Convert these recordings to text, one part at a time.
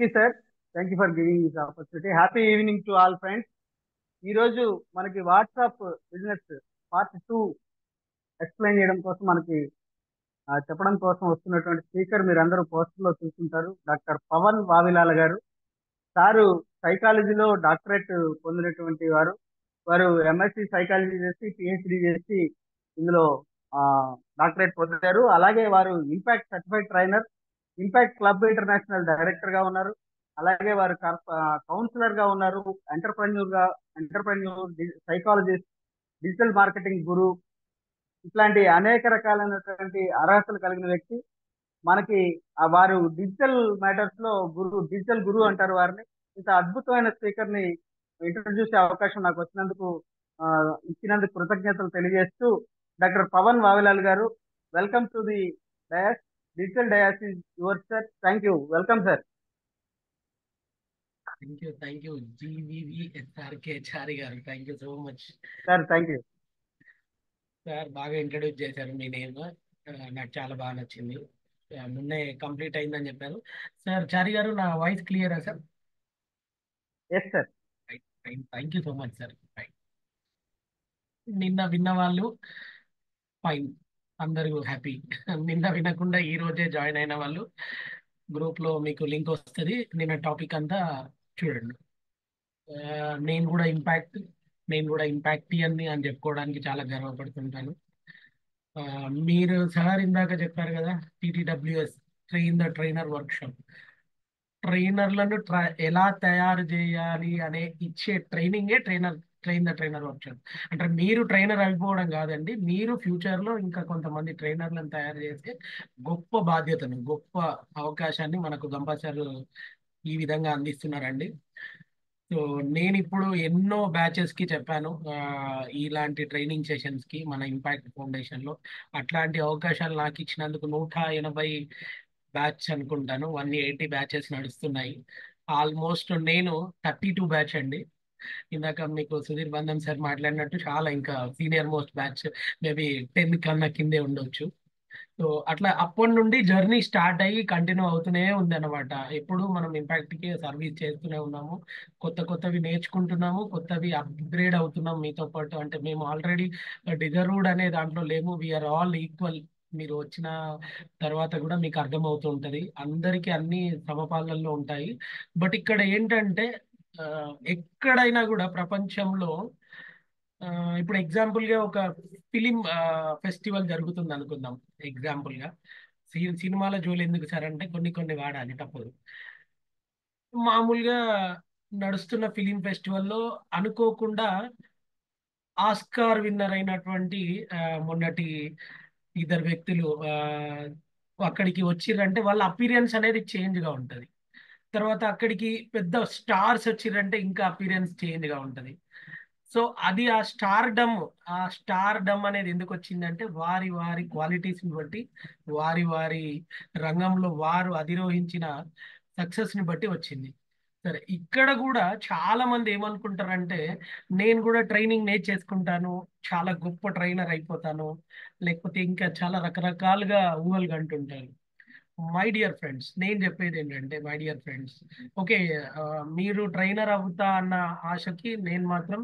you, sir. Thank you for giving this opportunity. Happy evening to all friends. ఈ రోజు మనకి WhatsApp business part 2 explain చేయడం కోసం మనకి చెప్పడం కోసం వస్తున్నటువంటి స్పీకర్ మీరందరూ పోస్టర్ లో చూస్తుంటారు. డాక్టర్ పవన్ వావిలాల గారు. సారు సైకాలజీలో డాక్టరేట్ పొందినటువంటి వారు. వారు ఎంఎస్సి సైకాలజీ చేసి పిహెచ్డి చేసి ఇందులో డాక్టరేట్ పొందారు. అలాగే వారు impact certified trainer, impact club international director గా ఉన్నారు. అలాగే వారు కౌన్సిలర్ గా ఉన్నారు. ఎంటర్ప్రెన్యూర్ సైకాలజిస్ట్, డిజిటల్ మార్కెటింగ్ గురు, ఇట్లాంటి అనేక రకాలైనటువంటి అర్హతలు కలిగిన వ్యక్తి. మనకి వారు డిజిటల్ మ్యాటర్స్ లో డిజిటల్ గురు అంటారు వారిని. ఇంత అద్భుతమైన స్పీకర్ ని ఇంట్రడ్యూస్ చేసే అవకాశం నాకు వచ్చినందుకు ఆ, ఇచ్చినందుకు కృతజ్ఞతలు తెలియజేస్తూ, డాక్టర్ పవన్ వావిలాల్ గారు, welcome to the dais. Digital dais is your sir. Thank you. Welcome sir. Thank you GVVSRK Chari గారు. Thank you so much sir thank you. Sir. బాగా ఇంట్రడ్యూస్ చేశారు మీ నేమ్. నాకు చాలా బాగా నచ్చింది. మొన్నే కంప్లీట్ అయిందని చెప్పారు సార్. చారి గారు, నా వాయిస్ క్లియరా sir? Yes sir. Thank you so much sir. నిన్న విన్న వాళ్ళు ఫైన్, అందరూ హ్యాపీ. నిన్న వినకుండా ఈ రోజే జాయిన్ అయిన వాళ్ళు గ్రూప్ లో మీకు లింక్ వస్తుంది. నిన్న టాపిక్ అంతా చూడండి. ఆ, నేను కూడా ఇంపాక్ట్ నేను కూడా ఇంపాక్ట్ అని చెప్పుకోవడానికి చాలా గర్వపడుతుంటాను. ఆ, మీరు సార్ ఇందాక చెప్పారు కదా, టీటీడబ్ల్యూఎస్ ట్రైనర్ వర్క్షాప్. ట్రైనర్లను ఎలా తయారు చేయాలి అనే ఇచ్చే ట్రైనింగే ట్రైన్ ద ట్రైనర్ వర్క్షాప్. అంటే మీరు ట్రైనర్ అయిపోవడం కాదండి, మీరు ఫ్యూచర్ లో ఇంకా కొంతమంది ట్రైనర్లను తయారు చేసే గొప్ప బాధ్యతను, గొప్ప అవకాశాన్ని మనకు గంపా సార్ ఈ విధంగా అందిస్తున్నారండి. సో నేను ఇప్పుడు ఎన్నో బ్యాచెస్ కి చెప్పాను, ఇలాంటి ట్రైనింగ్ సెషన్స్ కి మన ఇంపాక్ట్ ఫౌండేషన్ లో. అట్లాంటి అవకాశాలు నాకు ఇచ్చినందుకు 180 బ్యాచ్ అనుకుంటాను, 180 బ్యాచెస్ నడుస్తున్నాయి. ఆల్మోస్ట్ నేను 32 బ్యాచ్ అండి. ఇందాక మీకు సుధీర్ బంధం సార్ మాట్లాడినట్టు చాలా ఇంకా సీనియర్ మోస్ట్ బ్యాచ్ మేబీ 10 కన్నా కిందే ఉండొచ్చు. సో అట్లా అప్పటి నుండి జర్నీ స్టార్ట్ అయ్యి కంటిన్యూ అవుతూనే ఉంది అనమాట. ఎప్పుడు మనం ఇంపాక్ట్ కి సర్వీస్ చేస్తూనే ఉన్నాము, కొత్త కొత్తవి నేర్చుకుంటున్నాము, కొత్తవి అప్గ్రేడ్ అవుతున్నాం మీతో పాటు. అంటే మేము ఆల్రెడీ డిజర్వ్డ్ అనే దాంట్లో లేము, వీఆర్ ఆల్ ఈక్వల్. మీరు వచ్చిన తర్వాత కూడా మీకు అర్థమవుతూ ఉంటది, అందరికీ అన్ని సమపాలనలో ఉంటాయి. బట్ ఇక్కడ ఏంటంటే, ఆ, ఎక్కడైనా కూడా ప్రపంచంలో, ఆ, ఇప్పుడు ఎగ్జాంపుల్ గా ఒక ఫిలిం ఫెస్టివల్ జరుగుతుంది అనుకుందాం. ఎగ్జాంపుల్ గా సినిమాల జోలు ఎందుకు సార్ అంటే కొన్ని కొన్ని వాడాలి, తప్పదు. మామూలుగా నడుస్తున్న ఫిలిం ఫెస్టివల్లో అనుకోకుండా ఆస్కార్ విన్నర్ అయినటువంటి ఆ, మొన్నటి ఇద్దరు వ్యక్తులు అక్కడికి వచ్చిర్రంటే వాళ్ళ అపీరియన్స్ అనేది చేంజ్ గా ఉంటది. తర్వాత అక్కడికి పెద్ద స్టార్స్ వచ్చిర్రంటే ఇంకా అపీరియన్స్ చేంజ్ గా ఉంటది. సో అది ఆ స్టార్ డమ్ అనేది ఎందుకు వచ్చిందంటే వారి వారి క్వాలిటీస్ ని బట్టి, వారి వారి రంగంలో వారు అధిరోహించిన సక్సెస్ ని బట్టి వచ్చింది. సరే, ఇక్కడ కూడా చాలా మంది ఏమనుకుంటారంటే నేను కూడా ట్రైనింగ్ నేర్చేసుకుంటాను, చాలా గొప్ప ట్రైనర్ అయిపోతాను, లేకపోతే ఇంకా చాలా రకరకాలుగా ఊహలు కంటుంటారు. మై డియర్ ఫ్రెండ్స్, నేను చెప్పేది ఏంటంటే, మై డియర్ ఫ్రెండ్స్, ఓకే, మీరు ట్రైనర్ అవుతా అన్న ఆశకి నేను మాత్రం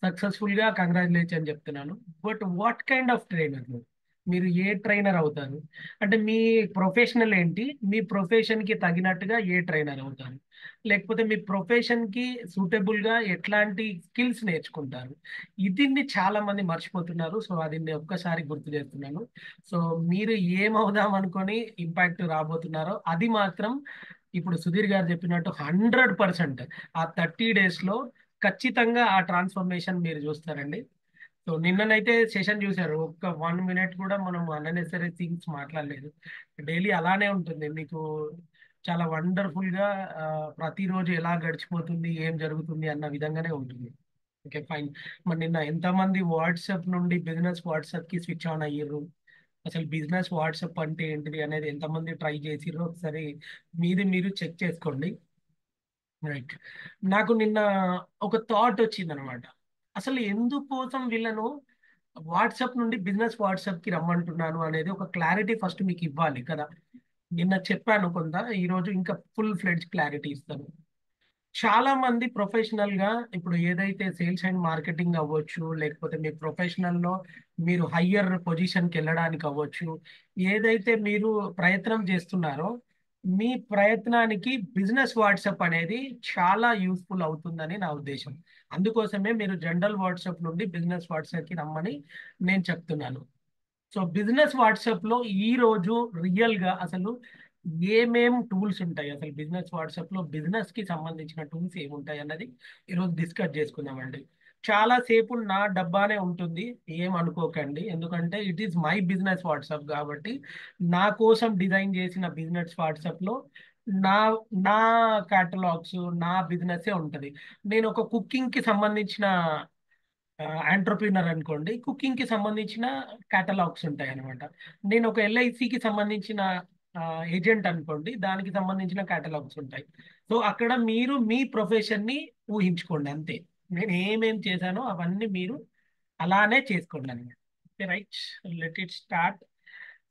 సక్సెస్ఫుల్ గా కంగ్రాచులేషన్ చెప్తున్నాను. But what kind of trainer? మీరు ఏ ట్రైనర్ అవుతారు అంటే మీ ప్రొఫెషనల్ ఏంటి, మీ ప్రొఫెషన్ కి తగినట్టుగా ఏ ట్రైనర్ అవుతారు, లేకపోతే మీ ప్రొఫెషన్ కి సూటబుల్ గా ఎట్లాంటి స్కిల్స్ నేర్చుకుంటారు, ఇది చాలా మంది మర్చిపోతున్నారు. సో అది నేను ఒక్కసారి గుర్తు చేస్తున్నాను. సో మీరు ఏమవుదాం అనుకొని ఇంపాక్ట్ రాబోతున్నారో అది మాత్రం ఇప్పుడు సుధీర్ గారు చెప్పినట్టు 100% ఆ 30 days లో ఖచ్చితంగా ఆ ట్రాన్స్ఫర్మేషన్ మీరు చూస్తారండి. సో నిన్ననైతే సెషన్ చూశారు, ఒక్క 1 minute కూడా మనం అన్నెసరీ థింగ్స్ మాట్లాడలేదు. డైలీ అలానే ఉంటుంది మీకు. చాలా వండర్ఫుల్ గా ప్రతిరోజు ఎలా గడిచిపోతుంది, ఏం జరుగుతుంది అన్న విధంగానే ఉంటుంది. Okay fine. మరి నిన్న ఎంతమంది వాట్సాప్ నుండి బిజినెస్ వాట్సాప్ కి స్విచ్ ఆన్ అయ్యారు, అసలు బిజినెస్ వాట్సాప్ అంటే ఏంటిది అనేది ఎంతమంది ట్రై చేసిర్రో ఒకసారి మీది మీరు చెక్ చేసుకోండి. రైట్. నాకు నిన్న ఒక థాట్ వచ్చింది అనమాట. అసలు ఎందుకోసం వీళ్ళను వాట్సాప్ నుండి బిజినెస్ వాట్సాప్ కి రమ్మంటున్నాను అనేది ఒక క్లారిటీ ఫస్ట్ మీకు ఇవ్వాలి కదా. నిన్న చెప్పాను కొంత, ఈరోజు ఇంకా ఫుల్ ఫ్లెడ్జ్ క్లారిటీ ఇస్తాను. చాలా మంది ప్రొఫెషనల్ గా ఇప్పుడు ఏదైతే సేల్స్ అండ్ మార్కెటింగ్ అవ్వచ్చు, లేకపోతే మీ ప్రొఫెషనల్ లో మీరు హయ్యర్ పొజిషన్ కి వెళ్ళడానికి అవ్వచ్చు, ఏదైతే మీరు ప్రయత్నం చేస్తున్నారో మీ ప్రయత్నానికి బిజినెస్ వాట్సాప్ అనేది చాలా యూస్ఫుల్ అవుతుందని నా ఉద్దేశం. అందుకోసమే మీరు జనరల్ వాట్సాప్ నుండి బిజినెస్ వాట్సాప్ కి రమ్మని నేను చెప్తున్నాను. సో బిజినెస్ వాట్సాప్ లో ఈ రోజు రియల్ గా అసలు ఏమేం టూల్స్ ఉంటాయి, అసలు బిజినెస్ వాట్సాప్ లో బిజినెస్ కి సంబంధించిన టూల్స్ ఏముంటాయి అన్నది ఈరోజు డిస్కస్ చేసుకుందామండి. చాలా సేపు నా డబ్బానే ఉంటుంది, ఏం అనుకోకండి, ఎందుకంటే it is my business WhatsApp కాబట్టి నా కోసం డిజైన్ చేసిన బిజినెస్ వాట్సాప్ లో నా నా కేటలాగ్స్, నా బిజినెస్ ఉంటది. నేను ఒక కుకింగ్ కి సంబంధించిన ఎంటర్ప్రీనర్ అనుకోండి, కుకింగ్ కి సంబంధించిన కేటలాగ్స్ ఉంటాయి అనమాట. నేను ఒక ఎల్ఐసికి సంబంధించిన ఏజెంట్ అనుకోండి, దానికి సంబంధించిన కేటలాగ్స్ ఉంటాయి. సో అక్కడ మీరు మీ ప్రొఫెషన్ ని ఊహించుకోండి అంతే. నేను ఏమేం చేశానో అవన్నీ మీరు అలానే చేసుకోండి అనమాట. Right, let it start.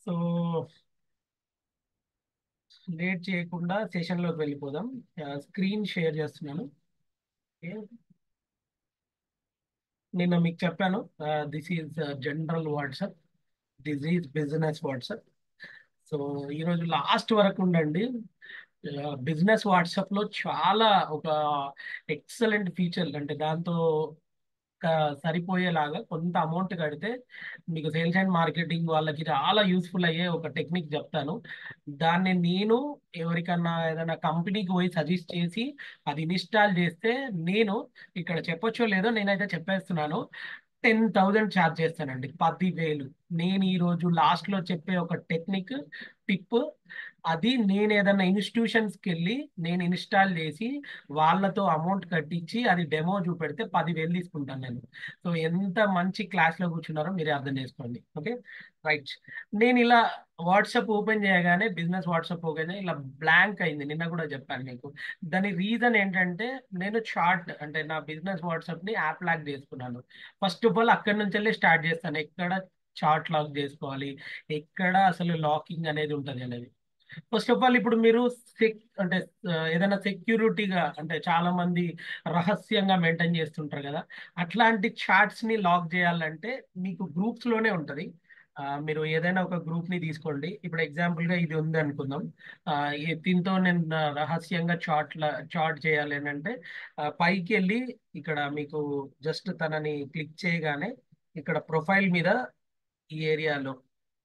So late చేయకుండా సెషన్ లోకి వెళ్ళిపోదాం. స్క్రీన్ షేర్ చేస్తున్నాను. Okay. నేను మీకు చెప్పాను, this is general WhatsApp, this is business WhatsApp. So ఈరోజు లాస్ట్ వరకు ఉండండి. బిజినెస్ వాట్సాప్ లో చాలా ఒక ఎక్సలెంట్ ఫీచర్, అంటే దాంతో సరిపోయేలాగా కొంత అమౌంట్ కడితే మీకు సేల్స్ అండ్ మార్కెటింగ్ వాళ్ళకి చాలా యూస్ఫుల్ అయ్యే ఒక టెక్నిక్ చెప్తాను. దాన్ని నేను ఎవరికన్నా ఏదైనా కంపెనీకి పోయి సజెస్ట్ చేసి అది ఇన్స్టాల్ చేస్తే, నేను ఇక్కడ చెప్పొచ్చో లేదో నేనైతే చెప్పేస్తున్నాను, 10,000 ఛార్జ్ చేస్తానండి. 10,000. నేను ఈ రోజు లాస్ట్ లో చెప్పే ఒక టెక్నిక్, టిప్, అది నేను ఏదైనా ఇన్స్టిట్యూషన్స్కి వెళ్ళి నేను ఇన్స్టాల్ చేసి వాళ్ళతో అమౌంట్ కట్టించి అది డెమో చూపెడితే 10,000 తీసుకుంటాను నేను. సో ఎంత మంచి క్లాస్ లో కూర్చున్నారో మీరే అర్థం చేసుకోండి. Okay, right. నేను ఇలా వాట్సాప్ ఓపెన్ చేయగానే, బిజినెస్ వాట్సాప్ ఓపెన్ ఇలా బ్లాంక్ అయింది. నిన్న కూడా చెప్పాను మీకు. దాని రీజన్ ఏంటంటే, నేను చార్ట్ అంటే నా బిజినెస్ వాట్సాప్ ని యాప్ లాక్ చేసుకున్నాను. ఫస్ట్ ఆఫ్ ఆల్ అక్కడి నుంచి వెళ్ళి స్టార్ట్ చేస్తాను, ఎక్కడ చార్ట్ లాక్ చేసుకోవాలి, ఎక్కడ అసలు లాకింగ్ అనేది ఉంటుంది అనేది. ఫస్ట్ ఆఫ్ ఆల్ ఇప్పుడు మీరు అంటే ఏదైనా సెక్యూరిటీగా, అంటే చాలా మంది రహస్యంగా మెయింటైన్ చేస్తుంటారు కదా, అట్లాంటి చాట్స్ ని లాక్ చేయాలంటే మీకు గ్రూప్స్ లోనే ఉంటది. మీరు ఏదైనా ఒక గ్రూప్ ని తీసుకోండి. ఇప్పుడు ఎగ్జాంపుల్ గా ఇది ఉంది అనుకుందాం. దీంతో నేను రహస్యంగా చాట్ చేయాలి అని అంటే, పైకి వెళ్ళి ఇక్కడ మీకు జస్ట్ తనని క్లిక్ చేయగానే ఇక్కడ ప్రొఫైల్ మీద, ఈ ఏరియాలో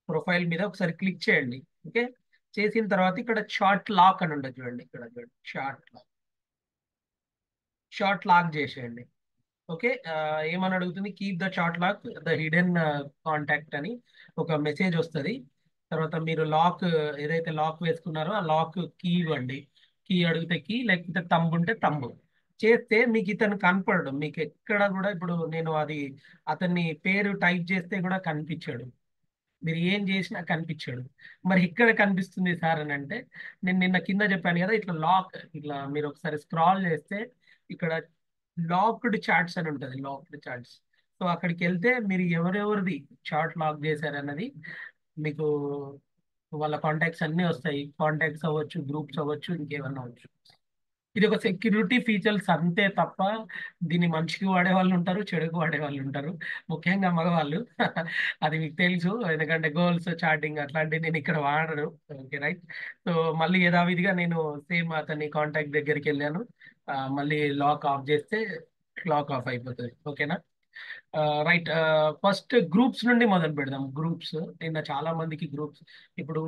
ప్రొఫైల్ మీద ఒకసారి క్లిక్ చేయండి. ఓకే, చేసిన తర్వాత ఇక్కడ షార్ట్ లాక్ అని ఉండదు చూడండి, ఇక్కడ చూడండి, షార్ట్ లాక్ చేసేయండి. ఓకే, ఏమని అడుగుతుంది, keep the short lock the hidden contact అని ఒక మెసేజ్ వస్తుంది. తర్వాత మీరు లాక్, ఏదైతే లాక్ వేసుకున్నారో ఆ లాక్ కీ ఇవ్వండి. కీ అడిగితే కీ, లేకపోతే తంబు ఉంటే తంబు చేస్తే మీకు ఇతను కనపడడు. మీకు ఎక్కడ కూడా, ఇప్పుడు నేను అది అతన్ని పేరు టైప్ చేస్తే కూడా కనిపించాడు, మీరు ఏం చేసినా కనిపించాడు. మరి ఇక్కడ కనిపిస్తుంది సార్ అని అంటే, నేను నిన్న కింద చెప్పాను కదా, ఇట్లా లాక్, ఇట్లా మీరు ఒకసారి స్క్రాల్ చేస్తే ఇక్కడ లాక్డ్ చాట్స్ అని ఉంటుంది, లాక్డ్ చాట్స్. సో అక్కడికి వెళ్తే మీరు ఎవరెవరిది చాట్ లాక్ చేశారన్నది మీకు వాళ్ళ కాంటాక్ట్స్ అన్నీ వస్తాయి. కాంటాక్ట్స్ అవ్వచ్చు, గ్రూప్స్ అవ్వచ్చు, ఇంకేమన్నా అవ్వచ్చు. ఇది ఒక సెక్యూరిటీ ఫీచర్స్ అంతే తప్ప, దీన్ని మంచికి వాడే వాళ్ళు ఉంటారు, చెడుకు వాడే వాళ్ళు ఉంటారు, ముఖ్యంగా మగవాళ్ళు. అది మీకు తెలుసు, ఎందుకంటే గోల్స్ చాటింగ్ అట్లాంటివి నేను ఇక్కడ వాడను. Okay, right. సో మళ్ళీ యథావిధిగా నేను సేమ్ అతని కాంటాక్ట్ దగ్గరికి వెళ్ళాను, మళ్ళీ లాక్ ఆఫ్ చేస్తే లాక్ ఆఫ్ అయిపోతుంది. ఓకేనా, రైట్. ఫస్ట్ గ్రూప్స్ నుండి మొదలు పెడదాం. గ్రూప్స్, నిన్న చాలా మందికి గ్రూప్స్. ఇప్పుడు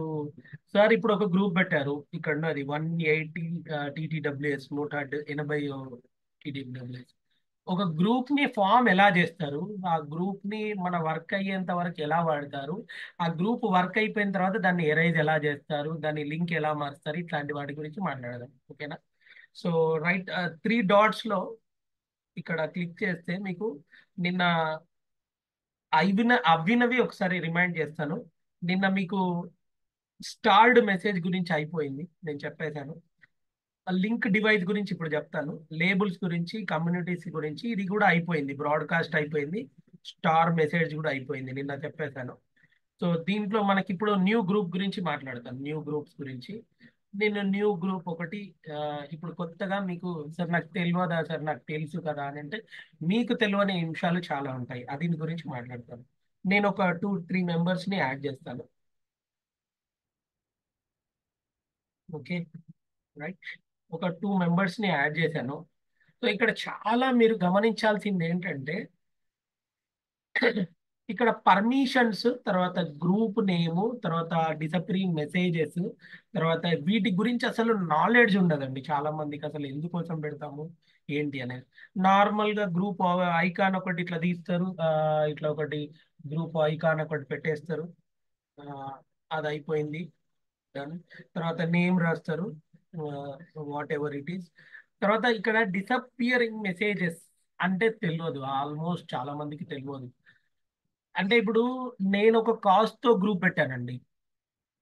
సార్ ఇప్పుడు ఒక గ్రూప్ పెట్టారు, ఇక్కడ ఉన్నది 180 టీటీడబ్ల్యూఎస్, 180 టీటీడబ్ల్యూఎస్. ఒక గ్రూప్ ని ఫామ్ ఎలా చేస్తారు, ఆ గ్రూప్ ని మన వర్క్ అయ్యేంత వరకు ఎలా వాడతారు, ఆ గ్రూప్ వర్క్ అయిపోయిన తర్వాత దాన్ని ఎరైజ్ ఎలా చేస్తారు, దాని లింక్ ఎలా మారుస్తారు, ఇట్లాంటి వాటి గురించి మాట్లాడదాం. ఓకేనా, సో రైట్. 3 డాట్స్ లో ఇక్కడ క్లిక్ చేస్తే మీకు నిన్న అవినవి ఒకసారి రిమైండ్ చేస్తాను. నిన్న మీకు స్టార్డ్ మెసేజ్ గురించి అయిపోయింది, నేను చెప్పేశాను. లింక్ డివైస్ గురించి ఇప్పుడు చెప్తాను. లేబుల్స్ గురించి, కమ్యూనిటీస్ గురించి ఇది కూడా అయిపోయింది, బ్రాడ్కాస్ట్ అయిపోయింది, స్టార్ మెసేజ్ కూడా అయిపోయింది, నిన్న చెప్పేశాను. సో దీంట్లో మనకి ఇప్పుడు న్యూ గ్రూప్ గురించి మాట్లాడతాను, న్యూ గ్రూప్స్ గురించి. నేను న్యూ గ్రూప్ ఒకటి ఆ, ఇప్పుడు కొత్తగా మీకు సార్ నాకు తెలియదా సార్ నాకు తెలుసు కదా అని అంటే, మీకు తెలియని అంశాలు చాలా ఉంటాయి, దీని గురించి మాట్లాడతాను. నేను ఒక 2-3 మెంబర్స్ని యాడ్ చేస్తాను. Okay, right. ఒక 2 మెంబర్స్ని యాడ్ చేశాను. సో ఇక్కడ చాలా మీరు గమనించాల్సింది ఏంటంటే, ఇక్కడ పర్మిషన్స్, తర్వాత గ్రూప్ నేము, తర్వాత డిసపరింగ్ మెసేజెస్, తర్వాత వీటి గురించి అసలు నాలెడ్జ్ ఉండదండి చాలా మందికి. అసలు ఎందుకోసం పెడతాము ఏంటి అనేది. నార్మల్ గా గ్రూప్ ఐకాన్ ఒకటి ఇట్లా తీస్తారు, ఇట్లా ఒకటి గ్రూప్ ఐకాన్ ఒకటి పెట్టేస్తారు. ఆ, అది అయిపోయింది, డన్. తర్వాత నేమ్ రాస్తారు, వాట్ ఎవర్ ఇట్ ఈస్. తర్వాత ఇక్కడ డిసపియరింగ్ మెసేజెస్ అంటే తెలియదు, ఆల్మోస్ట్ చాలా మందికి తెలియదు. అంటే ఇప్పుడు నేను ఒక కాజ్ తో గ్రూప్ పెట్టానండి,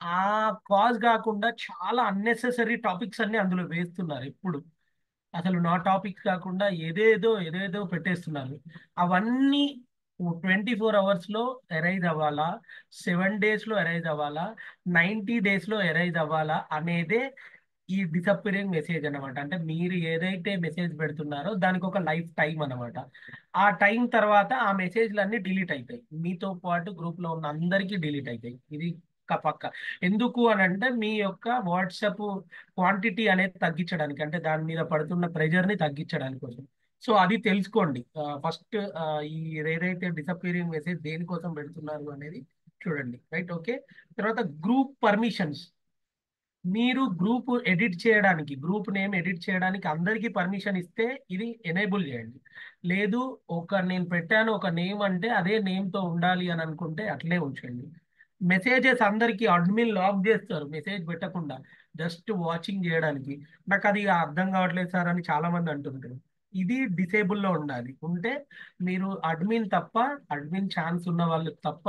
ఆ కాజ్ కాకుండా చాలా అన్నెసెసరీ టాపిక్స్ అన్ని అందులో వేస్తున్నారు ఇప్పుడు. అసలు నా టాపిక్స్ కాకుండా ఏదేదో ఏదేదో పెట్టేస్తున్నారు. అవన్నీ 24 hours లో ఎరైజ్ అవ్వాలా, 7 days లో ఎరైజ్ అవ్వాలా, 90 days లో ఎరైజ్ అవ్వాలా అనేదే ఈ డిసప్పిరింగ్ మెసేజ్ అన్నమాట. అంటే మీరు ఏదైతే మెసేజ్ పెడుతున్నారో దానికి ఒక లైఫ్ టైం అన్నమాట. ఆ టైం తర్వాత ఆ మెసేజ్లన్నీ డిలీట్ అవుతాయి, మీతో పాటు గ్రూప్ లో ఉన్న అందరికీ డిలీట్ అవుతాయి. ఇది పక్క. ఎందుకు అని అంటే మీ యొక్క వాట్సాప్ క్వాంటిటీ అనేది తగ్గించడానికి, అంటే దాని మీద పడుతున్న ప్రెజర్ ని తగ్గించడానికి కోసం. సో అది తెలుసుకోండి ఫస్ట్. ఈ ఏదైతే డిసప్పిరింగ్ మెసేజ్ దేనికోసం పెడుతున్నారు అనేది చూడండి, రైట్. ఓకే, తర్వాత గ్రూప్ పర్మిషన్స్. మీరు గ్రూప్ ఎడిట్ చేయడానికి, గ్రూప్ నేమ్ ఎడిట్ చేయడానికి అందరికీ పర్మిషన్ ఇస్తే ఇది ఎనేబుల్ చేయండి. లేదు, నేను పెట్టాను ఒక నేమ్ అంటే అదే నేమ్ తో ఉండాలి అని అనుకుంటే అట్లే ఉంచండి. మెసేజెస్ అందరికీ అడ్మిన్ లాక్ చేస్తారు మెసేజ్ పెట్టకుండా, జస్ట్ వాచింగ్ చేయడానికి. నాకు అది అర్థం కావట్లేదు సార్ అని చాలా మంది అంటుంటారు. ఇది డిసేబుల్ లో ఉండాలి. ఉంటే మీరు అడ్మిన్ తప్ప, అడ్మిన్ ఛాన్స్ ఉన్న వాళ్ళు తప్ప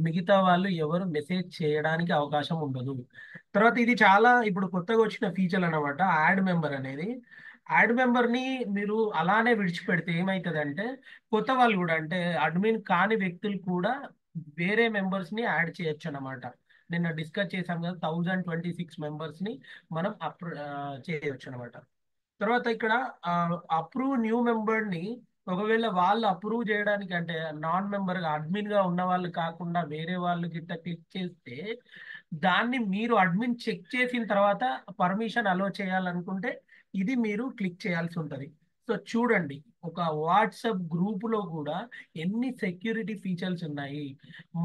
మిగతా వాళ్ళు ఎవరు మెసేజ్ చేయడానికి అవకాశం ఉండదు. తర్వాత ఇది చాలా ఇప్పుడు కొత్తగా వచ్చిన ఫీచర్ అన్నమాట, యాడ్ మెంబర్ అనేది. యాడ్ మెంబర్ ని మీరు అలానే విడిచిపెడితే ఏమవుతుందంటే, కొత్త వాళ్ళు కూడా అంటే అడ్మిన్ కాని వ్యక్తులు కూడా వేరే మెంబర్స్ ని యాడ్ చేయొచ్చు అన్నమాట. నిన్న డిస్కస్ చేసాం కదా, 1026 మెంబర్స్ ని మనం చేయొచ్చు అనమాట. తర్వాత ఇక్కడ అప్రూవ్ న్యూ మెంబర్ ని, ఒకవేళ వాళ్ళు అప్రూవ్ చేయడానికి అంటే నాన్ మెంబర్ గా అడ్మిన్ గా ఉన్న వాళ్ళు కాకుండా వేరే వాళ్ళు గిట్ట క్లిక్ చేస్తే, దాన్ని మీరు అడ్మిన్ చెక్ చేసిన తర్వాత పర్మిషన్ అలో చేయాలనుకుంటే ఇది మీరు క్లిక్ చేయాల్సి ఉంటుంది. సో చూడండి, ఒక వాట్సాప్ గ్రూప్ లో కూడా ఎన్ని సెక్యూరిటీ ఫీచర్స్ ఉన్నాయి,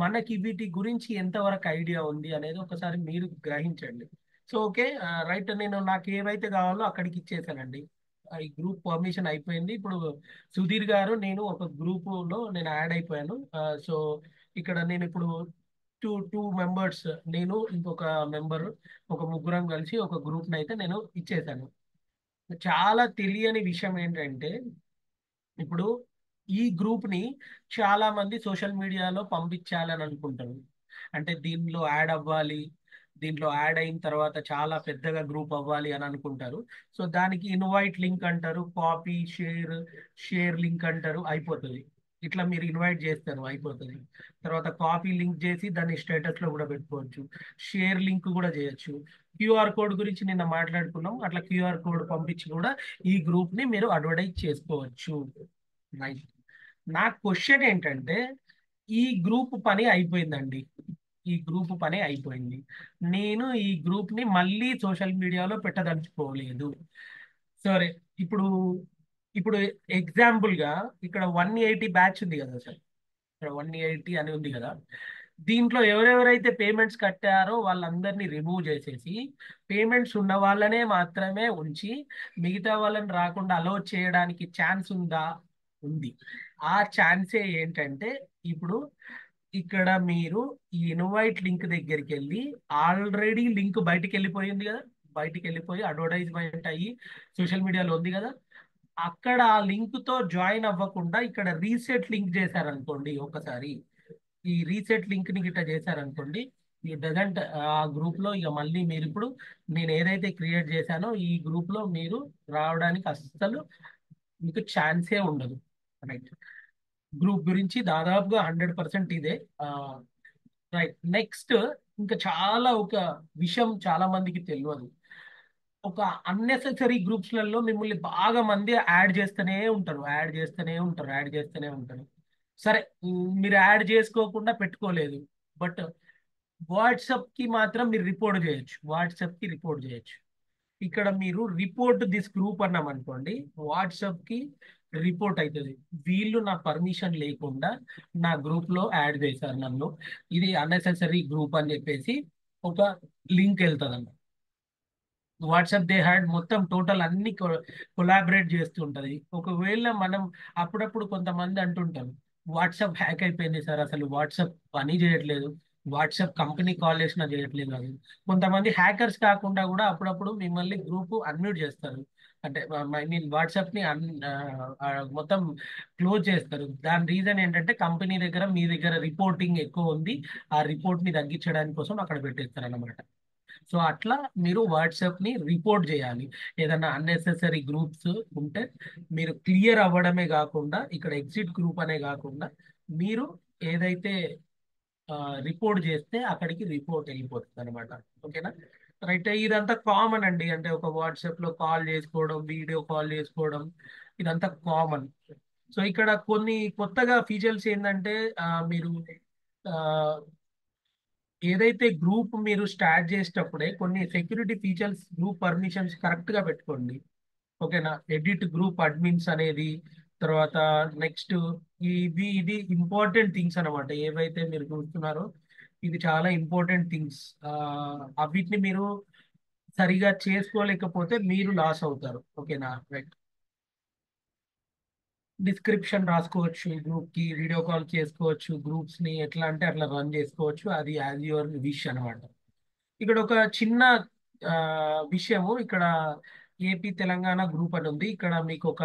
మనకి వీటి గురించి ఎంతవరకు ఐడియా ఉంది అనేది ఒకసారి మీరు గ్రహించండి. So okay, right. నేను నాకు ఏవైతే కావాలో అక్కడికి ఇచ్చేసానండి. ఈ గ్రూప్ పర్మిషన్ అయిపోయింది. ఇప్పుడు సుధీర్ గారు నేను ఒక గ్రూప్ లో నేను యాడ్ అయిపోయాను. సో ఇక్కడ నేను ఇప్పుడు టూ టూ మెంబర్స్, నేను ఇంకొక మెంబర్, ఒక ముగ్గురం కలిసి ఒక గ్రూప్ అయితే నేను ఇచ్చేసాను. చాలా తెలియని విషయం ఏంటంటే, ఇప్పుడు ఈ గ్రూప్ ని చాలా మంది సోషల్ మీడియాలో పంపించాలని అనుకుంటారు. అంటే దీనిలో యాడ్ అవ్వాలి, దీంట్లో యాడ్ అయిన తర్వాత చాలా పెద్దగా గ్రూప్ అవ్వాలి అని అనుకుంటారు. సో దానికి ఇన్వైట్ లింక్ అంటారు, కాపీ షేర్, షేర్ లింక్ అంటారు, అయిపోతుంది. ఇట్లా మీరు ఇన్వైట్ చేస్తారు అయిపోతుంది. తర్వాత కాపీ లింక్ చేసి దాన్ని స్టేటస్ లో కూడా పెట్టుకోవచ్చు, షేర్ లింక్ కూడా చేయొచ్చు. క్యూఆర్ కోడ్ గురించి నిన్న మాట్లాడుకున్నాం, అట్లా క్యూఆర్ కోడ్ పంపించి కూడా ఈ గ్రూప్ ని మీరు అడ్వర్టైజ్ చేసుకోవచ్చు. రైట్. నా క్వశ్చన్ ఏంటంటే, ఈ గ్రూప్ పని అయిపోయిందండి, ఈ గ్రూప్ పని అయిపోయింది. నేను ఈ గ్రూప్ ని మళ్ళీ సోషల్ మీడియాలో పెట్టదలుచుకోలేదు. సరే, ఇప్పుడు ఇప్పుడు ఎగ్జాంపుల్ గా ఇక్కడ 180 బ్యాచ్ ఉంది కదా సార్, ఇక్కడ 180 అని ఉంది కదా. దీంట్లో ఎవరెవరైతే పేమెంట్స్ కట్టారో వాళ్ళందరినీ రిమూవ్ చేసేసి, పేమెంట్స్ ఉన్న వాళ్ళనే మాత్రమే ఉంచి మిగతా వాళ్ళని రాకుండా అలో చేయడానికి ఛాన్స్ ఉందా? ఉంది. ఆ ఛాన్సే ఏంటంటే, ఇప్పుడు ఇక్కడ మీరు ఈ ఇన్వైట్ లింక్ దగ్గరికి వెళ్ళి, ఆల్రెడీ లింక్ బయటికి వెళ్ళిపోయింది కదా, బయటికి వెళ్ళిపోయి అడ్వర్టైజ్మెంట్ అయ్యి సోషల్ మీడియాలో ఉంది కదా, అక్కడ ఆ లింక్ తో జాయిన్ అవ్వకుండా ఇక్కడ రీసెట్ లింక్ చేశారనుకోండి ఒకసారి, ఈ రీసెట్ లింక్ ని గిట్ట చేశారనుకోండి, ఈ డజంట్ ఆ గ్రూప్ లో ఇక మళ్ళీ మీరు ఇప్పుడు నేను ఏదైతే క్రియేట్ చేశానో ఈ గ్రూప్ లో మీరు రావడానికి అస్సలు మీకు ఛాన్సే ఉండదు. రైట్. గ్రూప్ గురించి దాదాపుగా 100% ఇదే. రైట్. నెక్స్ట్ ఇంకా చాలా ఒక విషయం చాలా మందికి తెలియదు. ఒక అన్నెసెసరీ గ్రూప్స్లలో మిమ్మల్ని బాగా మంది యాడ్ చేస్తూనే ఉంటారు, యాడ్ చేస్తూనే ఉంటారు, యాడ్ చేస్తూనే ఉంటారు. సరే, మీరు యాడ్ చేసుకోకుండా పెట్టుకోలేదు, బట్ వాట్సాప్ కి మాత్రం మీరు రిపోర్ట్ చేయొచ్చు, వాట్సాప్ కి రిపోర్ట్ చేయొచ్చు. ఇక్కడ మీరు రిపోర్ట్ దిస్ గ్రూప్ అన్నాం అనుకోండి, వాట్సాప్ కి రిపోర్ట్ అవుతుంది. వీళ్ళు నా పర్మిషన్ లేకుండా నా గ్రూప్ లో యాడ్ చేశారు నన్ను, ఇది అన్నెసెసరీ గ్రూప్ అని చెప్పేసి ఒక లింక్ వెళ్తుంది. వాట్సాప్ దే హ్యాడ్ మొత్తం టోటల్ అన్ని కొలాబరేట్ చేస్తుంటది. ఒకవేళ మనం అప్పుడప్పుడు కొంతమంది అంటుంటారు, వాట్సాప్ హ్యాక్ అయిపోయింది సార్, అసలు వాట్సాప్ పని చేయట్లేదు, వాట్సాప్ కంపెనీ కాల్ చేసినా చేయట్లేదు అని. కొంతమంది హ్యాకర్స్ కాకుండా కూడా అప్పుడప్పుడు మిమ్మల్ని గ్రూప్ అన్మ్యూట్ చేస్తారు, అంటే ఐ మీన్ వాట్సాప్ ని మొత్తం క్లోజ్ చేస్తారు. దాని రీజన్ ఏంటంటే కంపెనీ దగ్గర మీ దగ్గర రిపోర్టింగ్ ఎక్కువ ఉంది, ఆ రిపోర్ట్ ని తగ్గించడానికి కోసం అక్కడ పెట్టేస్తారు అన్నమాట. సో అట్లా మీరు వాట్సాప్ ని రిపోర్ట్ చేయాలి. ఏదైనా అన్నెసెసరీ గ్రూప్స్ ఉంటే మీరు క్లియర్ అవ్వడమే కాకుండా, ఇక్కడ ఎగ్జిట్ గ్రూప్ అనే కాకుండా, మీరు ఏదైతే రిపోర్ట్ చేస్తే అక్కడికి రిపోర్ట్ వెళ్ళిపోతుంది అనమాట. ఓకేనా? రైట్. ఇదంతా కామన్ అండి, అంటే ఒక వాట్సాప్ లో కాల్ చేసుకోవడం, వీడియో కాల్ చేసుకోవడం, ఇదంతా కామన్. సో ఇక్కడ కొన్ని కొత్తగా ఫీచర్స్ ఏంటంటే, మీరు ఆ, ఏదైతే గ్రూప్ మీరు స్టార్ట్ చేసేటప్పుడే కొన్ని security features, group permissions correct గా పెట్టుకోండి. ఓకేనా? ఎడిట్ గ్రూప్ అడ్మిన్స్ అనేది, తర్వాత నెక్స్ట్ ఇది ఇంపార్టెంట్ థింగ్స్ అనమాట. ఏవైతే మీరు చూస్తున్నారో ఇది చాలా ఇంపార్టెంట్ థింగ్స్. వీటిని మీరు సరిగా చేసుకోలేకపోతే మీరు లాస్ అవుతారు. ఓకేనా? రైట్. డిస్క్రిప్షన్ రాసుకోవచ్చు, గ్రూప్ కి వీడియో కాల్ చేసుకోవచ్చు, గ్రూప్స్ ని ఎట్లా అంటే అట్లా రన్ చేసుకోవచ్చు, అది యాజ్ యువర్ విష్ అనమాట. ఇక్కడ ఒక చిన్న ఆ, విషయము, ఇక్కడ ఏపీ తెలంగాణ గ్రూప్ అని ఉంది. ఇక్కడ మీకు ఒక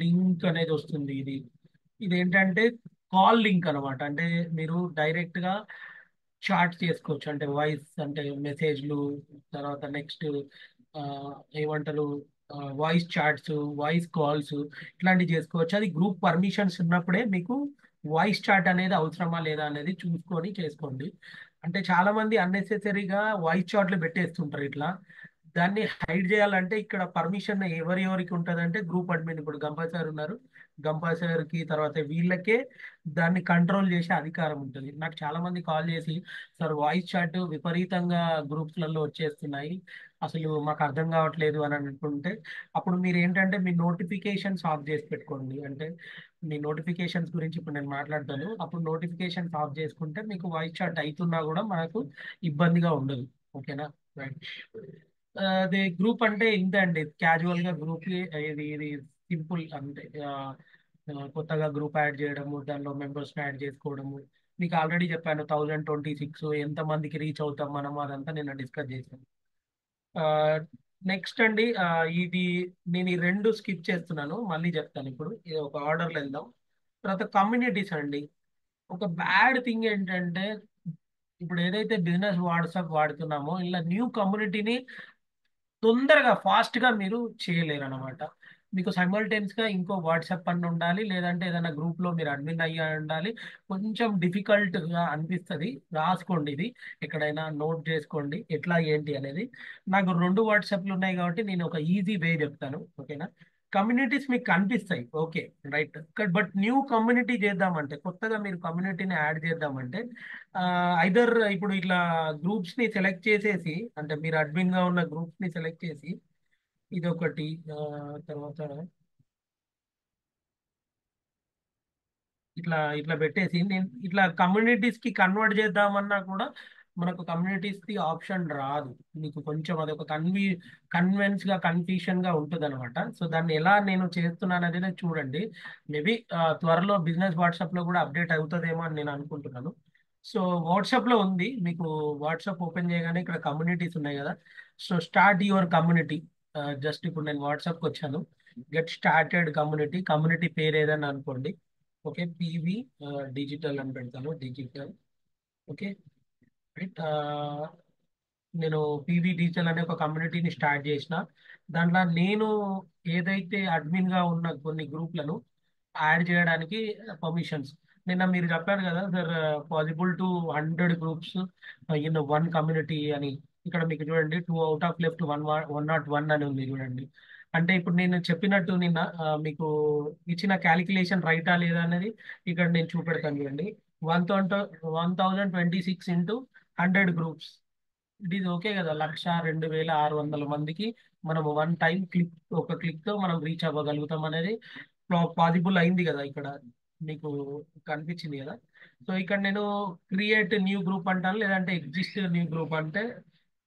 లింక్ అనేది వస్తుంది. ఇది ఏంటంటే కాల్ లింక్ అనమాట. అంటే మీరు డైరెక్ట్ గా చాట్ చేసుకోవచ్చు, అంటే వాయిస్, అంటే మెసేజ్లు, తర్వాత నెక్స్ట్ ఏమంటారు, వాయిస్ చాట్స్, వాయిస్ కాల్స్, ఇట్లాంటివి చేసుకోవచ్చు. అది గ్రూప్ పర్మిషన్స్ ఉన్నప్పుడే మీకు వాయిస్ చాట్ అనేది అవసరమా లేదా అనేది చూసుకొని చేసుకోండి. అంటే చాలా మంది అన్నెసెసరీగా వాయిస్ చాట్లు పెట్టేస్తుంటారు ఇట్లా. దాన్ని హైడ్ చేయాలంటే ఇక్కడ పర్మిషన్ ఎవరికి ఉంటుంది అంటే గ్రూప్ అడ్మిన్. ఇప్పుడు గంపా సార్ ఉన్నారు, గంపా సార్ కి తర్వాత వీళ్ళకే దాన్ని కంట్రోల్ చేసే అధికారం ఉంటుంది. నాకు చాలా మంది కాల్ చేసి, సార్ వాయిస్ చాట్ విపరీతంగా గ్రూప్స్లలో వచ్చేస్తున్నాయి, అసలు మాకు అర్థం కావట్లేదు అని అనుకుంటే, అప్పుడు మీరు ఏంటంటే మీ నోటిఫికేషన్స్ ఆఫ్ చేసి పెట్టుకోండి. అంటే మీ నోటిఫికేషన్స్ గురించి ఇప్పుడు నేను మాట్లాడతాను, అప్పుడు నోటిఫికేషన్స్ ఆఫ్ చేసుకుంటే మీకు వాయిస్ చాట్ అవుతున్నా కూడా మనకు ఇబ్బందిగా ఉండదు. ఓకేనా? రైట్. అదే గ్రూప్ అంటే ఇంతే అండి, క్యాజువల్ గా గ్రూప్ ఇది సింపుల్ అంతే. కొత్తగా గ్రూప్ యాడ్ చేయడము, దానిలో మెంబర్స్ యాడ్ చేసుకోవడము, మీకు ఆల్రెడీ చెప్పాను 1026 ఎంత మందికి రీచ్ అవుతాం మనం, అదంతా నేను డిస్కస్ చేశాను. నెక్స్ట్ అండి, ఇది నేను ఈ రెండు స్కిప్ చేస్తున్నాను, మళ్ళీ చెప్తాను. ఇప్పుడు ఇది ఒక ఆర్డర్లో వెళ్దాం. తర్వాత కమ్యూనిటీస్ అండి. ఒక బ్యాడ్ థింగ్ ఏంటంటే, ఇప్పుడు ఏదైతే బిజినెస్ వాట్సాప్ వాడుతున్నామో ఇలా న్యూ కమ్యూనిటీని తొందరగా ఫాస్ట్ గా మీరు చేయలేరు అనమాట. మీకు సైమల్టేనియస్ గా ఇంకో వాట్సాప్ అన్న ఉండాలి, లేదంటే ఏదైనా గ్రూప్ లో మీరు అడ్మిన్ అయ్యి ఉండాలి. కొంచెం డిఫికల్ట్ గా అనిపిస్తుంది. రాసుకోండి, ఇది ఎక్కడైనా నోట్ చేసుకోండి ఎట్లా ఏంటి అనేది. నాకు రెండు వాట్సాప్లు ఉన్నాయి కాబట్టి నేను ఒక ఈజీ వే చెప్తాను. ఓకేనా? కమ్యూనిటీస్ మీకు కనిపిస్తాయి, okay, right. But new community చేద్దామంటే, కొత్తగా మీరు కమ్యూనిటీని యాడ్ చేద్దామంటే, ఐదర్ ఇప్పుడు ఇట్లా గ్రూప్స్ ని సెలెక్ట్ చేసేసి, అంటే మీరు అడ్మిన్ గా ఉన్న గ్రూప్స్ ని సెలెక్ట్ చేసి, ఇది ఒకటి, తర్వాత ఇట్లా ఇట్లా పెట్టేసి, నేను ఇట్లా కమ్యూనిటీస్ కి కన్వర్ట్ చేద్దామన్నా కూడా మనకు కమ్యూనిటీస్ కి ఆప్షన్ రాదు. మీకు కొంచెం అదొక కన్వెన్స్ గా కన్ఫ్యూషన్ గా ఉంటుంది అనమాట. సో దాన్ని ఎలా నేను చేస్తున్నాను అనేది చూడండి. మేబీ త్వరలో బిజినెస్ వాట్సాప్ లో కూడా అప్డేట్ అవుతుందేమో అని నేను అనుకుంటున్నాను. సో వాట్సాప్ లో ఉంది మీకు, వాట్సాప్ ఓపెన్ చేయగానే ఇక్కడ కమ్యూనిటీస్ ఉన్నాయి కదా. So start your community. Just ఇప్పుడు నేను వాట్సాప్కి వచ్చాను, గెట్ స్టార్టెడ్ కమ్యూనిటీ, కమ్యూనిటీ పేరు ఏదైనా అనుకోండి. ఓకే, పివి డిజిటల్ అని పెడతాను, డిజిటల్. Okay, right. నేను పివి డిజిటల్ అనే ఒక కమ్యూనిటీని స్టార్ట్ చేసిన. దాంట్లో నేను ఏదైతే అడ్మిన్ గా ఉన్న కొన్ని గ్రూప్లను యాడ్ చేయడానికి పర్మిషన్స్, నిన్న మీరు చెప్పారు కదా sir, possible to 100 groups in one community అని. ఇక్కడ మీకు చూడండి 2 out of left 101 అని ఉంది చూడండి. అంటే ఇప్పుడు నేను చెప్పినట్టు నిన్న మీకు ఇచ్చిన క్యాలిక్యులేషన్ రైటా లేదా అనేది ఇక్కడ నేను చూపెడతాను చూడండి. 1026 into 100 groups. It is okay కదా, 1,02,600 మందికి మనం వన్ టైం ఒక క్లిక్ తో మనం రీచ్ అవ్వగలుగుతాం అనేది పాసిబుల్ అయింది కదా ఇక్కడ, మీకు కనిపించింది కదా. సో ఇక్కడ నేను క్రియేట్ న్యూ గ్రూప్ అంటాను, లేదంటే ఎగ్జిస్ట్ న్యూ గ్రూప్ అంటే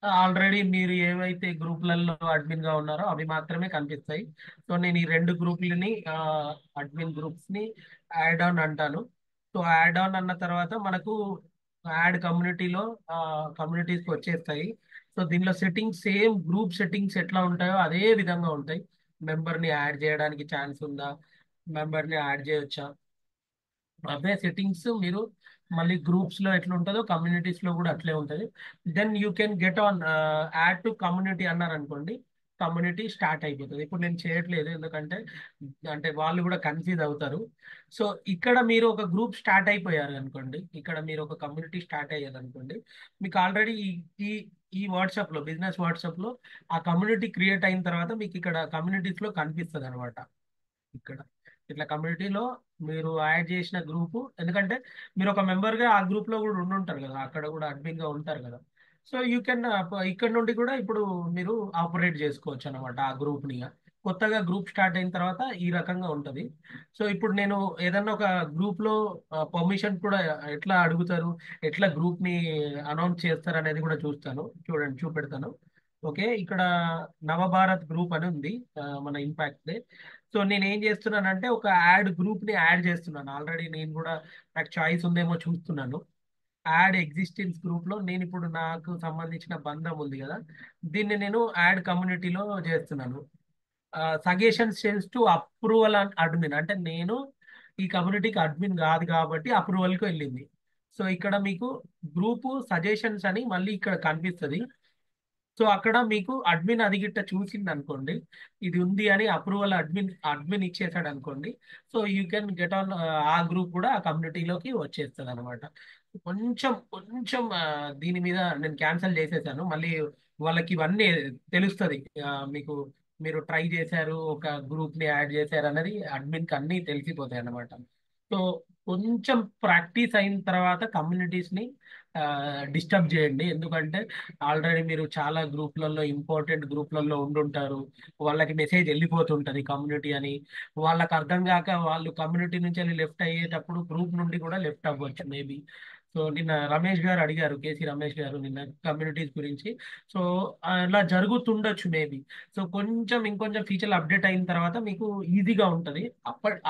ఆల్రెడీ మీరు ఏవైతే గ్రూప్లలో అడ్మిన్ గా ఉన్నారో అవి మాత్రమే కనిపిస్తాయి. సో నేను ఈ రెండు గ్రూప్లని అడ్మిన్ గ్రూప్స్ ని యాడ్ ఆన్ అంటాను. సో యాడ్ ఆన్ అన్న తర్వాత మనకు యాడ్ కమ్యూనిటీలో కమ్యూనిటీస్కి వచ్చేస్తాయి. సో దీనిలో సెట్టింగ్స్ సేమ్ గ్రూప్ సెట్టింగ్స్ ఎట్లా ఉంటాయో అదే విధంగా ఉంటాయి. మెంబర్ని యాడ్ చేయడానికి ఛాన్స్ ఉందా, మెంబర్ని యాడ్ చేయొచ్చా, అవే సెట్టింగ్స్ మీరు మళ్ళీ గ్రూప్స్ లో ఎట్లా ఉంటుందో కమ్యూనిటీస్ లో కూడా అట్లే ఉంటుంది. Then you can get on add to community అన్నారు అనుకోండి, కమ్యూనిటీ స్టార్ట్ అయిపోతుంది. ఇప్పుడు నేను చేయట్లేదు ఎందుకంటే అంటే వాళ్ళు కూడా కన్ఫ్యూజ్ అవుతారు. సో ఇక్కడ మీరు ఒక గ్రూప్ స్టార్ట్ అయిపోయారు అనుకోండి, ఇక్కడ మీరు ఒక కమ్యూనిటీ స్టార్ట్ అయ్యారు అనుకోండి, మీకు ఆల్రెడీ ఈ ఈ వాట్సాప్ లో బిజినెస్ వాట్సాప్ లో ఆ కమ్యూనిటీ క్రియేట్ అయిన తర్వాత మీకు ఇక్కడ కమ్యూనిటీస్ లో కనిపిస్తుంది అనమాట. ఇక్కడ ఇట్లా కమ్యూనిటీలో మీరు యాడ్ చేసిన గ్రూపు, ఎందుకంటే మీరు ఒక మెంబర్ గా ఆ గ్రూప్ లో కూడా ఉండుంటారు కదా, అక్కడ కూడా అడ్మిన్ గా ఉంటారు కదా. సో యూ కెన్ ఇక్కడ నుండి కూడా ఇప్పుడు మీరు ఆపరేట్ చేసుకోవచ్చు అనమాట ఆ గ్రూప్ ని. కొత్తగా గ్రూప్ స్టార్ట్ అయిన తర్వాత ఈ రకంగా ఉంటది. సో ఇప్పుడు నేను ఏదన్నా ఒక గ్రూప్ లో పర్మిషన్ కూడా ఎట్లా అడుగుతారు, ఎట్లా గ్రూప్ ని అనౌన్స్ చేస్తారు అనేది కూడా చూస్తాను, చూడండి చూపెడతాను. ఓకే, ఇక్కడ నవభారత్ గ్రూప్ అని ఉంది, మన ఇంపాక్ట్. సో నేను ఏం చేస్తున్నానంటే ఒక యాడ్ గ్రూప్ ని యాడ్ చేస్తున్నాను. ఆల్రెడీ నేను కూడా నాకు చాయిస్ ఉందేమో చూస్తున్నాను. యాడ్ ఎగ్జిస్టెన్స్ గ్రూప్ లో నేను ఇప్పుడు నాకు సంబంధించిన బంధం ఉంది కదా, దీన్ని నేను యాడ్ కమ్యూనిటీలో చేస్తున్నాను. సజెషన్స్ చేస్ టు అప్రూవల్ అడ్మిన్ అంటే నేను ఈ కమ్యూనిటీకి అడ్మిన్ కాదు కాబట్టి అప్రూవల్కి వెళ్ళింది. సో ఇక్కడ మీకు గ్రూపు సజెషన్స్ అని మళ్ళీ ఇక్కడ కనిపిస్తుంది. సో అక్కడ మీకు అడ్మిన్ అది గిట్ట చూసింది అనుకోండి, ఇది ఉంది అని అప్రూవల్ అడ్మిన్ ఇచ్చేసాడు అనుకోండి, so you can get on, ఆ గ్రూప్ కూడా ఆ కమ్యూనిటీలోకి వచ్చేస్తుంది అనమాట. కొంచెం కొంచెం దీని మీద నేను క్యాన్సిల్ చేసేసాను, మళ్ళీ వాళ్ళకి ఇవన్నీ తెలుస్తుంది. మీకు మీరు ట్రై చేశారు, ఒక గ్రూప్ ని యాడ్ చేశారు అనేది అడ్మిన్కి అన్నీ తెలిసిపోతాయి అన్నమాట. సో కొంచెం ప్రాక్టీస్ అయిన తర్వాత కమ్యూనిటీస్ ని డిస్టర్బ్ చేయండి, ఎందుకంటే ఆల్రెడీ మీరు చాలా గ్రూప్లలో ఇంపార్టెంట్ గ్రూప్లలో ఉండుంటారు, వాళ్ళకి మెసేజ్ వెళ్ళిపోతుంటది కమ్యూనిటీ అని. వాళ్ళకి అర్థం కాక వాళ్ళు కమ్యూనిటీ నుంచి వెళ్ళి లెఫ్ట్ అయ్యేటప్పుడు గ్రూప్ నుండి కూడా లెఫ్ట్ అవ్వచ్చు మేబీ. సో నిన్న రమేష్ గారు అడిగారు, కేసీ రమేష్ గారు నిన్న కమ్యూనిటీస్ గురించి. సో అలా జరుగుతుండొచ్చు మేబీ. సో కొంచెం ఇంకొంచెం ఫీచర్లు అప్డేట్ అయిన తర్వాత మీకు ఈజీగా ఉంటుంది.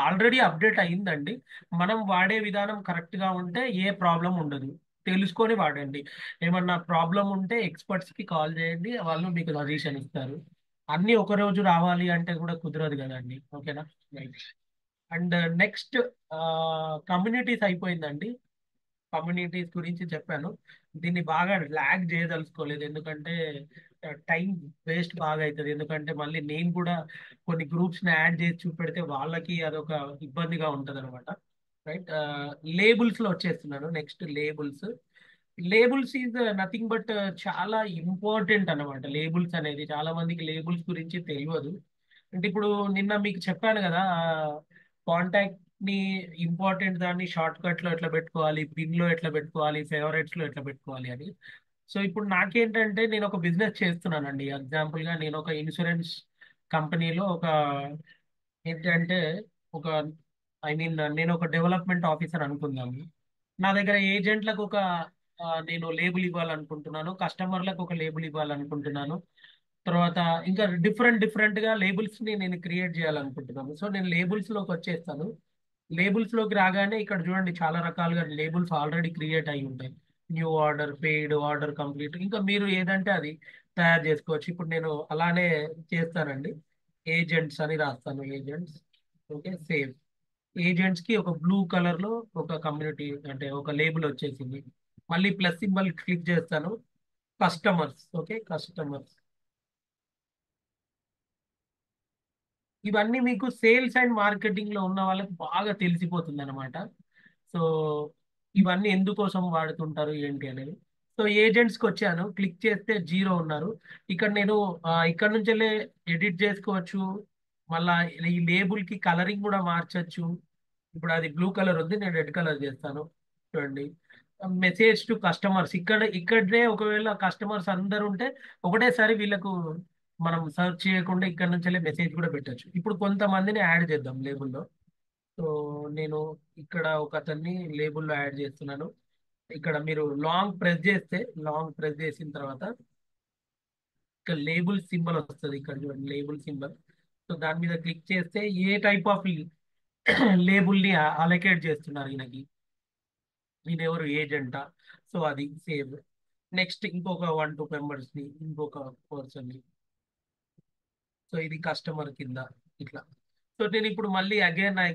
ఆల్రెడీ అప్డేట్ అయిందండి, మనం వాడే విధానం కరెక్ట్ గా ఉంటే ఏ ప్రాబ్లం ఉండదు. తెలుసుకొని వాడండి. ఏమన్నా ప్రాబ్లం ఉంటే ఎక్స్పర్ట్స్ కి కాల్ చేయండి, వాళ్ళు మీకు సజెషన్ ఇస్తారు. అన్ని ఒక రోజు రావాలి అంటే కూడా కుదరదు కదండి. ఓకేనా, రైట్. అండ్ నెక్స్ట్ కమ్యూనిటీస్ అయిపోయిందండి. కమ్యూనిటీస్ గురించి చెప్పాను. దీన్ని బాగా ల్యాగ్ చేయదలుచుకోలేదు, ఎందుకంటే టైం వేస్ట్ బాగా అవుతుంది. ఎందుకంటే మళ్ళీ నేను కూడా కొన్ని గ్రూప్స్ ని యాడ్ చేసి చూపెడితే వాళ్ళకి అదొక ఇబ్బందిగా ఉంటది అనమాట. రైట్, లేబుల్స్ లో వచ్చేస్తున్నాను. Next labels. Labels is nothing but చాలా ఇంపార్టెంట్ అన్నమాట. లేబుల్స్ అనేది చాలా మందికి లేబుల్స్ గురించి తెలియదు. అంటే ఇప్పుడు నిన్న మీకు చెప్పాను కదా, కాంటాక్ట్ ని ఇంపార్టెంట్ దాన్ని షార్ట్ కట్ లో ఎట్లా పెట్టుకోవాలి, పిన్ లో ఎట్లా పెట్టుకోవాలి, ఫేవరెట్స్ లో ఎట్లా పెట్టుకోవాలి అని. సో ఇప్పుడు నాకేంటంటే నేను ఒక బిజినెస్ చేస్తున్నానండి. ఎగ్జాంపుల్ గా నేను ఒక ఇన్సూరెన్స్ కంపెనీలో ఒక ఏంటంటే ఒక నేను ఒక డెవలప్మెంట్ ఆఫీసర్ అనుకుందాము. నా దగ్గర ఏజెంట్లకు ఒక నేను లేబుల్ ఇవ్వాలనుకుంటున్నాను, కస్టమర్లకు ఒక లేబుల్ ఇవ్వాలనుకుంటున్నాను. తర్వాత ఇంకా డిఫరెంట్ డిఫరెంట్ గా లేబుల్స్ ని నేను క్రియేట్ చేయాలనుకుంటున్నాను. సో నేను లేబుల్స్ లోకి వచ్చేస్తాను. లేబుల్స్ లోకి రాగానే ఇక్కడ చూడండి చాలా రకాలుగా లేబుల్స్ ఆల్రెడీ క్రియేట్ అయి ఉంటాయి. New order, paid order, complete, ఇంకా మీరు ఏదంటే అది తయారు చేసుకోవచ్చు. ఇప్పుడు నేను అలానే చేస్తానండి. ఏజెంట్స్ అని రాస్తాను, ఏజెంట్స్. Okay, save. ఏజెంట్స్ కి ఒక బ్లూ కలర్ లో ఒక కమ్యూనిటీ అంటే ఒక లేబుల్ వచ్చేసింది. మళ్ళీ ప్లస్ సింబల్ క్లిక్ చేస్తాను. Customers, okay, customers. ఇవన్నీ మీకు సేల్స్ అండ్ మార్కెటింగ్ లో ఉన్న వాళ్ళకి బాగా తెలిసిపోతుంది అనమాట. సో ఇవన్నీ ఎందుకోసం వాడుతుంటారు ఏంటి అనేది. సో ఏజెంట్స్కి వచ్చాను, క్లిక్ చేస్తే జీరో ఉన్నారు. ఇక్కడ నేను ఇక్కడ నుంచి వెళ్ళి ఎడిట్ చేసుకోవచ్చు. మళ్ళా ఈ లేబుల్కి కలరింగ్ కూడా మార్చచ్చు. ఇప్పుడు అది బ్లూ కలర్ ఉంది, నేను రెడ్ కలర్ చేస్తాను. చూడండి, మెసేజ్ టు కస్టమర్స్. ఇక్కడే ఒకవేళ కస్టమర్స్ అందరు ఉంటే ఒకటేసారి వీళ్ళకు మనం సర్చ్ చేయకుండా ఇక్కడ నుంచి మెసేజ్ కూడా పెట్టచ్చు. ఇప్పుడు కొంతమందిని యాడ్ చేద్దాం లేబుల్లో. సో నేను ఇక్కడ ఒక అతన్ని లేబుల్లో యాడ్ చేస్తున్నాను. ఇక్కడ మీరు లాంగ్ ప్రెస్ చేసిన తర్వాత ఇక్కడ లేబుల్ సింబల్ వస్తుంది. ఇక్కడ చూడండి లేబుల్ సింబల్. సో దాని మీద క్లిక్ చేస్తే ఏ టైప్ ఆఫ్ లేబుల్ ని అలొకేట్ చేస్తున్నారు ఈయనకి, ఈయన ఎవరు ఏజెంటా. సో అది సేవ్. నెక్స్ట్ ఇంకొక 1-2 మెంబర్స్ ని, ఇంకొక పర్సన్ ని. సో ఇది కస్టమర్ కింద ఇట్లా. సో నేను ఇప్పుడు మళ్ళీ again I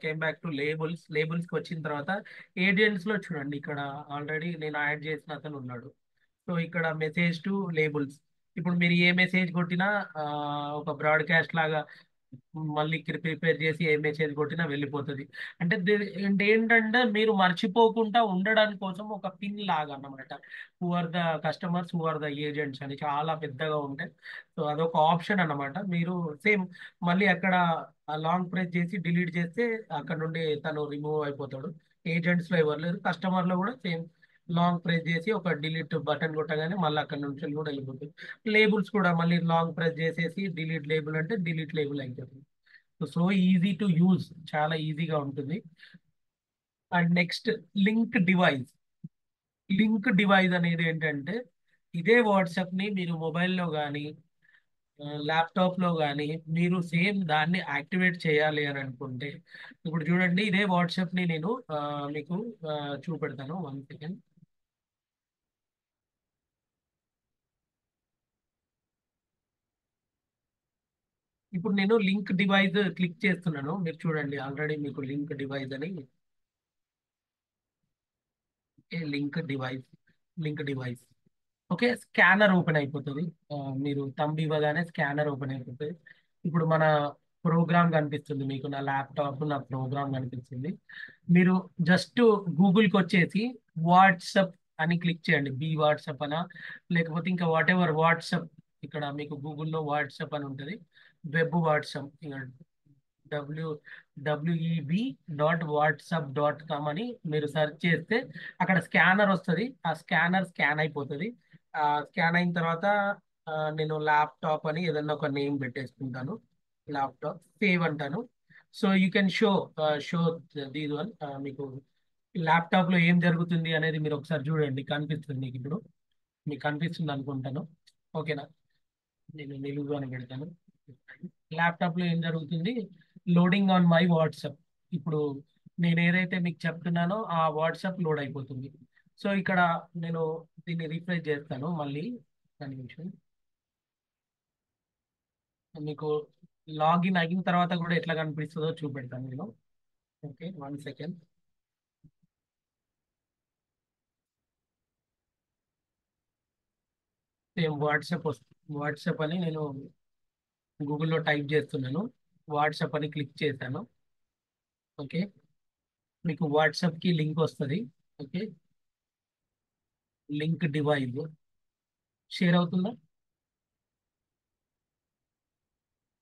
came back to labels కి వచ్చిన తర్వాత ఏజెంట్స్ లో చూడండి, ఇక్కడ ఆల్రెడీ నేను యాడ్ చేసిన అతను ఉన్నాడు. సో ఇక్కడ మెసేజ్ టు లేబుల్స్. ఇప్పుడు మీరు ఏ మెసేజ్ కొట్టినా ఆ, ఒక బ్రాడ్కాస్ట్ లాగా మళ్ళీ ప్రిపేర్ చేసి ఏ మెసేజ్ కొట్టినా వెళ్ళిపోతుంది. అంటే అంటే ఏంటంటే మీరు మర్చిపోకుండా ఉండడానికి కోసం ఒక పిన్ లాగా అన్నమాట. Who are the customers, who are the agents అని చాలా పెద్దగా ఉంటాయి. సో అదొక ఆప్షన్ అన్నమాట. మీరు సేమ్ మళ్ళీ అక్కడ లాంగ్ ప్రెస్ చేసి డిలీట్ చేస్తే అక్కడ నుండి తను రిమూవ్ అయిపోతాడు. ఏజెంట్స్ లో ఎవరు లేరు. కస్టమర్ లో కూడా సేమ్ లాంగ్ ప్రెస్ చేసి ఒక డిలీట్ బటన్ కొట్టగానే మళ్ళీ అక్కడ నుంచి కూడా వెళ్ళిపోతుంది. లేబుల్స్ కూడా మళ్ళీ లాంగ్ ప్రెస్ చేసేసి డిలీట్ లేబుల్ అంటే డిలీట్ లేబుల్ అయిపోతుంది. సో ఈజీ టు యూజ్, చాలా ఈజీగా ఉంటుంది. And next link device. Link device అనేది ఏంటంటే ఇదే వాట్సాప్ ని మీరు మొబైల్లో కానీ ల్యాప్టాప్ లో కానీ మీరు సేమ్ దాన్ని యాక్టివేట్ చేయాలి అని అనుకుంటే, ఇప్పుడు చూడండి ఇదే వాట్సాప్ ని నేను మీకు చూపెడతాను. 1 సెకండ్. ఇప్పుడు నేను లింక్ డివైస్ క్లిక్ చేస్తున్నాను. మీరు చూడండి ఆల్రెడీ మీకు లింక్ డివైస్ అని link device okay, scanner open అయిపోతుంది. మీరు తంబ్ ఇవ్వగానే స్కానర్ ఓపెన్ అయిపోతుంది. ఇప్పుడు మన ప్రోగ్రామ్ కనిపిస్తుంది మీకు, నా ల్యాప్టాప్ నా ప్రోగ్రామ్ కనిపిస్తుంది. మీరు జస్ట్ గూగుల్కి వచ్చేసి వాట్సప్ అని క్లిక్ చేయండి. వాట్సప్ అనా, లేకపోతే ఇంకా వాట్ ఎవర్ వాట్సప్. ఇక్కడ మీకు గూగుల్లో వాట్సప్ అని ఉంటుంది. వెబ్ వాట్సప్ డబ్ల్యూ web.whatsapp.com అని మీరు సెర్చ్ చేస్తే అక్కడ స్కానర్ వస్తుంది. ఆ స్కానర్ స్కాన్ అయిపోతుంది. స్కాన్ అయిన తర్వాత నేను ల్యాప్టాప్ అని ఏదన్నా ఒక నేమ్ పెట్టేసుకుంటాను. ల్యాప్టాప్ సేవ్ అంటాను. So you can show these one. మీకు ల్యాప్టాప్ లో ఏం జరుగుతుంది అనేది మీరు ఒకసారి చూడండి, కనిపిస్తుంది మీకు. ఇప్పుడు మీకు కనిపిస్తుంది అనుకుంటాను. ఓకేనా, నేను నిలువు అని పెడతాను. ల్యాప్టాప్ లో ఏం జరుగుతుంది, లోడింగ్ ఆన్ మై వాట్సాప్. ఇప్పుడు నేను ఏదైతే మీకు చెప్తున్నానో ఆ వాట్సాప్ లోడ్ అయిపోతుంది. సో ఇక్కడ నేను దీన్ని రీఫ్రెష్ చేస్తాను మళ్ళీ. దాని నిమిషం, మీకు లాగిన్ అయిన తర్వాత కూడా ఎట్లా కనిపిస్తుందో చూపెడతాను నేను. Okay, 1 second. సేమ్ వాట్సాప్ అని నేను గూగుల్లో టైప్ చేస్తున్నాను. వాట్సాప్ అని క్లిక్ చేశాను. ఓకే, మీకు వాట్సాప్ కి లింక్ వస్తుంది. ఓకే, లింక్ డివైస్ షేర్ అవుతుందా?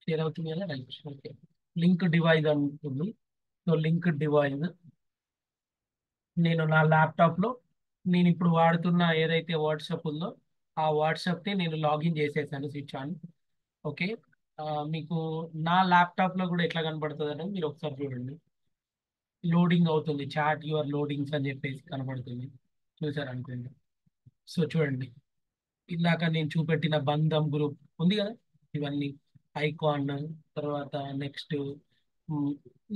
షేర్ అవుతుంది కదా, రైట్. ఓకే, లింక్ డివైస్ ఉంటుంది. సో లింక్ డివైస్ నేను నా ల్యాప్టాప్లో నేను ఇప్పుడు వాడుతున్న ఏదైతే వాట్సాప్ ఉందో ఆ వాట్సాప్ని నేను లాగిన్ చేసేసాను, స్విచ్ ఆన్. ఓకే, మీకు నా ల్యాప్టాప్లో కూడా ఎట్లా కనబడుతుంది అనేది మీరు ఒకసారి చూడండి. లోడింగ్ అవుతుంది, చాట్ యువర్ లోడింగ్స్ అని చెప్పేసి కనబడుతుంది. చూసారు అనుకోండి. సో చూడండి, ఇందాక నేను చూపెట్టిన బంధం గ్రూప్ ఉంది కదా, ఇవన్నీ ఐకాన్. తర్వాత నెక్స్ట్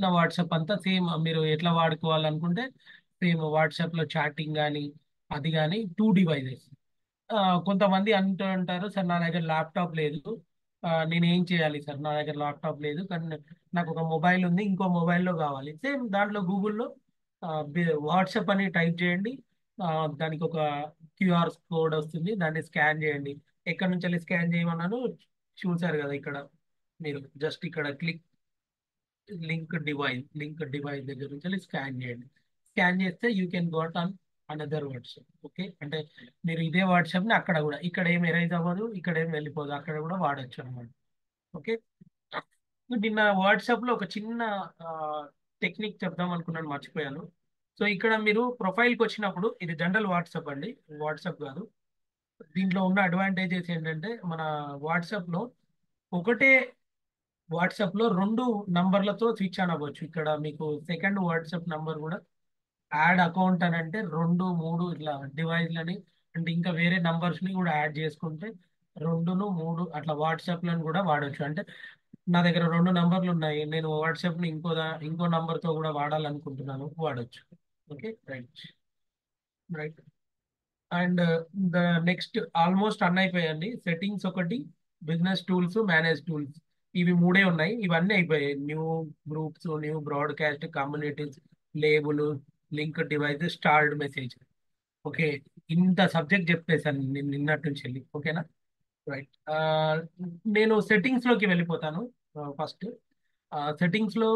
నా వాట్సాప్ అంతా సేమ్. మీరు ఎట్లా వాడుకోవాలనుకుంటే సేమ్ వాట్సాప్లో చాటింగ్ కానీ అది కానీ 2 డివైజెస్. కొంతమంది అంటూ ఉంటారు, సార్ నా దగ్గర ల్యాప్టాప్ లేదు, నేను ఏం చేయాలి సార్, నా దగ్గర ల్యాప్టాప్ లేదు కానీ నాకు ఒక మొబైల్ ఉంది, ఇంకో మొబైల్లో కావాలి. సేమ్ దాంట్లో గూగుల్లో వాట్సాప్ అని టైప్ చేయండి. ఆ, దానికి ఒక క్యూఆర్ కోడ్ వస్తుంది, దాన్ని స్కాన్ చేయండి. ఎక్కడి నుంచి వెళ్ళి స్కాన్ చేయమన్నాను చూసారు కదా ఇక్కడ. మీరు జస్ట్ ఇక్కడ క్లిక్ లింక్ డివైస్ దగ్గర నుంచి వెళ్ళి స్కాన్ చేయండి. స్కాన్ చేస్తే you can got on another WhatsApp. Okay, అంటే మీరు ఇదే వాట్సాప్ని అక్కడ కూడా, ఇక్కడ ఏం ఎరైజ్ అవ్వదు, ఇక్కడ ఏం వెళ్ళిపోదు, అక్కడ కూడా వాడచ్చు అనమాట. ఓకే, నిన్న వాట్సాప్ లో ఒక చిన్న టెక్నిక్ చెప్దాం అనుకున్నాను, మర్చిపోయాను. సో ఇక్కడ మీరు ప్రొఫైల్కి వచ్చినప్పుడు, ఇది జనరల్ వాట్సాప్ అండి, వాట్సాప్ కాదు. దీంట్లో ఉన్న అడ్వాంటేజెస్ ఏంటంటే, మన వాట్సాప్ లో ఒకటే వాట్సాప్ లో రెండు నంబర్లతో స్విచ్ ఆన్ అవ్వచ్చు. ఇక్కడ మీకు సెకండ్ వాట్సాప్ నంబర్ కూడా యాడ్ అకౌంట్ అని అంటే రెండు మూడు ఇట్లా డివైస్లని, అంటే ఇంకా వేరే నంబర్స్ ని కూడా యాడ్ చేసుకుంటే రెండును మూడు అట్లా వాట్సాప్ లను కూడా వాడొచ్చు. అంటే నా దగ్గర రెండు నంబర్లు ఉన్నాయి, నేను వాట్సాప్ ని ఇంకో నంబర్ తో కూడా వాడాలనుకుంటున్నాను, వాడొచ్చు. Okay, right. Right. And the next almost అన్నీ అయిపోయాయండి. సెట్టింగ్స్ ఒకటి, బిజినెస్ టూల్స్, మేనేజ్ టూల్స్, ఇవి మూడే ఉన్నాయి. ఇవన్నీ అయిపోయాయి. New groups, new broadcast, communities, label, link device, starved message. Okay, ఇంత సబ్జెక్ట్ చెప్పేశాను నేను నిన్నటి నుంచి వెళ్ళి. ఓకేనా, రైట్. నేను సెట్టింగ్స్ లోకి వెళ్ళిపోతాను. ఫస్ట్ సెట్టింగ్స్ లో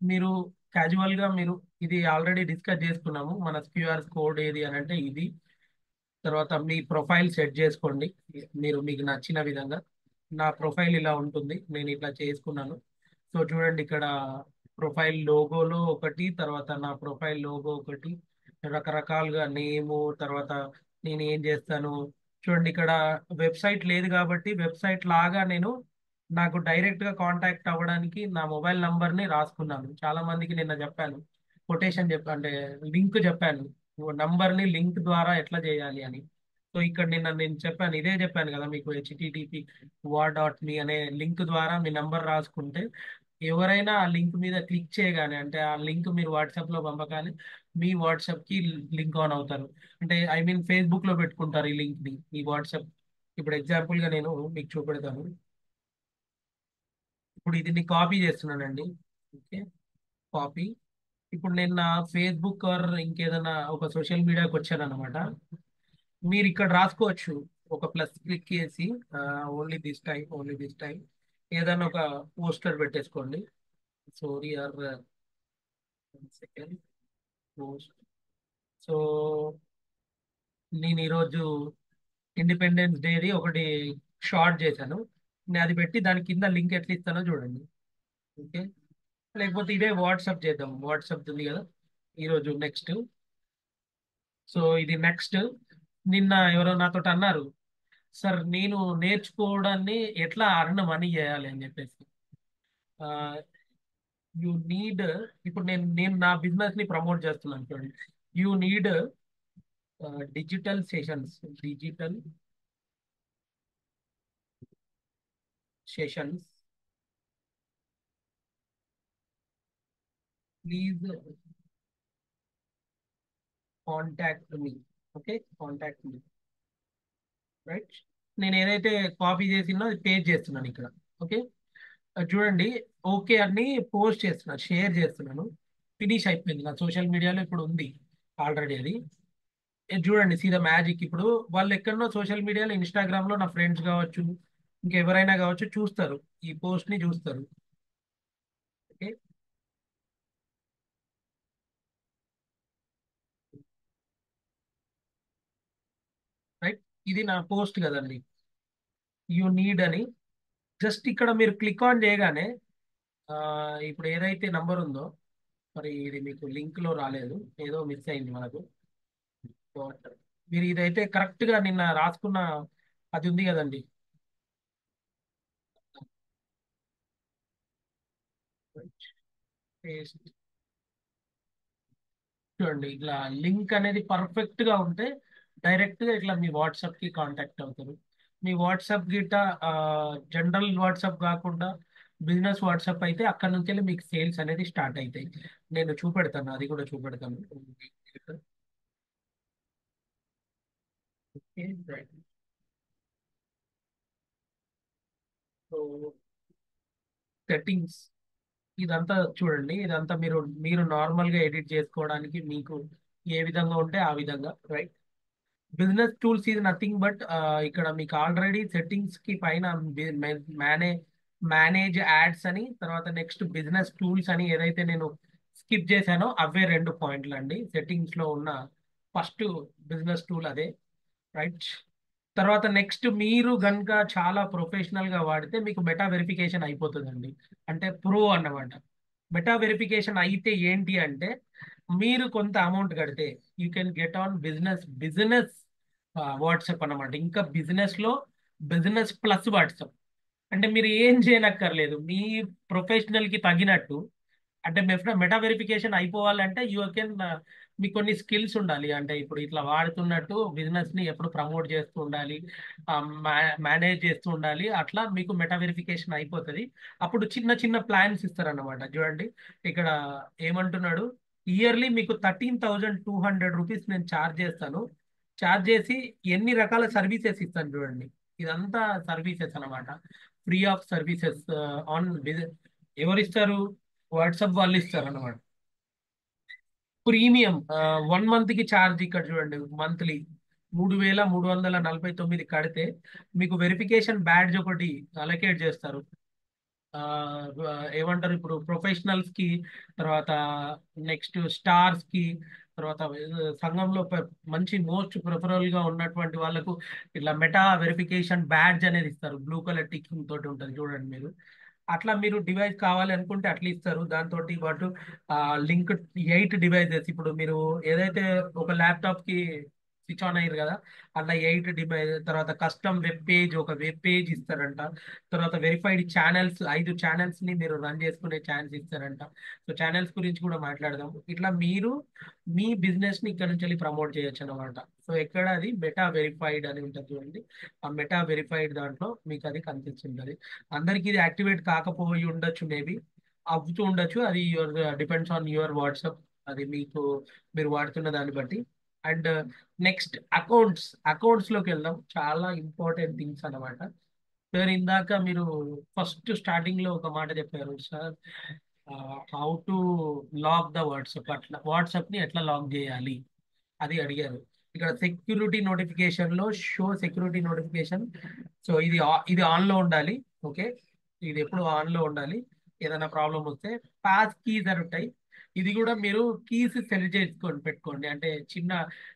మీరు క్యాజువల్ గా మీరు, ఇది ఆల్రెడీ డిస్కస్ చేసుకున్నాము, మన క్యూఆర్ కోడ్ ఏది అని అంటే ఇది. తర్వాత మీ ప్రొఫైల్ సెట్ చేసుకోండి మీరు మీకు నచ్చిన విధంగా. నా ప్రొఫైల్ ఇలా ఉంటుంది, నేను ఇట్లా చేసుకున్నాను. సో చూడండి, ఇక్కడ ప్రొఫైల్ లోగోలో ఒకటి, తర్వాత నా ప్రొఫైల్ లోగో ఒకటి, రకరకాలుగా నేము, తర్వాత నేను ఏం చేస్తాను. చూడండి, ఇక్కడ వెబ్సైట్ లేదు కాబట్టి వెబ్సైట్ లాగా నేను, నాకు డైరెక్ట్ గా కాంటాక్ట్ అవ్వడానికి నా మొబైల్ నంబర్ని రాసుకున్నాను. చాలా మందికి నిన్న చెప్పాను, కొటేషన్ చెప్పాను, అంటే లింక్ చెప్పాను, నంబర్ని లింక్ ద్వారా ఎట్లా చేయాలి అని. సో ఇక్కడ నేను చెప్పాను, ఇదే చెప్పాను కదా మీకు, http wa.me అనే లింక్ ద్వారా మీ నంబర్ రాసుకుంటే ఎవరైనా ఆ లింక్ మీద క్లిక్ చేయగానే, అంటే ఆ లింక్ మీరు వాట్సాప్ లో పంపగానే మీ వాట్సాప్ కి లింక్ ఆన్ అవుతారు. అంటే ఐ మీన్ ఫేస్బుక్ లో పెట్టుకుంటారు ఈ లింక్ ని, ఈ వాట్సాప్. ఇప్పుడు ఎగ్జాంపుల్ గా నేను మీకు చూపెడతాను. ఇప్పుడు ఇది కాపీ చేస్తున్నానండి. Okay, copy. ఇప్పుడు నేను నా ఫేస్బుక్ ఆర్ ఇంకేదైనా ఒక సోషల్ మీడియాకి వచ్చాను అనమాట. మీరు ఇక్కడ రాసుకోవచ్చు, ఒక ప్లస్ క్లిక్ చేసి only this time, only this time, ఏదైనా ఒక పోస్టర్ పెట్టేసుకోండి. Sorry or second post. So నేను ఈరోజు ఇండిపెండెన్స్ డేది ఒకటి షార్ట్ చేశాను, నేను అది పెట్టి దాని కింద లింక్ ఎట్లా ఇస్తానో చూడండి. ఓకే, లేకపోతే ఇదే వాట్సాప్ చేద్దాం, వాట్సాప్ ఉంది కదా ఈరోజు నెక్స్ట్. సో ఇది నెక్స్ట్. నిన్న ఎవరో నాతో అన్నారు, సార్ నేను నేర్చుకోవడాన్ని ఎట్లా అర్న్ మనీ చేయాలి అని చెప్పేసి. యూ నీడ్, ఇప్పుడు నేను నేను నా బిజినెస్ ని ప్రమోట్ చేస్తున్నాను చూడండి. You need digital sessions, digital sessions, please contact me. Okay, contact me, right. నేను ఏదైతే కాపీ చేసినో అది పేస్ట్ చేస్తున్నాను ఇక్కడ. ఓకే, చూడండి, ఓకే అన్ని పోస్ట్ చేస్తున్నాను, షేర్ చేస్తున్నాను, ఫినిష్ అయిపోయింది నా సోషల్ మీడియాలో, ఇప్పుడు ఉంది ఆల్రెడీ అది. ఇది చూడండి, సీ ద మ్యాజిక్. ఇప్పుడు వాళ్ళు ఎక్కడనో సోషల్ మీడియాలో, ఇన్స్టాగ్రామ్ లో నా ఫ్రెండ్స్ కావచ్చు, ఇంకెవరైనా కావచ్చు, చూస్తారు, ఈ పోస్ట్ ని చూస్తారు. Okay, right. ఇది నా పోస్ట్ కదండి, యూ నీడ్ అని. జస్ట్ ఇక్కడ మీరు క్లిక్ ఆన్ చేయగానే ఆ, ఇప్పుడు ఏదైతే నంబర్ ఉందో, మరి ఇది మీకు లింక్ లో రాలేదు, ఏదో మిస్ అయింది మనకు. But మీరు ఇదైతే కరెక్ట్ గా నిన్న రాసుకున్న అది ఉంది కదండి. Paste. చూడండి, ఇట్లా లింక్ అనేది పర్ఫెక్ట్ గా ఉంటే డైరెక్ట్ గా ఇట్లా మీ వాట్సాప్ కి కాంటాక్ట్ అవుతారు. మీ వాట్సాప్ గిట్ట జనరల్ వాట్సాప్ కాకుండా బిజినెస్ వాట్సాప్ అయితే అక్కడ నుంచి వెళ్ళి మీకు సేల్స్ అనేది స్టార్ట్ అవుతాయి. నేను చూపెడతాను, అది కూడా చూపెడతాను. Okay, right. సో సెట్టింగ్స్, ఇదంతా చూడండి, ఇదంతా మీరు నార్మల్ గా ఎడిట్ చేసుకోవడానికి మీకు ఏ విధంగా ఉంటే ఆ విధంగా, right. Business tools is nothing but, ఇక్కడ మీకు ఆల్రెడీ సెట్టింగ్స్ కి పైన మేనేజ్ మేనేజ్ యాడ్స్ అని, తర్వాత నెక్స్ట్ బిజినెస్ టూల్స్ అని ఏదైతే నేను స్కిప్ చేశానో అవే 2 పాయింట్లు అండి. సెట్టింగ్స్ లో ఉన్న ఫస్ట్ బిజినెస్ టూల్ అదే, రైట్. తర్వాత నెక్స్ట్ మీరు గనుక చాలా ప్రొఫెషనల్ గా వాడితే మీకు మెటా వెరిఫికేషన్ అయిపోతుందండి. అంటే ప్రో అన్నమాట. మెటా వెరిఫికేషన్ అయితే ఏంటి అంటే మీరు కొంత అమౌంట్ కడితే you can get on business WhatsApp అన్నమాట. ఇంకా బిజినెస్ లో బిజినెస్ ప్లస్ వాట్సాప్. అంటే మీరు ఏం చేయనక్కర్లేదు, మీ ప్రొఫెషనల్ కి తగినట్టు. అంటే మెటా వెరిఫికేషన్ అయిపోవాలంటే యూ కెన్, మీకు కొన్ని స్కిల్స్ ఉండాలి. అంటే ఇప్పుడు ఇట్లా వాడుతున్నట్టు బిజినెస్ ని ఎప్పుడు ప్రమోట్ చేస్తూ ఉండాలి, మేనేజ్ చేస్తూ ఉండాలి. అట్లా మీకు మెటా వెరిఫికేషన్ అయిపోతుంది. అప్పుడు చిన్న చిన్న ప్లాన్స్ ఇస్తారన్నమాట. చూడండి ఇక్కడ ఏమంటున్నాడు, ఇయర్లీ మీకు 13,200 రూపీస్ నేను ఛార్జ్ చేస్తాను. ఛార్జ్ చేసి ఎన్ని రకాల సర్వీసెస్ ఇస్తాను చూడండి. ఇదంతా సర్వీసెస్ అన్నమాట. Free of services on. ఎవరు ఇస్తారు? వాట్సాప్ వాళ్ళు ఇస్తారు అన్నమాట. ప్రీమియం 1 మంత్ కి ఛార్జ్ ఇక్కడ చూడండి, మంత్లీ 3,349 కడితే మీకు వెరిఫికేషన్ బ్యాడ్జ్ ఒకటి అలొకేట్ చేస్తారు. ఆ, ఏమంటారు ఇప్పుడు ప్రొఫెషనల్స్ కి, తర్వాత నెక్స్ట్ స్టార్స్ కి, తర్వాత సంఘంలో మంచి మోస్ట్ ప్రిఫరబుల్ గా ఉన్నటువంటి వాళ్ళకు ఇట్లా మెటా వెరిఫికేషన్ బ్యాడ్జ్ అనేది ఇస్తారు. బ్లూ కలర్ టికింగ్ తోటి ఉంటుంది చూడండి మీరు. అట్లా మీరు డివైస్ కావాలి అనుకుంటే అట్లా ఇస్తారు. దాంతో పాటు లింక్ 8 డివైజెస్, ఇప్పుడు మీరు ఏదైతే ఒక ల్యాప్టాప్ కి స్విచ్ ఆన్ అయ్యారు కదా, అట్లా 8 డివైజ్. తర్వాత కస్టమ్ వెబ్ పేజ్, ఒక వెబ్ పేజ్ ఇస్తారంట. తర్వాత వెరిఫైడ్ ఛానల్స్, 5 ఛానల్స్ ని మీరు రన్ చేసుకునే ఛాన్స్ ఇస్తారంట. సో ఛానల్స్ గురించి కూడా మాట్లాడదాం. ఇట్లా మీరు మీ బిజినెస్ ని ఇక్కడ నుంచి వెళ్ళి ప్రమోట్ చేయొచ్చు అనమాట. సో ఎక్కడ అది మెటా వెరిఫైడ్ అని ఉంటుంది చూడండి. ఆ మెటా వెరిఫైడ్ దాంట్లో మీకు అది కనిపిస్తుంటది. అందరికి ఇది యాక్టివేట్ కాకపోయి ఉండొచ్చు, మేబీ అవుతూ ఉండొచ్చు. అది your depends on your WhatsApp. అది మీకు, మీరు వాడుతున్న దాన్ని బట్టి. అండ్ నెక్స్ట్ అకౌంట్స్ లోకి వెళ్దాం. చాలా ఇంపార్టెంట్ థింగ్స్ అన్నమాట. సార్ ఇందాక మీరు ఫస్ట్ స్టార్టింగ్ లో ఒక మాట చెప్పారు sir, how to lock the WhatsApp. అట్లా వాట్సాప్ ని ఎట్లా లాక్ చేయాలి అది అడిగారు. ఇక్కడ సెక్యూరిటీ నోటిఫికేషన్ లో షో సెక్యూరిటీ నోటిఫికేషన్. సో ఇది ఆన్ లో ఉండాలి. ఓకే, ఇది ఎప్పుడు ఆన్ లో ఉండాలి. ఏదైనా ప్రాబ్లం వస్తే పాస్ కీస్ అని ఉంటాయి. ఇది కూడా మీరు కీస్ సెలెక్ట్ చేసుకొని పెట్టుకోండి. అంటే చిన్న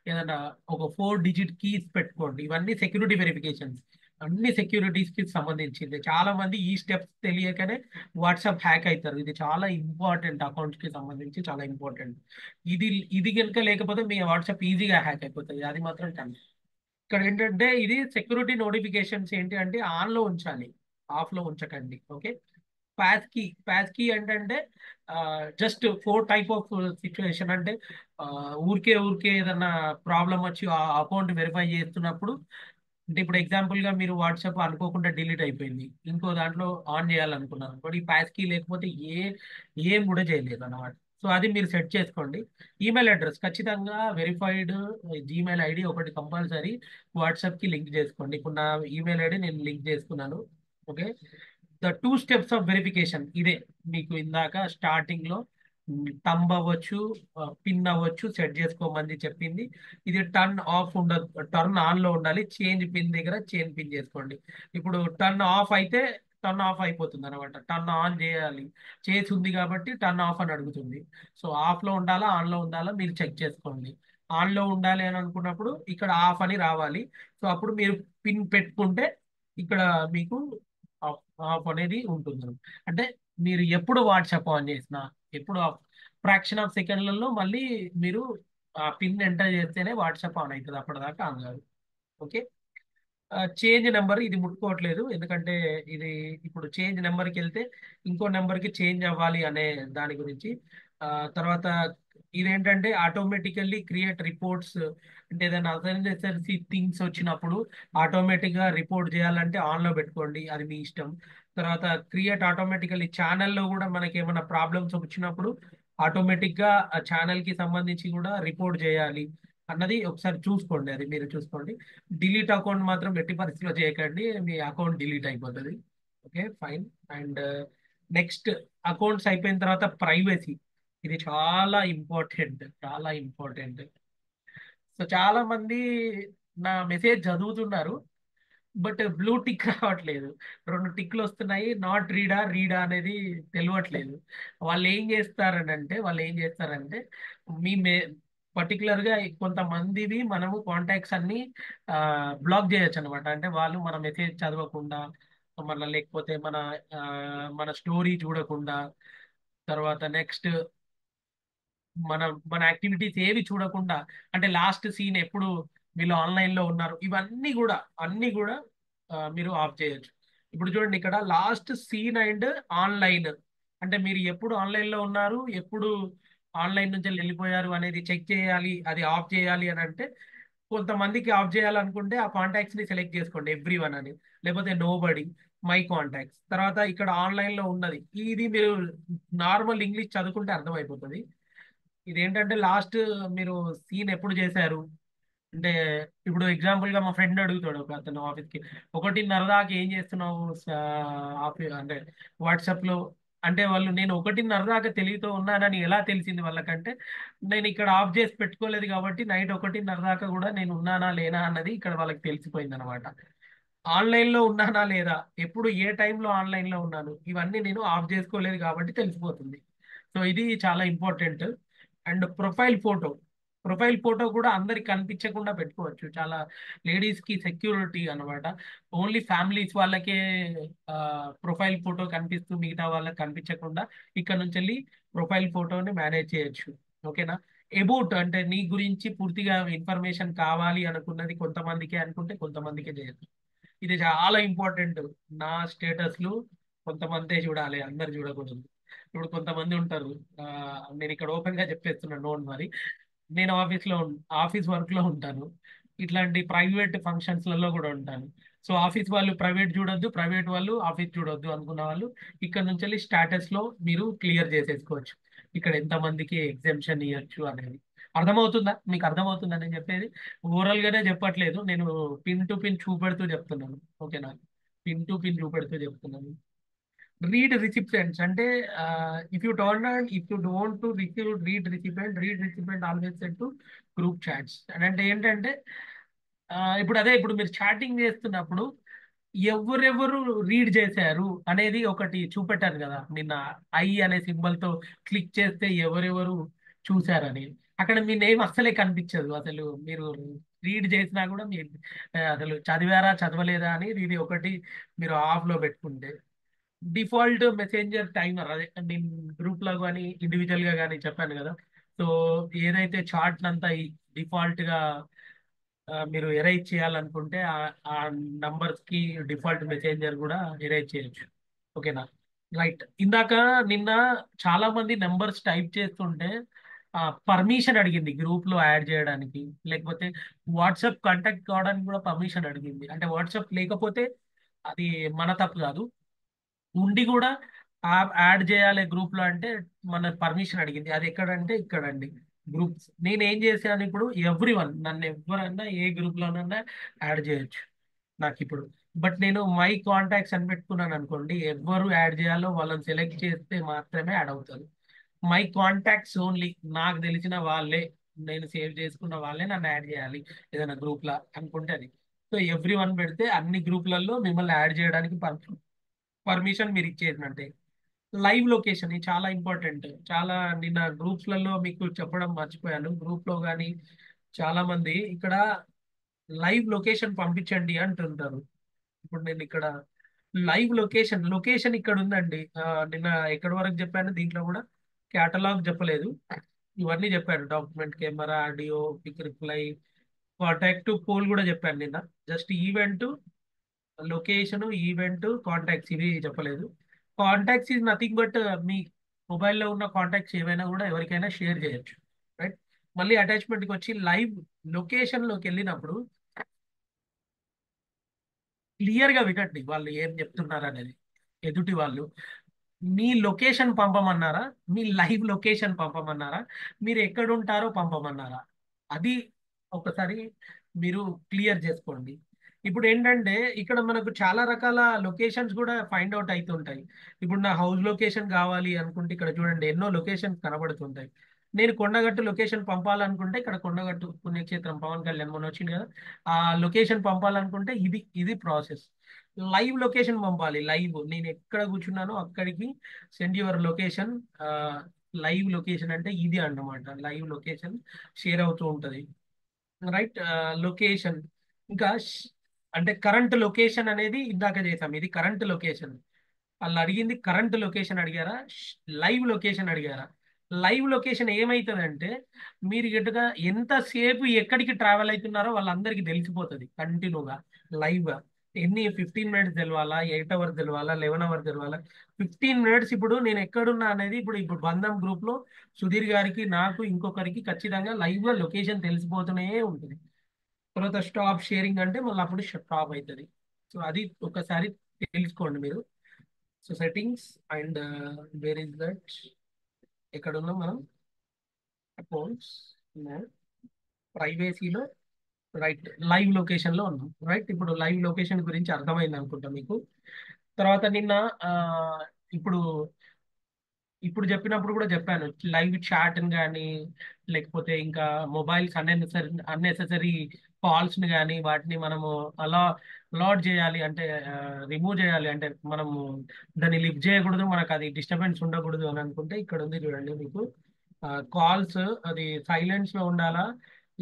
ఏదైనా ఒక 4 డిజిట్ కీస్ పెట్టుకోండి. ఇవన్నీ సెక్యూరిటీ వెరిఫికేషన్స్, అన్ని సెక్యూరిటీస్ కి సంబంధించింది. చాలా మంది ఈ స్టెప్స్ తెలియకనే వాట్సాప్ హ్యాక్ అవుతారు. ఇది చాలా ఇంపార్టెంట్, అకౌంట్స్ కి సంబంధించి చాలా ఇంపార్టెంట్. ఇది ఇది కనుక లేకపోతే మీ వాట్సాప్ ఈజీగా హ్యాక్ అయిపోతుంది. అది మాత్రం కన్ ఇక్కడ ఏంటంటే ఇది సెక్యూరిటీ నోటిఫికేషన్స్ ఏంటి అంటే ఆన్ లో ఉంచాలి, ఆఫ్ లో ఉంచకండి. ఓకే. ప్యాస్ కీ ఏంటంటే జస్ట్ 4 టైప్ ఆఫ్ సిచ్యువేషన్. అంటే ఆ, ఊరికే ఏదన్నా ప్రాబ్లం వచ్చి ఆ అకౌంట్ వెరిఫై చేస్తున్నప్పుడు, అంటే ఇప్పుడు ఎగ్జాంపుల్ గా మీరు వాట్సాప్ అనుకోకుండా డిలీట్ అయిపోయింది, ఇంకో దాంట్లో ఆన్ చేయాలనుకున్నారు, బట్ ఈ ప్యాస్ కీ లేకపోతే ఏం కూడా చేయలేదు అన్నమాట. సో అది మీరు సెట్ చేసుకోండి. ఈమెయిల్ అడ్రస్ ఖచ్చితంగా వెరిఫైడ్ జీమెయిల్ ఐడి ఒకటి కంపల్సరీ వాట్సాప్ కి లింక్ చేసుకోండి. ఇప్పుడు నా ఈమెయిల్ ఐడి నేను లింక్ చేసుకున్నాను. Okay. The 2 steps of verification ఇదే. మీకు ఇందాక స్టార్టింగ్ లో తంబ్ అవ్వచ్చు, పిన్ అవ్వచ్చు సెట్ చేసుకోమని చెప్పింది. ఇది టర్న్ ఆఫ్ ఉండదు, టర్న్ ఆన్ లో ఉండాలి. చేంజ్ పిన్ దగ్గర చేంజ్ పిన్ చేసుకోండి. ఇప్పుడు టర్న్ ఆఫ్ అయితే టర్న్ ఆఫ్ అయిపోతుంది అనమాట. టర్న్ ఆన్ చేయాలి, చేసి ఉంది కాబట్టి టర్న్ ఆఫ్ అని అడుగుతుంది. సో ఆఫ్ లో ఉండాలా ఆన్ లో ఉండాలా మీరు చెక్ చేసుకోండి. ఆన్ లో ఉండాలి అని అనుకున్నప్పుడు ఇక్కడ ఆఫ్ అని రావాలి. సో అప్పుడు మీరు పిన్ పెట్టుకుంటే ఇక్కడ మీకు ఆఫ్ ఆఫ్ అనేది ఉంటుంది. అంటే మీరు ఎప్పుడు వాట్సాప్ ఆన్ చేసినా, ఎప్పుడు ఫ్రాక్షన్ ఆఫ్ సెకండ్లలో మళ్ళీ మీరు ఆ పిన్ ఎంటర్ చేస్తేనే వాట్సాప్ ఆన్ అవుతుంది, అప్పటిదాకా ఆన్ కాదు. ఓకే. చేంజ్ నెంబర్ ఇది ముట్టుకోవట్లేదు, ఎందుకంటే ఇది ఇప్పుడు చేంజ్ నెంబర్కి వెళ్తే ఇంకో నెంబర్కి చేంజ్ అవ్వాలి అనే దాని గురించి. ఆ, తర్వాత ఇదేంటంటే ఆటోమేటికల్లీ క్రియేట్ రిపోర్ట్స్. అంటే ఏదైనా అసెన్సీ థింగ్స్ వచ్చినప్పుడు ఆటోమేటిక్ గా రిపోర్ట్ చేయాలంటే ఆన్ లో పెట్టుకోండి, అది మీ ఇష్టం. తర్వాత క్రియేట్ ఆటోమేటికల్లీ ఛానల్లో కూడా మనకి ఏమైనా ప్రాబ్లమ్స్ వచ్చినప్పుడు ఆటోమేటిక్ గా ఆ ఛానల్ కి సంబంధించి కూడా రిపోర్ట్ చేయాలి అన్నది ఒకసారి చూసుకోండి, అది మీరు చూసుకోండి. డిలీట్ అకౌంట్ మాత్రం ఎట్టి పరిస్థితిలో చేయకండి, మీ అకౌంట్ డిలీట్ అయిపోతుంది. Okay, fine. And next accounts అయిపోయిన తర్వాత ప్రైవసీ. ఇది చాలా ఇంపార్టెంట్, చాలా ఇంపార్టెంట్. సో చాలా మంది నా మెసేజ్ చదువుతున్నారు, బట్ బ్లూ టిక్ రావట్లేదు. 2 టిక్లు వస్తున్నాయి. నాట్ రీడా రీడా అనేది తెలియట్లేదు. వాళ్ళు ఏం చేస్తారంటే మీ పర్టికులర్ గా కొంతమందివి మనము కాంటాక్ట్స్ అన్ని బ్లాక్ చేయొచ్చు అనమాట. అంటే వాళ్ళు మన మెసేజ్ చదవకుండా, లేకపోతే ఆ, మన స్టోరీ చూడకుండా, తర్వాత నెక్స్ట్ మన మన యాక్టివిటీస్ ఏవి చూడకుండా, అంటే లాస్ట్ సీన్ ఎప్పుడు వీళ్ళు ఆన్లైన్ లో ఉన్నారు, ఇవన్నీ కూడా అన్ని కూడా మీరు ఆఫ్ చేయొచ్చు. ఇప్పుడు చూడండి, ఇక్కడ లాస్ట్ సీన్ అండ్ ఆన్లైన్, అంటే మీరు ఎప్పుడు ఆన్లైన్ లో ఉన్నారు, ఎప్పుడు ఆన్లైన్ నుంచి వెళ్ళిపోయారు అనేది చెక్ చేయాలి, అది ఆఫ్ చేయాలి అని అంటే కొంతమందికి ఆఫ్ చేయాలనుకుంటే ఆ కాంటాక్ట్స్ ని సెలెక్ట్ చేసుకోండి, ఎవ్రీ వన్ అని, లేకపోతే నో బడీ, మై కాంటాక్ట్స్. తర్వాత ఇక్కడ ఆన్లైన్ లో ఉన్నది, ఇది మీరు నార్మల్ ఇంగ్లీష్ చదువుకుంటే అర్థమైపోతుంది. ఇదేంటంటే లాస్ట్ మీరు సీన్ ఎప్పుడు చేశారు అంటే, ఇప్పుడు ఎగ్జాంపుల్ గా మా ఫ్రెండ్ అడుగుతాడు ఒక అతను ఆఫీస్ కి, 1:30 దాకా ఏం చేస్తున్నావు ఆఫీస్ అంటే వాట్సాప్ లో. అంటే వాళ్ళు నేను 1:30 దాకా తెలివితో ఉన్నానని ఎలా తెలిసింది వాళ్ళకంటే, నేను ఇక్కడ ఆఫ్ చేసి పెట్టుకోలేదు కాబట్టి నైట్ 1:30 దాకా కూడా నేను ఉన్నానా లేనా అన్నది ఇక్కడ వాళ్ళకి తెలిసిపోయింది అనమాట. ఆన్లైన్ లో ఉన్నానా లేదా, ఎప్పుడు ఏ టైంలో ఆన్లైన్ లో ఉన్నాను, ఇవన్నీ నేను ఆఫ్ చేసుకోలేదు కాబట్టి తెలిసిపోతుంది. సో ఇది చాలా ఇంపార్టెంట్. అండ్ ప్రొఫైల్ ఫోటో కూడా అందరికి కనిపించకుండా పెట్టుకోవచ్చు. చాలా లేడీస్ కి సెక్యూరిటీ అన్నమాట. ఓన్లీ ఫ్యామిలీస్ వాళ్ళకే ప్రొఫైల్ ఫోటో కనిపిస్తూ మిగతా వాళ్ళకి కనిపించకుండా ఇక్కడ నుంచి వెళ్ళి ప్రొఫైల్ ఫోటోని మేనేజ్ చేయొచ్చు. ఓకేనా. అబౌట్ అంటే నీ గురించి పూర్తిగా ఇన్ఫర్మేషన్ కావాలి అనుకున్నది కొంతమందికే అనుకుంటే కొంతమందికే చేయొచ్చు. ఇది చాలా ఇంపార్టెంట్. నా స్టేటస్లు కొంతమందే చూడాలి, అందరు చూడకూడదు. ఇప్పుడు కొంతమంది ఉంటారు, ఆ, నేను ఇక్కడ ఓపెన్ గా చెప్పేస్తున్నాను నోన్ మరి. నేను ఆఫీస్ వర్క్ లో ఉంటాను, ఇట్లాంటి ప్రైవేట్ ఫంక్షన్స్లలో కూడా ఉంటాను. సో ఆఫీస్ వాళ్ళు ప్రైవేట్ చూడొద్దు, ప్రైవేట్ వాళ్ళు ఆఫీస్ చూడొద్దు అనుకున్న వాళ్ళు ఇక్కడ నుంచి వెళ్ళి స్టాటస్ లో మీరు క్లియర్ చేసేసుకోవచ్చు, ఇక్కడ ఎంతమందికి ఎగ్జామ్షన్ ఇవ్వచ్చు అనేది. అర్థమవుతుందా మీకు? అర్థమవుతుందా నేను చెప్పేది? ఓవరాల్ గానే చెప్పట్లేదు, నేను పిన్ టు పిన్ చూపెడుతూ చెప్తున్నాను. ఓకేనా. పిన్ టు పిన్ చూపెడుతూ చెప్తున్నాను. రీడ్ రిసిప్టెంట్స్ అంటే, if you don't to receive read recipient always set to group chats అని. అంటే ఏంటంటే, ఇప్పుడు మీరు చాటింగ్ చేస్తున్నప్పుడు ఎవరెవరు రీడ్ చేశారు అనేది ఒకటి చూపెట్టారు కదా నిన్న. ఐ అనే సింబల్ తో క్లిక్ చేస్తే ఎవరెవరు చూశారని, అక్కడ మీ నేమ్ అస్సలే కనిపించదు. అసలు మీరు రీడ్ చేసినా కూడా మీరు అసలు చదివారా చదవలేదా అనేది ఇది ఒకటి మీరు ఆఫ్ లో పెట్టుకుంటే. డిఫాల్ట్ మెసెంజర్ టైమర్, అదే నేను గ్రూప్ లో కానీ ఇండివిజువల్ గా కానీ చెప్పాను కదా. సో ఏదైతే చార్ట్ అంతా డిఫాల్ట్ గా మీరు ఎరైజ్ చేయాలనుకుంటే ఆ నంబర్స్ కి డిఫాల్ట్ మెసెంజర్ కూడా ఎరైజ్ చేయొచ్చు. ఓకేనా. రైట్. నిన్న చాలా మంది నెంబర్స్ టైప్ చేస్తుంటే పర్మిషన్ అడిగింది గ్రూప్ లో యాడ్ చేయడానికి, లేకపోతే వాట్సాప్ కాంటాక్ట్ కావడానికి కూడా పర్మిషన్ అడిగింది. అంటే వాట్సాప్ లేకపోతే అది మన తప్పు కాదు, ఉండి కూడా యాడ్ చేయాలి గ్రూప్ లో అంటే మన పర్మిషన్ అడిగింది. అది ఎక్కడంటే ఇక్కడండి, గ్రూప్స్. నేను ఏం చేశాను ఇప్పుడు, ఎవ్రీ వన్ నన్ను ఎవరన్నా ఏ గ్రూప్ లోనన్నా యాడ్ చేయొచ్చు నాకు ఇప్పుడు. బట్ నేను మై కాంటాక్ట్స్ అని పెట్టుకున్నాను అనుకోండి, ఎవరు యాడ్ చేయాలో వాళ్ళని సెలెక్ట్ చేస్తే మాత్రమే యాడ్ అవుతారు. మై కాంటాక్ట్స్ ఓన్లీ, నాకు తెలిసిన వాళ్ళే, నేను సేవ్ చేసుకున్న వాళ్ళే నన్ను యాడ్ చేయాలి ఏదైనా గ్రూప్ లా అనుకుంటే అది. సో ఎవ్రీ వన్ పెడితే అన్ని గ్రూప్లలో మిమ్మల్ని యాడ్ చేయడానికి పర్మిషన్ మీరు ఇచ్చేసినట్టే. లైవ్ లొకేషన్ ఇది చాలా ఇంపార్టెంట్. చాలా నిన్న గ్రూప్స్లలో మీకు చెప్పడం మర్చిపోయాను. గ్రూప్ లో కానీ చాలా మంది ఇక్కడ లైవ్ లొకేషన్ పంపించండి అంటుంటారు. ఇప్పుడు నేను ఇక్కడ లొకేషన్ ఇక్కడ ఉందండి. నిన్న ఎక్కడి వరకు చెప్పాను దీంట్లో కూడా, కేటలాగ్ చెప్పలేదు, ఇవన్నీ చెప్పాను. Document, camera, audio, pick reply, contact, poll కూడా చెప్పాను నిన్న. Just event, location, event, contacts ఇవి చెప్పలేదు. కాంటాక్ట్స్ ఈజ్ నథింగ్ బట్ మీ మొబైల్లో ఉన్న కాంటాక్ట్స్ ఏవైనా కూడా ఎవరికైనా షేర్ చేయొచ్చు. రైట్. మళ్ళీ అటాచ్మెంట్కి వచ్చి లైవ్ లొకేషన్లోకి వెళ్ళినప్పుడు క్లియర్గా వినండి వాళ్ళు ఏం చెప్తున్నారు అనేది. ఎదుటి వాళ్ళు మీ లొకేషన్ పంపమన్నారా, మీ లైవ్ లొకేషన్ పంపమన్నారా, మీరు ఎక్కడుంటారో పంపమన్నారా, అది ఒకసారి మీరు క్లియర్ చేసుకోండి. ఇప్పుడు ఏంటంటే ఇక్కడ మనకు చాలా రకాల లొకేషన్స్ కూడా ఫైండ్ అవుట్ అవుతుంటాయి. ఇప్పుడు నా హౌస్ లొకేషన్ కావాలి అనుకుంటే ఇక్కడ చూడండి ఎన్నో లొకేషన్స్ కనబడుతుంటాయి. నేను కొండగట్టు లొకేషన్ పంపాలనుకుంటే ఇక్కడ కొండగట్టు పుణ్యక్షేత్రం పవన్ కళ్యాణ్ మొన్న వచ్చింది కదా, ఆ లొకేషన్ పంపాలనుకుంటే ఇది ప్రాసెస్. లైవ్ లొకేషన్ పంపాలి. లైవ్ నేను ఎక్కడ కూర్చున్నానో అక్కడికి send your location. Live location అంటే ఇది అన్నమాట. లైవ్ లొకేషన్ షేర్ అవుతూ ఉంటది. రైట్. లొకేషన్ ఇంకా అంటే కరెంట్ లొకేషన్ అనేది ఇందాక చేసాం. ఇది కరెంట్ లొకేషన్. వాళ్ళు అడిగింది కరెంట్ లొకేషన్ అడిగారా, లైవ్ లొకేషన్ అడిగారా? లైవ్ లొకేషన్ ఏమవుతుందంటే మీరు గట్టుగా ఎంతసేపు ఎక్కడికి ట్రావెల్ అవుతున్నారో వాళ్ళందరికీ తెలిసిపోతుంది కంటిన్యూగా లైవ్గా. 15 మినిట్స్ తెలవాలా, 8 అవర్స్ తెలవాలా, 11 అవర్స్ తెలవాలా, 15 మినిట్స్. ఇప్పుడు నేను ఎక్కడున్నా అనేది ఇప్పుడు బంధం గ్రూప్ లో సుధీర్ గారికి, నాకు, ఇంకొకరికి ఖచ్చితంగా లైవ్ గా లొకేషన్ తెలిసిపోతూనే ఉంటుంది. తర్వాత స్టాప్ షేరింగ్ అంటే మళ్ళీ అప్పుడు స్టాప్ అవుతుంది. సో అది ఒకసారి తెలుసుకోండి మీరు. So settings and where is that, ఎక్కడ ఉన్నాం మనం? అకౌంట్స్, ప్రైవేసీలో, రైట్, లైవ్ లొకేషన్ లో ఉన్నాం. రైట్. ఇప్పుడు లైవ్ లొకేషన్ గురించి అర్థమైంది అనుకుంటా మీకు. తర్వాత నిన్న ఆ, ఇప్పుడు ఇప్పుడు చెప్పినప్పుడు కూడా చెప్పాను, లైవ్ చాట్ కానీ లేకపోతే ఇంకా మొబైల్స్ అన్నెసెసరీ కాల్స్ ని కానీ వాటిని మనము అలా లాడ్ చేయాలి అంటే రిమూవ్ చేయాలి అంటే మనము దాన్ని లిఫ్ట్ చేయకూడదు, మనకు అది డిస్టర్బెన్స్ ఉండకూడదు అని అనుకుంటే ఇక్కడ ఉంది చూడండి మీకు. కాల్స్ అది సైలెన్స్ లో ఉండాలా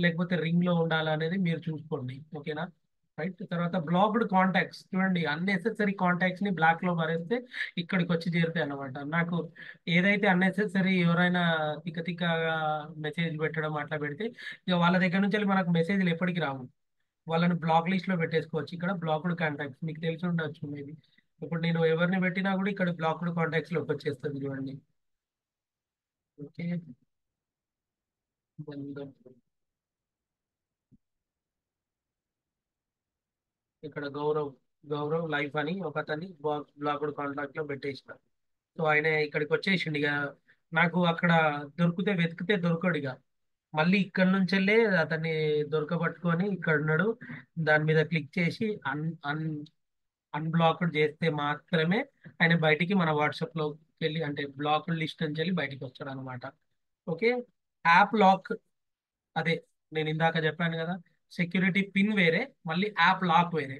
లేకపోతే రింగ్ లో ఉండాలా అనేది మీరు చూసుకోండి. ఓకేనా? రైట్. తర్వాత బ్లాక్డ్ కాంటాక్ట్స్ చూడండి, అన్నెసెసరీ కాంటాక్ట్స్ ని బ్లాక్ లో మరేస్తే ఇక్కడికి వచ్చి చేరుతాయి అన్నమాట. నాకు ఏదైతే అన్నెసెసరీ ఎవరైనా తిక్క తిక్కగా మెసేజ్ పెట్టడం అట్లా పెడితే ఇక వాళ్ళ దగ్గర నుంచి వెళ్ళి మనకు మెసేజ్లు ఎప్పటికి రావు. వాళ్ళని బ్లాక్ లిస్ట్ లో పెట్టేసుకోవచ్చు. ఇక్కడ బ్లాక్డ్ కాంటాక్ట్స్ మీకు తెలిసి ఉండొచ్చు మేబీ. ఇప్పుడు నేను ఎవరిని పెట్టినా కూడా ఇక్కడ బ్లాక్డ్ కాంటాక్ట్స్ లోకి వచ్చేస్తుంది చూడండి. ఓకే. ఇక్కడ గౌరవ్ లైఫ్ అని ఒక అతన్ని బ్లాక్డ్ కాంటాక్ట్ లో పెట్టేసిన. సో ఆయన ఇక్కడికి వచ్చేసిండు ఇక. నాకు అక్కడ వెతికితే దొరకడు ఇక. మళ్ళీ ఇక్కడ నుంచి వెళ్ళి అతన్ని దొరకబట్టుకొని ఇక్కడ ఉన్నాడు, దాని మీద క్లిక్ చేసి అన్బ్లాక్డ్ చేస్తే మాత్రమే ఆయన బయటికి మన వాట్సాప్ లోకి వెళ్ళి అంటే బ్లాక్డ్ లిస్ట్ నుంచి వెళ్ళి బయటికి వస్తాడు అనమాట. ఓకే. యాప్ లాక్, అదే నేను ఇందాక చెప్పాను కదా, సెక్యూరిటీ పిన్ వేరే, మళ్ళీ యాప్ లాక్ వేరే.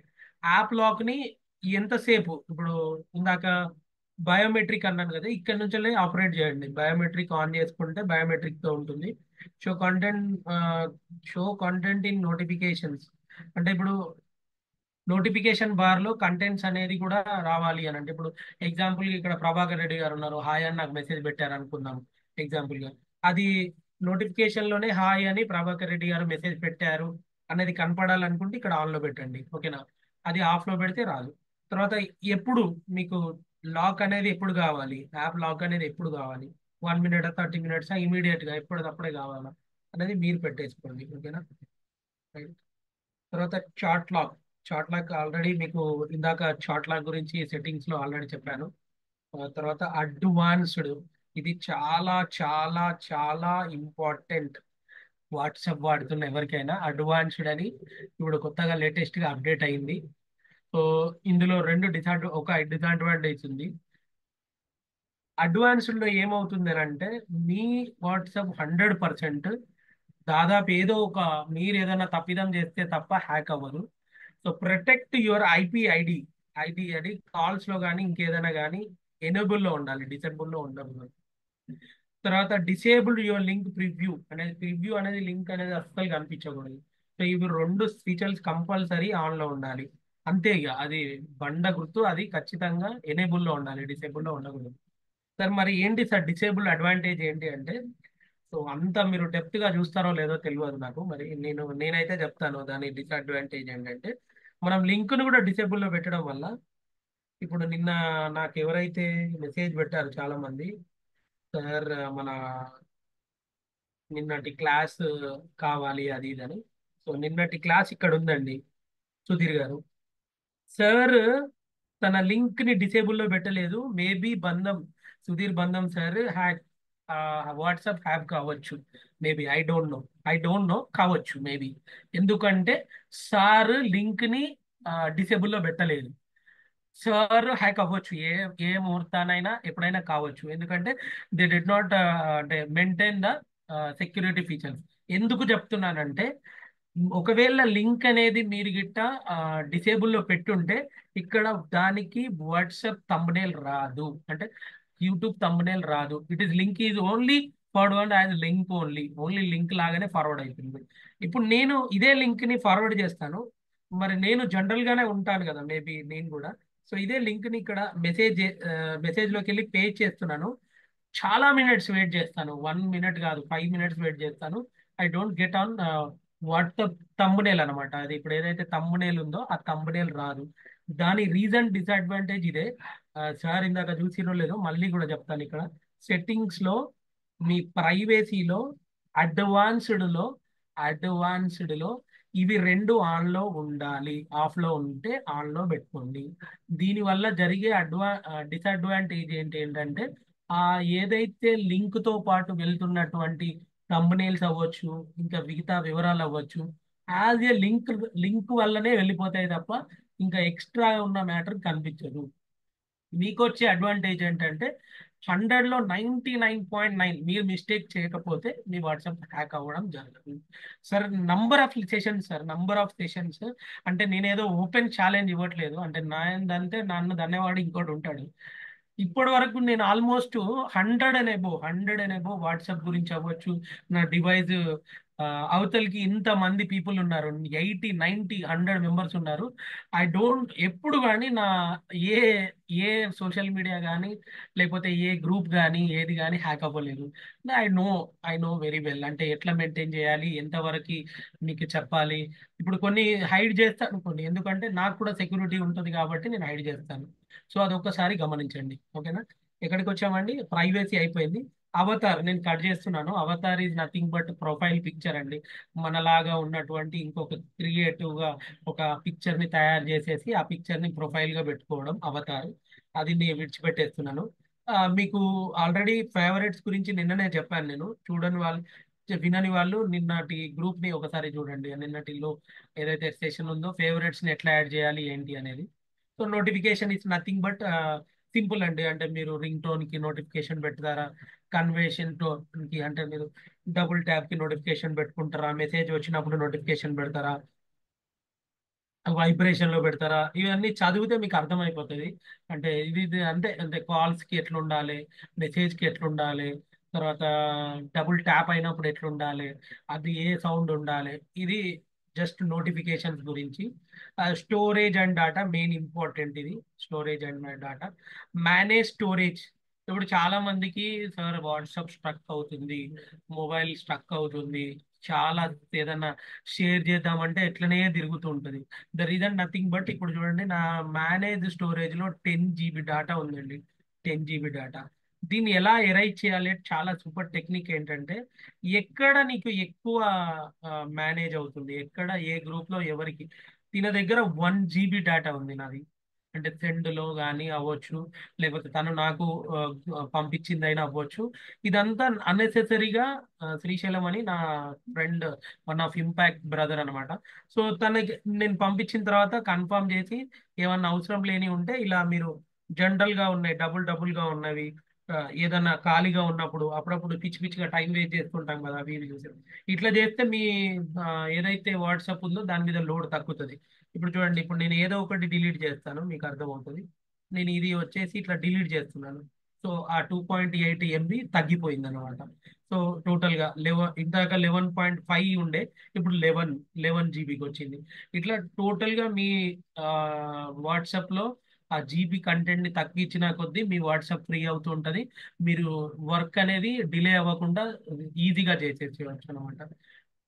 యాప్ లాక్ ని ఎంతసేపు ఇప్పుడు ఇందాక బయోమెట్రిక్ అన్నాను కదా, ఇక్కడ నుంచి ఆపరేట్ చేయండి. బయోమెట్రిక్ ఆన్ చేసుకుంటే బయోమెట్రిక్ తో ఉంటుంది. Show content, show content in notifications అంటే ఇప్పుడు నోటిఫికేషన్ బార్ లో కంటెంట్స్ అనేది కూడా రావాలి అని అంటే ఇప్పుడు ఎగ్జాంపుల్ ఇక్కడ ప్రభాకర్ రెడ్డి గారు ఉన్నారు, హాయ్ అని నాకు మెసేజ్ పెట్టారు అనుకుందాం ఎగ్జాంపుల్ గా. అది నోటిఫికేషన్ లోనే హాయ్ అని ప్రభాకర్ రెడ్డి గారు మెసేజ్ పెట్టారు అనేది కనపడాలనుకుంటే ఇక్కడ ఆన్ లో పెట్టండి. ఓకేనా? అది ఆఫ్ లో పెడితే రాదు. తర్వాత ఎప్పుడు మీకు లాక్ అనేది ఎప్పుడు కావాలి, యాప్ లాక్ అనేది ఎప్పుడు కావాలి, 1 మినిట్ 30 మినిట్స్ ఇమీడియట్ గా ఎప్పటికప్పుడే కావాలా అనేది మీరు పెట్టేసుకోండి. ఓకేనా? Right. తర్వాత చాట్ లాక్ ఆల్రెడీ మీకు ఇందాక చాట్ లాక్ గురించి సెట్టింగ్స్ లో ఆల్రెడీ చెప్పాను. తర్వాత అడ్వాన్స్డ్, ఇది చాలా చాలా చాలా ఇంపార్టెంట్. వాట్సాప్ వాడుతున్న ఎవరికైనా అడ్వాన్స్డ్ అని ఇప్పుడు కొత్తగా లేటెస్ట్ గా అప్డేట్ అయింది. సో ఇందులో ఒక డిసడ్వాంటేజ్ ఉంది. అడ్వాన్స్డ్ లో ఏమవుతుంది అని అంటే మీ వాట్సాప్ 100% దాదాపు ఏదో ఒక మీరు ఏదైనా తప్పిదం చేస్తే తప్ప హ్యాక్ అవ్వదు. సో ప్రొటెక్ట్ యువర్ ఐడి అది కాల్స్ లో కానీ ఇంకేదైనా కానీ ఎనేబుల్ లో ఉండాలి, డిసేబుల్ లో ఉండదు. తర్వాత డిసేబుల్డ్ యువర్ లింక్ ప్రివ్యూ అనేది లింక్ అనేది అస్సలు కనిపించకూడదు. సో ఇవి రెండు ఫీచర్స్ కంపల్సరీ ఆన్ లో ఉండాలి. అంతే ఇక అది బండ గుర్తు, అది ఖచ్చితంగా ఎనేబుల్ లో ఉండాలి, డిసేబుల్ లో ఉండకూడదు. సార్ మరి ఏంటి సార్ డిసేబుల్ అడ్వాంటేజ్ ఏంటి అంటే, సో అంత మీరు డెప్త్ గా చూస్తారో లేదో తెలియదు నాకు, మరి నేనైతే చెప్తాను దాని డిసడ్వాంటేజ్ ఏంటంటే మనం లింక్ ను కూడా డిసేబుల్ లో పెట్టడం వల్ల ఇప్పుడు నిన్న నాకు ఎవరైతే మెసేజ్ పెట్టారు చాలా మంది, సార్ మన నిన్నటి క్లాస్ కావాలి అది ఇది అని. సో నిన్నటి క్లాస్ ఇక్కడ ఉందండి. సుధీర్ గారు సార్ తన లింక్ ని డిసేబుల్ లో పెట్టలేదు. మేబీ సుధీర్ బంధం సార్ హ్యాక్ వాట్సాప్ హ్యాక్ కావచ్చు. మేబీ ఐ డోంట్ నో కావచ్చు మేబీ. ఎందుకంటే సార్ లింక్ ని డిసేబుల్ లో పెట్టలేదు. సార్ హ్యాక్ అవ్వచ్చు, ఏ ముహూర్తానైనా ఎప్పుడైనా కావచ్చు. ఎందుకంటే దే డిడ్ నాట్ అంటే మెయింటైన్ ద సెక్యూరిటీ ఫీచర్స్. ఎందుకు చెప్తున్నానంటే ఒకవేళ లింక్ అనేది మీరు గిట్ట డిసేబుల్లో పెట్టుంటే ఇక్కడ దానికి వాట్సాప్ థంబ్నెయిల్ రాదు, అంటే యూట్యూబ్ థంబ్నెయిల్ రాదు. It is link is only forward as link, only link లాగానే ఫార్వర్డ్ అవుతుంది. ఇప్పుడు నేను ఇదే లింక్ ని ఫార్వర్డ్ చేస్తాను, మరి నేను జనరల్ గానే ఉంటాను కదా, మేబీ నేను కూడా. సో ఇదే లింక్ ని ఇక్కడ మెసేజ్ లోకి వెళ్ళి పే చేస్తున్నాను. చాలా మినిట్స్ వెయిట్ చేస్తాను, 1 మినిట్ కాదు 5 మినిట్స్ వెయిట్ చేస్తాను. I don't get on WhatsApp thumbnail అనమాట. అది ఇప్పుడు ఏదైతే థంబ్నెయిల్ ఉందో ఆ థంబ్నెయిల్ రాదు. దాని రీజన్ డిసడ్వాంటేజ్ ఇదే. సార్ ఇందాక చూసిరో లేదో మళ్ళీ కూడా చెప్తాను. ఇక్కడ సెట్టింగ్స్ లో మీ ప్రైవేసీలో అడ్వాన్స్డ్ లో ఇవి రెండు ఆన్ లో ఉండాలి. ఆఫ్ లో ఉంటే ఆన్ లో పెట్టుకోండి. దీని వల్ల జరిగే డిసడ్వాంటేజ్ ఏంటంటే ఆ ఏదైతే లింక్ తో పాటు వెళ్తున్నటువంటి థంబ్నెయిల్స్ అవ్వచ్చు, ఇంకా మిగతా వివరాలు అవ్వచ్చు, యాజ్ ఏ లింక్ వల్లనే వెళ్ళిపోతాయి తప్ప ఇంకా ఎక్స్ట్రా ఉన్న మ్యాటర్ కనిపించదు. మీకు వచ్చే అడ్వాంటేజ్ ఏంటంటే 100లో 99.9 మీరు మిస్టేక్ చేయకపోతే మీ వాట్సాప్ హ్యాక్ అవ్వడం జరగదు. సార్ నంబర్ ఆఫ్ సెషన్స్ అంటే నేనేదో ఓపెన్ ఛాలెంజ్ ఇవ్వట్లేదు, అంటే నాదంటే నన్ను దన్నేవాడు ఇంకోటి ఉంటాడు. ఇప్పటి వరకు నేను ఆల్మోస్ట్ 100 అండ్ అబోవ్ వాట్సాప్ గురించి అవ్వచ్చు, నా డివైస్ అవతలకి ఇంత మంది పీపుల్ ఉన్నారు, 80 90 100 మెంబర్స్ ఉన్నారు. ఐ డోంట్ ఎప్పుడు కానీ నా ఏ ఏ సోషల్ మీడియా కానీ లేకపోతే ఏ గ్రూప్ కానీ ఏది కానీ హ్యాక్ అవ్వలేదు. I know I know very well, అంటే ఎట్లా మెయింటైన్ చేయాలి, ఎంతవరకు మీకు చెప్పాలి. ఇప్పుడు కొన్ని హైడ్ చేస్తాను కొన్ని, ఎందుకంటే నాకు కూడా సెక్యూరిటీ ఉంటుంది కాబట్టి నేను హైడ్ చేస్తాను. సో అదొకసారి గమనించండి, ఓకేనా. ఎక్కడికి వచ్చామండి, ప్రైవసీ అయిపోయింది. అవతార్ నేను కట్ చేస్తున్నాను. Avatar is nothing but profile picture అండి. మనలాగా ఉన్నటువంటి ఇంకొక క్రియేటివ్ గా ఒక పిక్చర్ ని తయారు చేసేసి ఆ పిక్చర్ ని ప్రొఫైల్ గా పెట్టుకోవడం అవతార్. అది నేను విడిచిపెట్టేస్తున్నాను. మీకు ఆల్రెడీ ఫేవరెట్స్ గురించి నిన్ననే చెప్పాను నేను. చూడని వాళ్ళు, వినని వాళ్ళు నిన్నటి గ్రూప్ ని ఒకసారి చూడండి. నిన్నటిలో ఏదైతే సెషన్ ఉందో ఫేవరెట్స్ ని ఎట్లా యాడ్ చేయాలి ఏంటి అనేది. So notification is nothing but simple అండి. అంటే మీరు రింగ్ టోన్ కి నోటిఫికేషన్ పెడతారా, కన్వేషన్ టోన్ కి అంటే మీరు డబుల్ ట్యాప్ కి నోటిఫికేషన్ పెట్టుకుంటారా, మెసేజ్ వచ్చినప్పుడు నోటిఫికేషన్ పెడతారా, వైబ్రేషన్ లో పెడతారా, ఇవన్నీ చదివితే మీకు అర్థమైపోతుంది. అంటే ఇది అంతే, అంటే కాల్స్ కి ఎట్లా ఉండాలి, మెసేజ్ కి ఎట్లా ఉండాలి, తర్వాత డబుల్ ట్యాప్ అయినప్పుడు ఎట్లా ఉండాలి, అది ఏ సౌండ్ ఉండాలి, ఇది జస్ట్ నోటిఫికేషన్స్ గురించి. Storage and data main important. ఇది storage and data. Manage storage. ఇప్పుడు చాలా మందికి సార్ వాట్సాప్ స్ట్రక్ అవుతుంది, మొబైల్ స్ట్రక్ అవుతుంది, చాలా ఏదన్నా షేర్ చేద్దామంటే ఎట్లనే తిరుగుతూ ఉంటుంది. ద రీజన్ నథింగ్ బట్ ఇప్పుడు చూడండి, నా మేనేజ్ స్టోరేజ్ లో 10 GB డేటా ఉందండి. 10 GB డేటా. దీన్ని ఎలా ఎరైజ్ చేయాలి, చాలా సూపర్ టెక్నిక్ ఏంటంటే ఎక్కడ నీకు ఎక్కువ మేనేజ్ అవుతుంది, ఎక్కడ ఏ గ్రూప్ లో ఎవరికి. దీని దగ్గర 1 GB డేటా ఉంది నాది, అంటే సెండ్ లో కానీ అవ్వచ్చు, లేకపోతే తను నాకు పంపించిందైనా అవ్వచ్చు. ఇదంతా అన్నెసెసరీగా శ్రీశైలం అని నా friend, one of impact brother అనమాట. సో తనకి నేను పంపించిన తర్వాత కన్ఫర్మ్ చేసి ఏమన్నా అవసరం లేని ఉంటే ఇలా మీరు జనరల్ గా ఉన్నాయి, డబుల్ గా ఉన్నవి, ఏదన్నా ఖాళీగా ఉన్నప్పుడు అప్పుడప్పుడు పిచ్చి పిచ్చిగా టైం వేస్ట్ చేస్తుంటాం కదా, అవి ఇవి చూసి ఇట్లా చేస్తే మీ ఆ, ఏదైతే వాట్సాప్ ఉందో దాని మీద లోడ్ తగ్గుతుంది. ఇప్పుడు చూడండి, ఇప్పుడు నేను ఏదో ఒకటి డిలీట్ చేస్తాను, మీకు అర్థమవుతుంది. నేను ఇది వచ్చేసి ఇట్లా డిలీట్ చేస్తున్నాను. సో ఆ 2.8 MB తగ్గిపోయింది అనమాట. సో టోటల్ గా ఇందాక 11.5 ఉండే, ఇప్పుడు 11 జీబీకి వచ్చింది. ఇట్లా టోటల్ గా మీ వాట్సాప్ లో ఆ జీబీ కంటెంట్ ని తగ్గించిన కొద్దీ మీ వాట్సాప్ ఫ్రీ అవుతూ ఉంటది. మీరు వర్క్ అనేది డిలే అవ్వకుండా ఈజీగా చేసేసేయచ్చు అనమాట.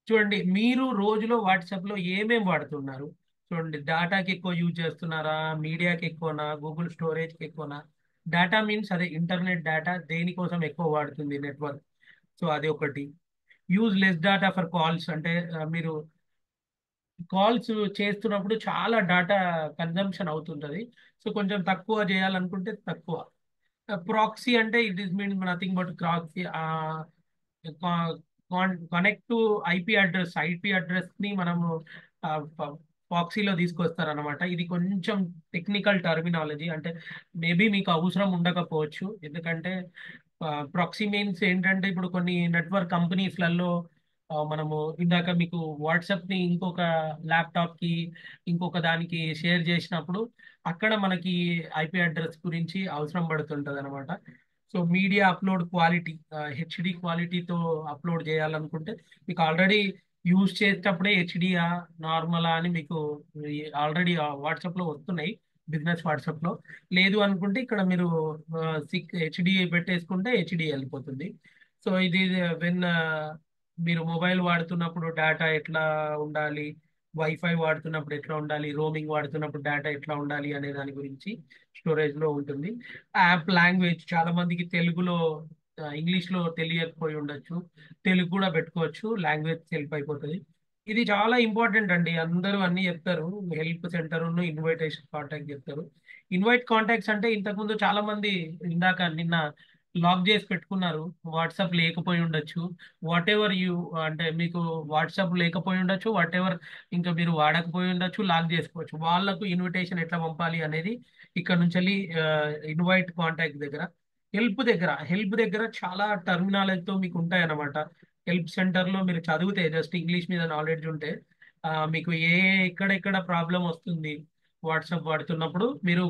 చూడండి, మీరు రోజులో వాట్సాప్ లో ఏమేమి వాడుతున్నారు చూడండి. డేటాకి ఎక్కువ యూజ్ చేస్తున్నారా, మీడియాకి ఎక్కువనా, గూగుల్ స్టోరేజ్ కి ఎక్కువనా. డేటా మీన్స్ అదే ఇంటర్నెట్ డేటా, దేనికోసం ఎక్కువ వాడుతుంది నెట్వర్క్. సో అది ఒకటి. Use less data for calls, అంటే మీరు కాల్స్ చేస్తున్నప్పుడు చాలా డేటా కన్జంప్షన్ అవుతుంటది. సో కొంచెం తక్కువ చేయాలనుకుంటే తక్కువ. ప్రాక్సీ అంటే it is mean nothing but proxy, connect to IP address ని మనము ప్రాక్సీలో తీసుకొస్తారనమాట. ఇది కొంచెం టెక్నికల్ టర్మినాలజీ, అంటే మేబీ మీకు అవసరం ఉండకపోవచ్చు, ఎందుకంటే ప్రాక్సీ మీన్స్ ఏంటంటే ఇప్పుడు కొన్ని నెట్వర్క్ కంపెనీస్లలో మనము ఇందాక మీకు వాట్సాప్ ని ఇంకొక ల్యాప్టాప్ కి ఇంకొక దానికి షేర్ చేసినప్పుడు అక్కడ మనకి ఐపీ అడ్రస్ గురించి అవసరం పడుతుంటది అనమాట. So media upload quality HD క్వాలిటీతో అప్లోడ్ చేయాలనుకుంటే మీకు ఆల్రెడీ యూజ్ చేసేటప్పుడే హెచ్డియా నార్మలా అని మీకు ఆల్రెడీ వాట్సాప్ లో వస్తున్నాయి, బిజినెస్ వాట్సాప్ లో. లేదు అనుకుంటే ఇక్కడ మీరు హెచ్డి పెట్టేసుకుంటే హెచ్డి వెళ్ళిపోతుంది. సో ఇది వెన్ మీరు మొబైల్ వాడుతున్నప్పుడు డేటా ఎట్లా ఉండాలి, వైఫై వాడుతున్నప్పుడు ఎట్లా ఉండాలి, రోమింగ్ వాడుతున్నప్పుడు డేటా ఎట్లా ఉండాలి అనే దాని గురించి స్టోరేజ్ లో ఉంటుంది. యాప్ లాంగ్వేజ్ చాలా మందికి తెలుగులో ఇంగ్లీష్ లో తెలియకపోయి ఉండొచ్చు, తెలుగు కూడా పెట్టుకోవచ్చు, లాంగ్వేజ్ సెల్ఫ్ అయిపోతుంది. ఇది చాలా ఇంపార్టెంట్ అండి. అందరూ అన్ని చెప్తారు, హెల్ప్ సెంటర్ ఇన్విటేషన్ కాంటాక్ట్ చెప్తారు. ఇన్వైట్ కాంటాక్ట్స్ అంటే ఇంతకుముందు చాలా మంది ఇందాక నిన్న లాక్ చేసి పెట్టుకున్నారు, వాట్సాప్ లేకపోయి ఉండొచ్చు. వాట్ ఎవర్ యూ అంటే మీకు వాట్సాప్ లేకపోయి ఉండొచ్చు, వాట్ ఎవర్ ఇంకా మీరు వాడకపోయి ఉండొచ్చు, లాక్ చేసుకోవచ్చు. వాళ్ళకు ఇన్విటేషన్ ఎట్లా పంపాలి అనేది ఇక్కడ నుంచి వెళ్ళి ఇన్వైట్ కాంటాక్ట్ దగ్గర హెల్ప్ దగ్గర చాలా టర్మినాలజీతో మీకు ఉంటాయి అన్నమాట. హెల్ప్ సెంటర్ లో మీరు చదివితే జస్ట్ ఇంగ్లీష్ మీద నాలెడ్జ్ ఉంటే మీకు ఎక్కడెక్కడ ప్రాబ్లం వస్తుంది వాట్సాప్ వాడుతున్నప్పుడు మీరు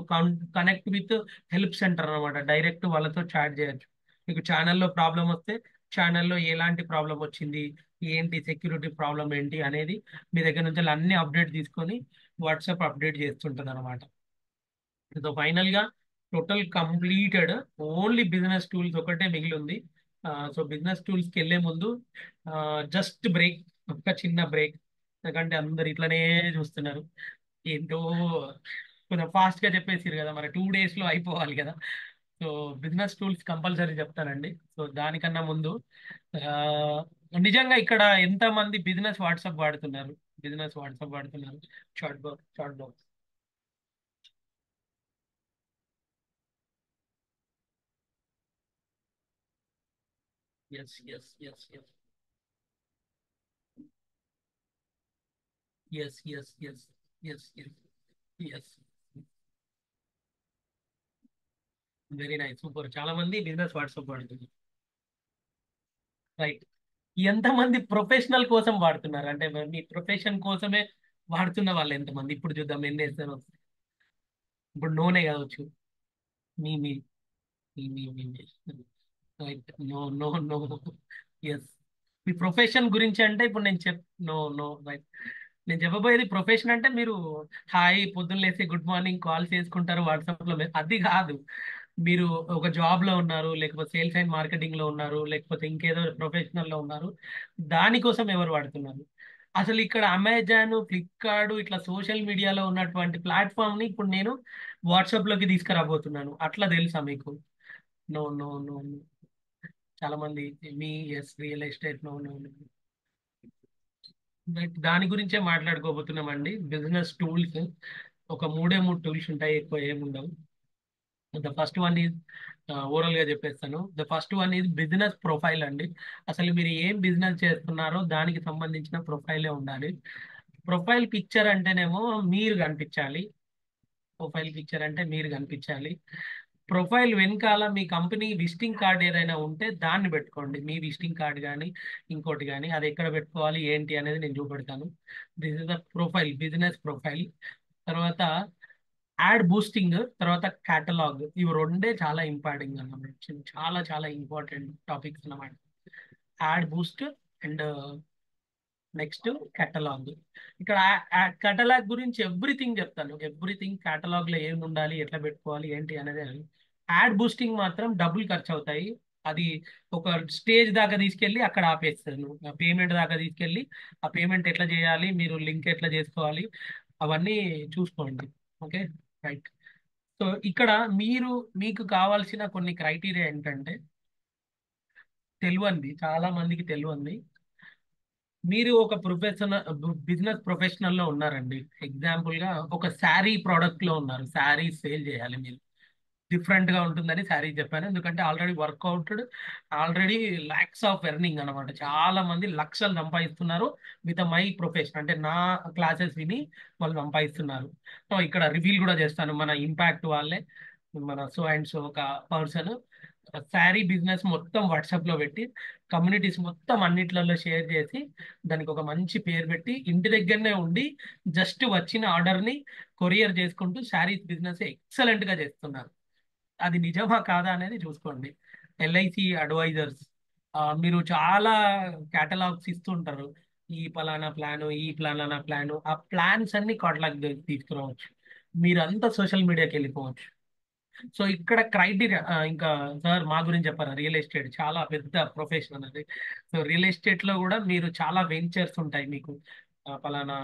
కనెక్ట్ విత్ హెల్ప్ సెంటర్ అనమాట. డైరెక్ట్ వాళ్ళతో చాట్ చేయొచ్చు. మీకు ఛానల్లో ప్రాబ్లం వస్తే ఛానల్లో ఎలాంటి ప్రాబ్లం వచ్చింది, ఏంటి సెక్యూరిటీ ప్రాబ్లం ఏంటి అనేది మీ దగ్గర నుంచి అన్ని అప్డేట్ తీసుకొని వాట్సాప్ అప్డేట్ చేస్తుంటుంది అనమాట. సో ఫైనల్ గా total completed, only business tools ఒకటే మిగిలి ఉంది. సో బిజినెస్ టూల్స్ కి వెళ్లే ముందు జస్ట్ బ్రేక్, ఒక చిన్న బ్రేక్. ఎందుకంటే అందరు ఇట్లనే చూస్తున్నారు, ఏంటో కొంచెం ఫాస్ట్ గా చెప్పేసారు కదా, మరి 2 days లో అయిపోవాలి కదా. సో బిజినెస్ టూల్స్ కంపల్సరీ చెప్తానండి. సో దానికన్నా ముందు ఆ, నిజంగా ఇక్కడ ఎంత మంది బిజినెస్ వాట్సాప్ వాడుతున్నారు, chat box. Yes yes yes yes yes yes yes yes yes yes very nice, super. చాలా మంది బిజినెస్ వాట్సాప్ వాడుతున్నారు, రైట్. ఎంతమంది ప్రొఫెషనల్ కోసం వాడుతున్నారు అంటే మీ ప్రొఫెషన్ కోసమే వాడుతున్న వాళ్ళు ఎంతమంది ఇప్పుడు చూద్దాం ఎన్ని వేస్తారు. ఇప్పుడు నోనే కావచ్చు, మీ మీ right. No no no. Yes. మీ ప్రొఫెషన్ గురించి అంటే ఇప్పుడు నేను నో నో రైట్. నేను చెప్పబోయేది ప్రొఫెషన్ అంటే మీరు హాయ్ పొద్దున్న లేసి గుడ్ మార్నింగ్ కాల్ చేసుకుంటారు వాట్సాప్ లో, అది కాదు. మీరు ఒక జాబ్ లో ఉన్నారు, లేకపోతే సేల్స్ అండ్ మార్కెటింగ్ లో ఉన్నారు, లేకపోతే ఇంకేదో ప్రొఫెషనల్ లో ఉన్నారు, దానికోసం ఎవరు వాడుతున్నారు. అసలు ఇక్కడ అమెజాన్, ఫ్లిప్కార్ట్ ఇట్లా సోషల్ మీడియాలో ఉన్నటువంటి ప్లాట్ఫామ్ ని ఇప్పుడు నేను వాట్సాప్ లోకి తీసుకురాబోతున్నాను. అట్లా తెలుసా మీకు? No no no. చాలా మంది మీ yes real estate no no. దాని గురించే మాట్లాడుకోబోతున్నామండి. బిజినెస్ టూల్స్ ఒక మూడు టూల్స్ ఉంటాయి, ఎక్కువ ఏముండవు. The first one is overall గా చెప్పేస్తాను. The first one is business profile అండి. అసలు మీరు ఏం బిజినెస్ చేస్తున్నారో దానికి సంబంధించిన ప్రొఫైలే ఉండాలి. ప్రొఫైల్ పిక్చర్ అంటేనేమో మీరు కనిపించాలి. ప్రొఫైల్ పిక్చర్ అంటే మీరు కనిపించాలి. ప్రొఫైల్ వెనకాల మీ కంపెనీ విజిటింగ్ కార్డ్ ఏదైనా ఉంటే దాన్ని పెట్టుకోండి. మీ విజిటింగ్ కార్డ్ కానీ ఇంకోటి కానీ, అది ఎక్కడ పెట్టుకోవాలి ఏంటి అనేది నేను చూపెడతాను. This is the profile, business profile. తర్వాత యాడ్ బూస్టింగ్, తర్వాత కేటలాగ్. ఇవి రెండే చాలా ఇంపార్టెంట్ అన్నమాట, చాలా చాలా ఇంపార్టెంట్ టాపిక్స్ అన్నమాట. Ad boost and next catalogue. ఇక్కడ కేటలాగ్ గురించి ఎవ్రీథింగ్ చెప్తాను, ఎవ్రీథింగ్. కేటలాగ్ లో ఏమి ఉండాలి, ఎట్లా పెట్టుకోవాలి ఏంటి అనేది. యాడ్ బూస్టింగ్ మాత్రం డబ్బులు ఖర్చు అవుతాయి. అది ఒక స్టేజ్ దాకా తీసుకెళ్ళి అక్కడ ఆపేస్తాను. పేమెంట్ దాకా తీసుకెళ్ళి ఆ పేమెంట్ ఎట్లా చేయాలి, మీరు లింక్ ఎట్లా చేసుకోవాలి, అవన్నీ చూసుకోండి. Okay, right. సో ఇక్కడ మీకు కావాల్సిన కొన్ని క్రైటీరియా ఏంటంటే, చాలా మందికి తెలియంది. మీరు ఒక బిజినెస్ ప్రొఫెషనల్ లో ఉన్నారండి. ఎగ్జాంపుల్ గా ఒక శారీ ప్రోడక్ట్ లో ఉన్నారు, శారీ సేల్ చేయాలి మీరు. డిఫరెంట్ గా ఉంటుందని శారీ చెప్పాను, ఎందుకంటే already workout, already lakhs of earning అనమాట. చాలా మంది లక్షలు సంపాదిస్తున్నారు విత్ మై ప్రొఫెషన్, అంటే నా క్లాసెస్ విని వాళ్ళు సంపాదిస్తున్నారు. సో ఇక్కడ రివీల్ కూడా చేస్తాను, మన ఇంపాక్ట్ వాళ్ళే మన సో అండ్ సో ఒక పర్సన్ శారీ బిజినెస్ మొత్తం వాట్సాప్ లో పెట్టి కమ్యూనిటీస్ మొత్తం అన్నిట్లలో షేర్ చేసి దానికి ఒక మంచి పేరు పెట్టి ఇంటి దగ్గరనే ఉండి జస్ట్ వచ్చిన ఆర్డర్ ని కొరియర్ చేసుకుంటూ శారీస్ బిజినెస్ ఎక్సలెంట్ గా చేస్తున్నారు. అది నిజమా కాదా అనేది చూసుకోండి. ఎల్ఐసి అడ్వైజర్స్, మీరు చాలా కేటలాగ్స్ ఇస్తుంటారు. ఈ పలానా ప్లాను, ఈ పలానా ప్లాను, ఆ ప్లాన్స్ అన్ని కాటలాగ్ తీసుకురావచ్చు. మీరంతా సోషల్ మీడియాకి వెళ్ళిపోవచ్చు. సో ఇక్కడ క్రైటీరియా, ఇంకా సార్ మా గురించి చెప్పారు, రియల్ ఎస్టేట్ చాలా పెద్ద ప్రొఫెషన్ అన్నది. సో రియల్ ఎస్టేట్ లో కూడా మీరు చాలా వెంచర్స్ ఉంటాయి మీకు. పలానా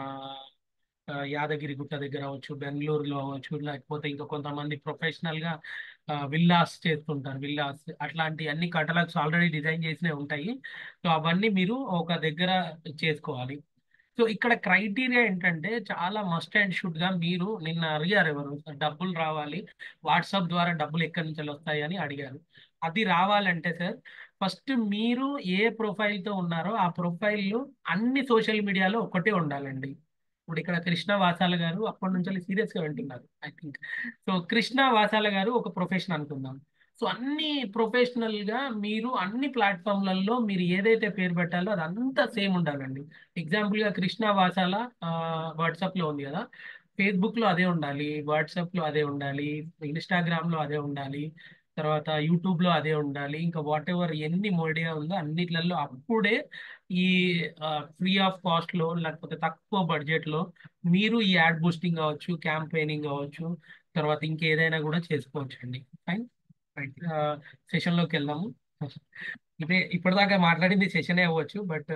యాదగిరి గుట్ట దగ్గర అవ్వచ్చు, బెంగళూరులో అవ్వచ్చు, లేకపోతే ఇంకా కొంతమంది ప్రొఫెషనల్ గా విల్లాస్ చేస్తుంటారు. విల్లాస్ అట్లాంటి అన్ని కటలాగ్స్ ఆల్రెడీ డిజైన్ చేసినవి ఉంటాయి. సో అవన్నీ మీరు ఒక దగ్గర చేసుకోవాలి. సో ఇక్కడ క్రైటీరియా ఏంటంటే చాలా మస్ట్ అండ్ షుడ్ గా, మీరు నిన్న అడిగారు ఎవరు, డబ్బులు రావాలి, వాట్సాప్ ద్వారా డబ్బులు ఎక్కడి నుంచి వస్తాయి అని అడిగారు. అది రావాలంటే సార్, ఫస్ట్ మీరు ఏ ప్రొఫైల్ తో ఉన్నారో ఆ ప్రొఫైల్ అన్ని సోషల్ మీడియాలో ఒకటే ఉండాలండి. ఇప్పుడు ఇక్కడ కృష్ణ వాసాల గారు అప్పటి నుంచి సీరియస్ గా వింటున్నారు I think. So Krishna Vasala గారు ఒక ప్రొఫెషన్ అనుకుందాం. సో అన్ని ప్రొఫెషనల్ గా మీరు అన్ని ప్లాట్ఫామ్లలో మీరు ఏదైతే పేరు పెట్టాలో అది అంతా సేమ్ ఉండాలండి. ఎగ్జాంపుల్ గా కృష్ణ వాసాల వాట్సాప్ లో ఉంది కదా, ఫేస్బుక్ లో అదే ఉండాలి, వాట్సాప్ లో అదే ఉండాలి, ఇన్స్టాగ్రామ్ లో అదే ఉండాలి, తర్వాత యూట్యూబ్ లో అదే ఉండాలి, ఇంకా వాట్ ఎవర్ ఎన్ని మీడియా ఉందో అన్నిట్లలో అప్పుడే ఈ ఫ్రీ ఆఫ్ కాస్ట్ లో లేకపోతే తక్కువ బడ్జెట్ లో మీరు ఈ యాడ్ బూస్టింగ్ కావచ్చు, క్యాంపెయినింగ్ కావచ్చు, తర్వాత ఇంకేదైనా కూడా చేసుకోవచ్చు అండి. Fine, right. సెషన్ లోకి వెళ్దాము. ఇదే ఇప్పటిదాకా మాట్లాడింది సెషనే అవ్వచ్చు, బట్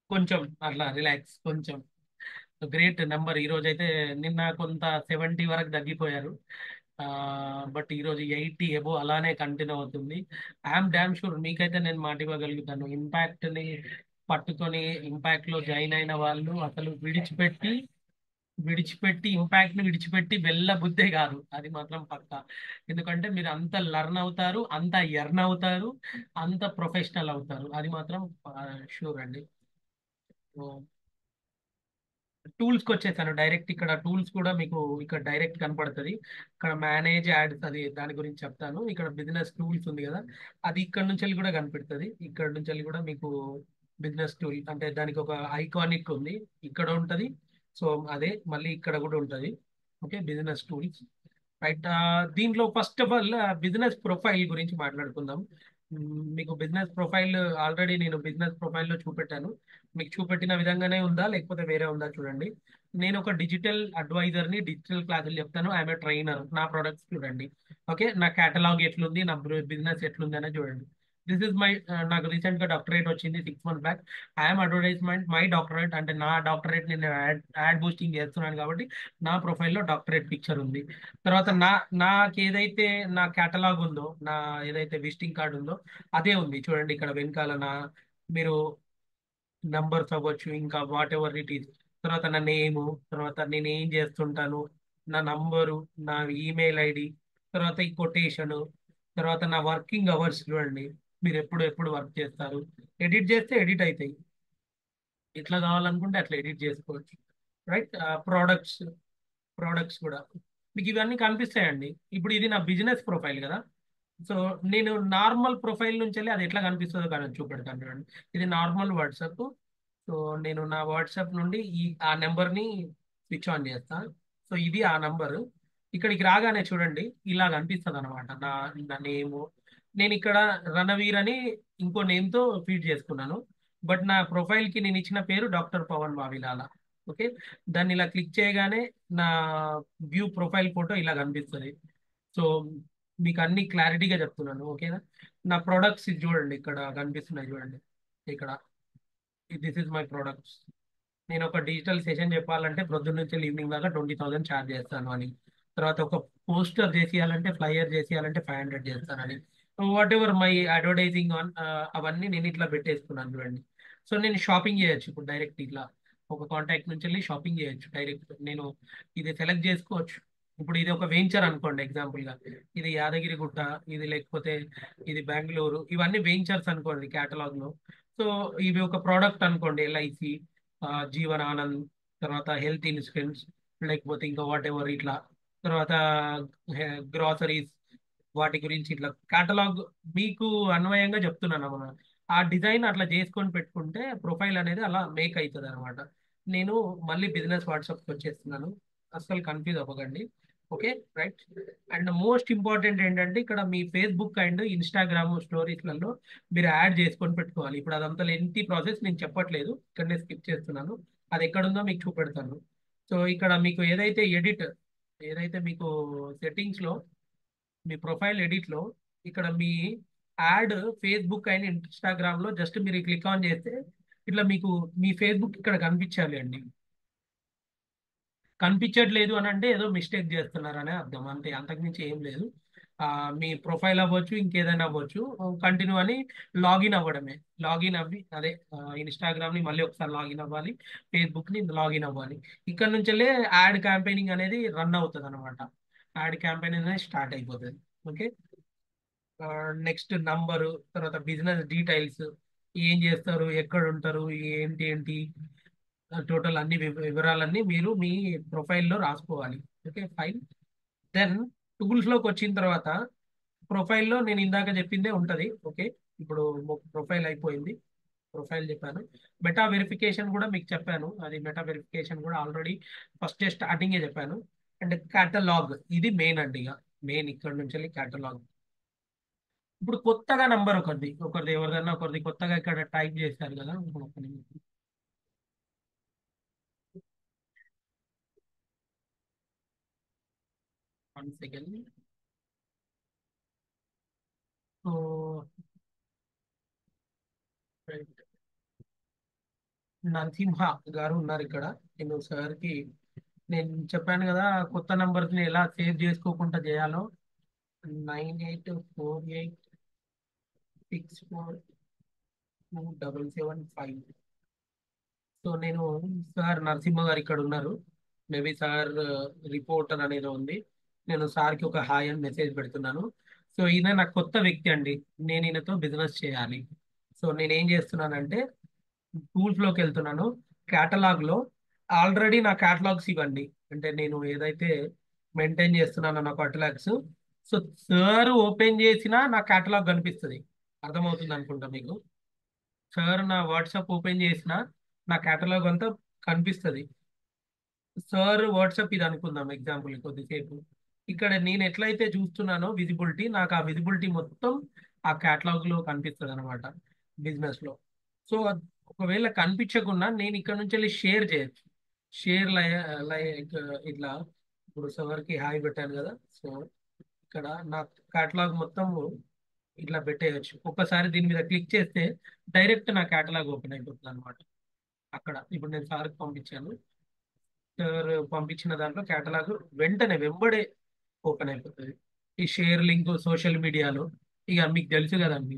కొంచెం అట్లా రిలాక్స్, కొంచెం గ్రేట్ నెంబర్ ఈ రోజు అయితే. నిన్న కొంత 70 వరకు తగ్గిపోయారు, బట్ ఈ రోజు 80 ఎబో అలానే కంటిన్యూ అవుతుంది. ఐఎమ్ డామ్ షూర్ మీకైతే నేను మాట ఇవ్వగలుగుతాను, ఇంపాక్ట్ ని పట్టుకొని ఇంపాక్ట్ లో జాయిన్ అయిన వాళ్ళు అసలు విడిచిపెట్టి ఇంపాక్ట్ ని విడిచిపెట్టి వెళ్ళ బుద్ధే కాదు, అది మాత్రం పక్కా. ఎందుకంటే మీరు అంత లర్న్ అవుతారు, అంత ఎర్న్ అవుతారు, అంత ప్రొఫెషనల్ అవుతారు, అది మాత్రం షూర్ అండి. టూల్స్కి వచ్చేసాను డైరెక్ట్. ఇక్కడ టూల్స్ కూడా మీకు ఇక్కడ డైరెక్ట్ కనపడుతుంది. ఇక్కడ మేనేజ్ యాడ్స్, అది దాని గురించి చెప్తాను. ఇక్కడ బిజినెస్ టూల్స్ ఉంది కదా, అది ఇక్కడ నుంచి వెళ్ళి కూడా కనిపెడుతుంది. ఇక్కడ నుంచి వెళ్ళి కూడా మీకు బిజినెస్ టూల్ అంటే దానికి ఒక ఐకానిక్ ఉంది, ఇక్కడ ఉంటది. సో అదే మళ్ళీ ఇక్కడ కూడా ఉంటది. Okay, business tools, right. దీంట్లో first of all business profile గురించి మాట్లాడుకుందాం. మీకు బిజినెస్ ప్రొఫైల్ ఆల్రెడీ నేను బిజినెస్ ప్రొఫైల్లో చూపెట్టాను. మీకు చూపెట్టిన విధంగానే ఉందా లేకపోతే వేరే ఉందా చూడండి. నేను ఒక డిజిటల్ అడ్వైజర్ని, డిజిటల్ క్లాసులు చెప్తాను, ఐఎమ్ ఏ ట్రైనర్. నా ప్రొడక్ట్స్ చూడండి. ఓకే, నా కేటలాగ్ ఎట్లుంది, నా బిజినెస్ ఎట్లుంది అనేది చూడండి. దిస్ ఇస్ మై, నాకు రీసెంట్ గా డాక్టరేట్ వచ్చింది 6 months back. I'm advertisement my doctorate, అంటే నా డాక్టరేట్ నేను యాడ్ బూస్టింగ్ చేస్తున్నాను కాబట్టి నా ప్రొఫైల్లో డాక్టరేట్ పిక్చర్ ఉంది. తర్వాత నాకు ఏదైతే నా కేటలాగ్ ఉందో, నా ఏదైతే విజిటింగ్ కార్డు ఉందో అదే ఉంది చూడండి. ఇక్కడ వెనకాల మీరు నంబర్స్ అవ్వచ్చు, ఇంకా వాట్ ఎవర్ ఇట్ ఈస్, తర్వాత నా నేము, తర్వాత నేను ఏం చేస్తుంటాను, నా నంబరు, నా ఈమెయిల్ ఐడి, తర్వాత ఈ కొటేషను, తర్వాత నా వర్కింగ్ అవర్స్ చూడండి, మీరు ఎప్పుడు ఎప్పుడు వర్క్ చేస్తారు. ఎడిట్ చేస్తే ఎడిట్ అవుతాయి, ఎట్లా కావాలనుకుంటే అట్లా ఎడిట్ చేసుకోవచ్చు, రైట్. ప్రోడక్ట్స్ కూడా మీకు ఇవన్నీ కనిపిస్తాయండి. ఇప్పుడు ఇది నా బిజినెస్ ప్రొఫైల్ కదా. సో నేను నార్మల్ ప్రొఫైల్ నుంచి వెళ్ళి అది ఎట్లా కనిపిస్తుందో కానీ చూపెడతాను చూడండి. ఇది నార్మల్ వాట్సాప్. సో నేను నా వాట్సాప్ నుండి ఆ నెంబర్ని స్విచ్ ఆన్ చేస్తాను. సో ఇది ఆ నంబరు. ఇక్కడికి రాగానే చూడండి ఇలా కనిపిస్తుంది అనమాట నా నేము. నేను ఇక్కడ రణవీర్ అని ఇంకో నేమ్తో ఫీడ్ చేసుకున్నాను, బట్ నా ప్రొఫైల్కి నేను ఇచ్చిన పేరు డాక్టర్ పవన్ వావిలాల. ఓకే, దాన్ని ఇలా క్లిక్ చేయగానే నా వ్యూ ప్రొఫైల్ ఫోటో ఇలా కనిపిస్తుంది. సో మీకు అన్ని క్లారిటీగా చెప్తున్నాను, ఓకేనా. నా ప్రొడక్ట్స్ ఇది చూడండి, ఇక్కడ కనిపిస్తున్నాయి చూడండి. ఇక్కడ దిస్ ఇస్ మై ప్రొడక్ట్స్. నేను ఒక డిజిటల్ సెషన్ చెప్పాలంటే ప్రొద్దున్న నుంచి ఈవినింగ్ దాకా 20,000 ఛార్జ్ చేస్తాను అని. తర్వాత ఒక పోస్టర్ చేసేయాలంటే, ఫ్లైయర్ చేసేయాలంటే 500 చేస్తానని. What ever my advertising on, అవన్నీ నేను ఇట్లా పెట్టేసుకున్నాను చూడండి. సో నేను షాపింగ్ చేయొచ్చు ఇప్పుడు డైరెక్ట్ ఇట్లా ఒక కాంటాక్ట్ నుంచి వెళ్ళి షాపింగ్ చేయొచ్చు డైరెక్ట్. నేను ఇది సెలెక్ట్ చేసుకోవచ్చు. ఇప్పుడు ఇది ఒక వెంచర్ అనుకోండి ఎగ్జాంపుల్ గా, ఇది యాదగిరిగుట్ట, ఇది లేకపోతే ఇది బెంగళూరు, ఇవన్నీ వెంచర్స్ అనుకోండి కేటలాగ్ లో. సో ఇవి ఒక ప్రోడక్ట్ అనుకోండి, ఎల్ఐసి, జీవన్ ఆనంద్, తర్వాత హెల్త్ ఇన్సూరెన్స్, లేకపోతే ఇంకా వాట్ ఎవర్ ఇట్లా తర్వాత గ్రాసరీస్, వాటి గురించి ఇట్లా కేటలాగ్ మీకు అన్వయంగా చెప్తున్నాను అన్నమాట. ఆ డిజైన్ అట్లా చేసుకొని పెట్టుకుంటే ప్రొఫైల్ అనేది అలా మేక్ అవుతుంది అనమాట. నేను మళ్ళీ బిజినెస్ వాట్సాప్కి వచ్చేస్తున్నాను, అస్సలు కన్ఫ్యూజ్ అవ్వకండి. Okay, right. And most important ఏంటంటే ఇక్కడ మీ ఫేస్బుక్ అండ్ ఇన్స్టాగ్రామ్ స్టోరీస్లలో మీరు యాడ్ చేసుకొని పెట్టుకోవాలి. ఇప్పుడు అదంతా లెంతీ ప్రాసెస్, నేను చెప్పట్లేదు, ఇక్కడనే స్కిప్ చేస్తున్నాను. అది ఎక్కడుందో మీకు చూపెడతాను. సో ఇక్కడ మీకు ఏదైతే మీకు సెట్టింగ్స్ లో, మీ ప్రొఫైల్ ఎడిట్ లో, ఇక్కడ మీ యాడ్ ఫేస్బుక్ అండ్ ఇన్స్టాగ్రామ్ లో జస్ట్ మీరు క్లిక్ ఆన్ చేస్తే ఇట్లా మీకు మీ ఫేస్బుక్ ఇక్కడ కనిపించాలి అండి. కనిపించట్లేదు అని అంటే ఏదో మిస్టేక్ చేస్తున్నారనే అర్థం, అంతే, అంతకుమించి ఏం లేదు. మీ ప్రొఫైల్ అవ్వచ్చు, ఇంకేదైనా అవ్వచ్చు, కంటిన్యూ అని లాగిన్ అవ్వడమే. లాగిన్ అవ్వి అదే ఇన్స్టాగ్రామ్ ని మళ్ళీ ఒకసారి లాగిన్ అవ్వాలి, ఫేస్బుక్ ని లాగిన్ అవ్వాలి. ఇక్కడ నుంచెల్లే యాడ్ క్యాంపెయినింగ్ అనేది రన్ అవుతుంది అనమాట. యాడ్ క్యాంపెయిన్ అనేది స్టార్ట్ అయిపోతుంది. ఓకే, నెక్స్ట్ నంబరు, తర్వాత బిజినెస్ డీటెయిల్స్, ఏం చేస్తారు, ఎక్కడ ఉంటారు, ఏంటి ఏంటి టోటల్ అన్ని వివరాలన్నీ మీరు మీ ప్రొఫైల్లో రాసుకోవాలి. Okay, fine. దెన్ టూల్స్ లోకి వచ్చిన తర్వాత ప్రొఫైల్లో నేను ఇందాక చెప్పిందే ఉంటది. ఓకే, ఇప్పుడు ప్రొఫైల్ అయిపోయింది, ప్రొఫైల్ చెప్పాను. మెటా వెరిఫికేషన్ కూడా మీకు చెప్పాను, అది మెటా వెరిఫికేషన్ కూడా ఆల్రెడీ ఫస్ట్ స్టార్టింగే చెప్పాను. అండ్ కేటలాగ్ ఇది మెయిన్ అండి, ఇక మెయిన్ ఇక్కడ నుంచి వెళ్ళి కేటలాగ్. ఇప్పుడు కొత్తగా నంబర్ ఒకరిది ఎవరిదన్నా ఒకరిది కొత్తగా ఇక్కడ టైప్ చేశారు కదా, ఒక నిమిషం. 1 సెకండ్. సో నరసింహ గారు ఉన్నారు ఇక్కడ. నేను సార్కి నేను చెప్పాను కదా, కొత్త నంబర్ని ఎలా సేవ్ చేసుకోకుండా చేయాలో. 9848642775. సో నేను సార్ నరసింహ గారు ఇక్కడ ఉన్నారు. మేబీ సార్ రిపోర్టర్ అనేది ఉంది. నేను సార్కి ఒక హాయ్ అని మెసేజ్ పెడుతున్నాను. సో ఈయన నాకు కొత్త వ్యక్తి అండి, నేను ఈయనతో బిజినెస్ చేయాలి. సో నేను ఏం చేస్తున్నానంటే టూల్స్ లోకి వెళ్తున్నాను. కేటలాగ్ లో ఆల్రెడీ నా కేటలాగ్స్ ఇవ్వండి, అంటే నేను ఏదైతే మెయింటైన్ చేస్తున్నానో నా కేటలాగ్స్. సో సార్ ఓపెన్ చేసినా నా కేటలాగ్ కనిపిస్తుంది, అర్థమవుతుంది అనుకుంటా మీకు. సార్ నా వాట్సాప్ ఓపెన్ చేసినా నా కేటలాగ్ అంతా కనిపిస్తుంది. సార్ వాట్సాప్ ఇది అనుకుందాం ఎగ్జాంపుల్ కొద్దిసేపు. ఇక్కడ నేను ఎట్లయితే చూస్తున్నానో విజిబిలిటీ, నాకు ఆ విజిబిలిటీ మొత్తం ఆ కేటలాగ్ లో కనిపిస్తుంది అనమాట, బిజినెస్ లో. సో ఒకవేళ కనిపించకుండా నేను ఇక్కడ నుంచి వెళ్ళి షేర్ చేయొచ్చు. షేర్ లైక్ ఇట్లా, ఇప్పుడు సవర్కి హాయ్ పెట్టాను కదా, సో ఇక్కడ నా కేటలాగ్ మొత్తం ఇట్లా పెట్టేయచ్చు. ఒక్కసారి దీని మీద క్లిక్ చేస్తే డైరెక్ట్ నా కేటలాగ్ ఓపెన్ అయిపోతుంది అనమాట. అక్కడ ఇప్పుడు నేను సార్కి పంపించాను, సార్ పంపించిన దాంట్లో కేటలాగ్ వెంటనే వెంబడే ఓపెన్ అయిపోతుంది. ఈ షేర్ లింక్ సోషల్ మీడియాలో ఇక మీకు తెలుసు కదండి,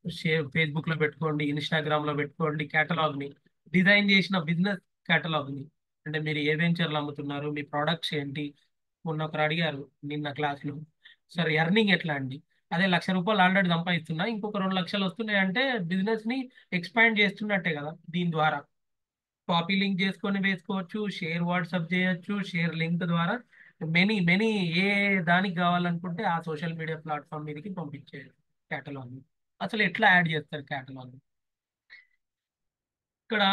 షేర్ ఫేస్బుక్ లో పెట్టుకోండి, ఇన్స్టాగ్రామ్ లో పెట్టుకోండి, కేటలాగ్ ని డిజైన్ చేసిన బిజినెస్ కేటలాగ్ ని. అంటే మీరు ఏ వెంచర్లు అమ్ముతున్నారు, మీ ప్రొడక్ట్స్ ఏంటి. మొన్న ఒకరు అడిగారు నిన్న క్లాస్ లో, సార్ ఎర్నింగ్ ఎట్లా అండి, అదే ₹1,00,000 ఆల్రెడీ సంపాదిస్తున్నా, ఇంకొక 2 లక్షలు వస్తున్నాయి అంటే బిజినెస్ ని ఎక్స్పాండ్ చేస్తున్నట్టే కదా దీని ద్వారా. కాపీ లింక్ చేసుకొని వేసుకోవచ్చు, షేర్ వాట్సాప్ చేయొచ్చు, షేర్ లింక్ ద్వారా మెనీ మెనీ ఏ దానికి కావాలనుకుంటే ఆ సోషల్ మీడియా ప్లాట్ఫామ్ మీదకి పంపించేయచ్చు కేటలాగ్. అసలు ఎట్లా యాడ్ చేస్తారు కేటలాగ్? ఇక్కడ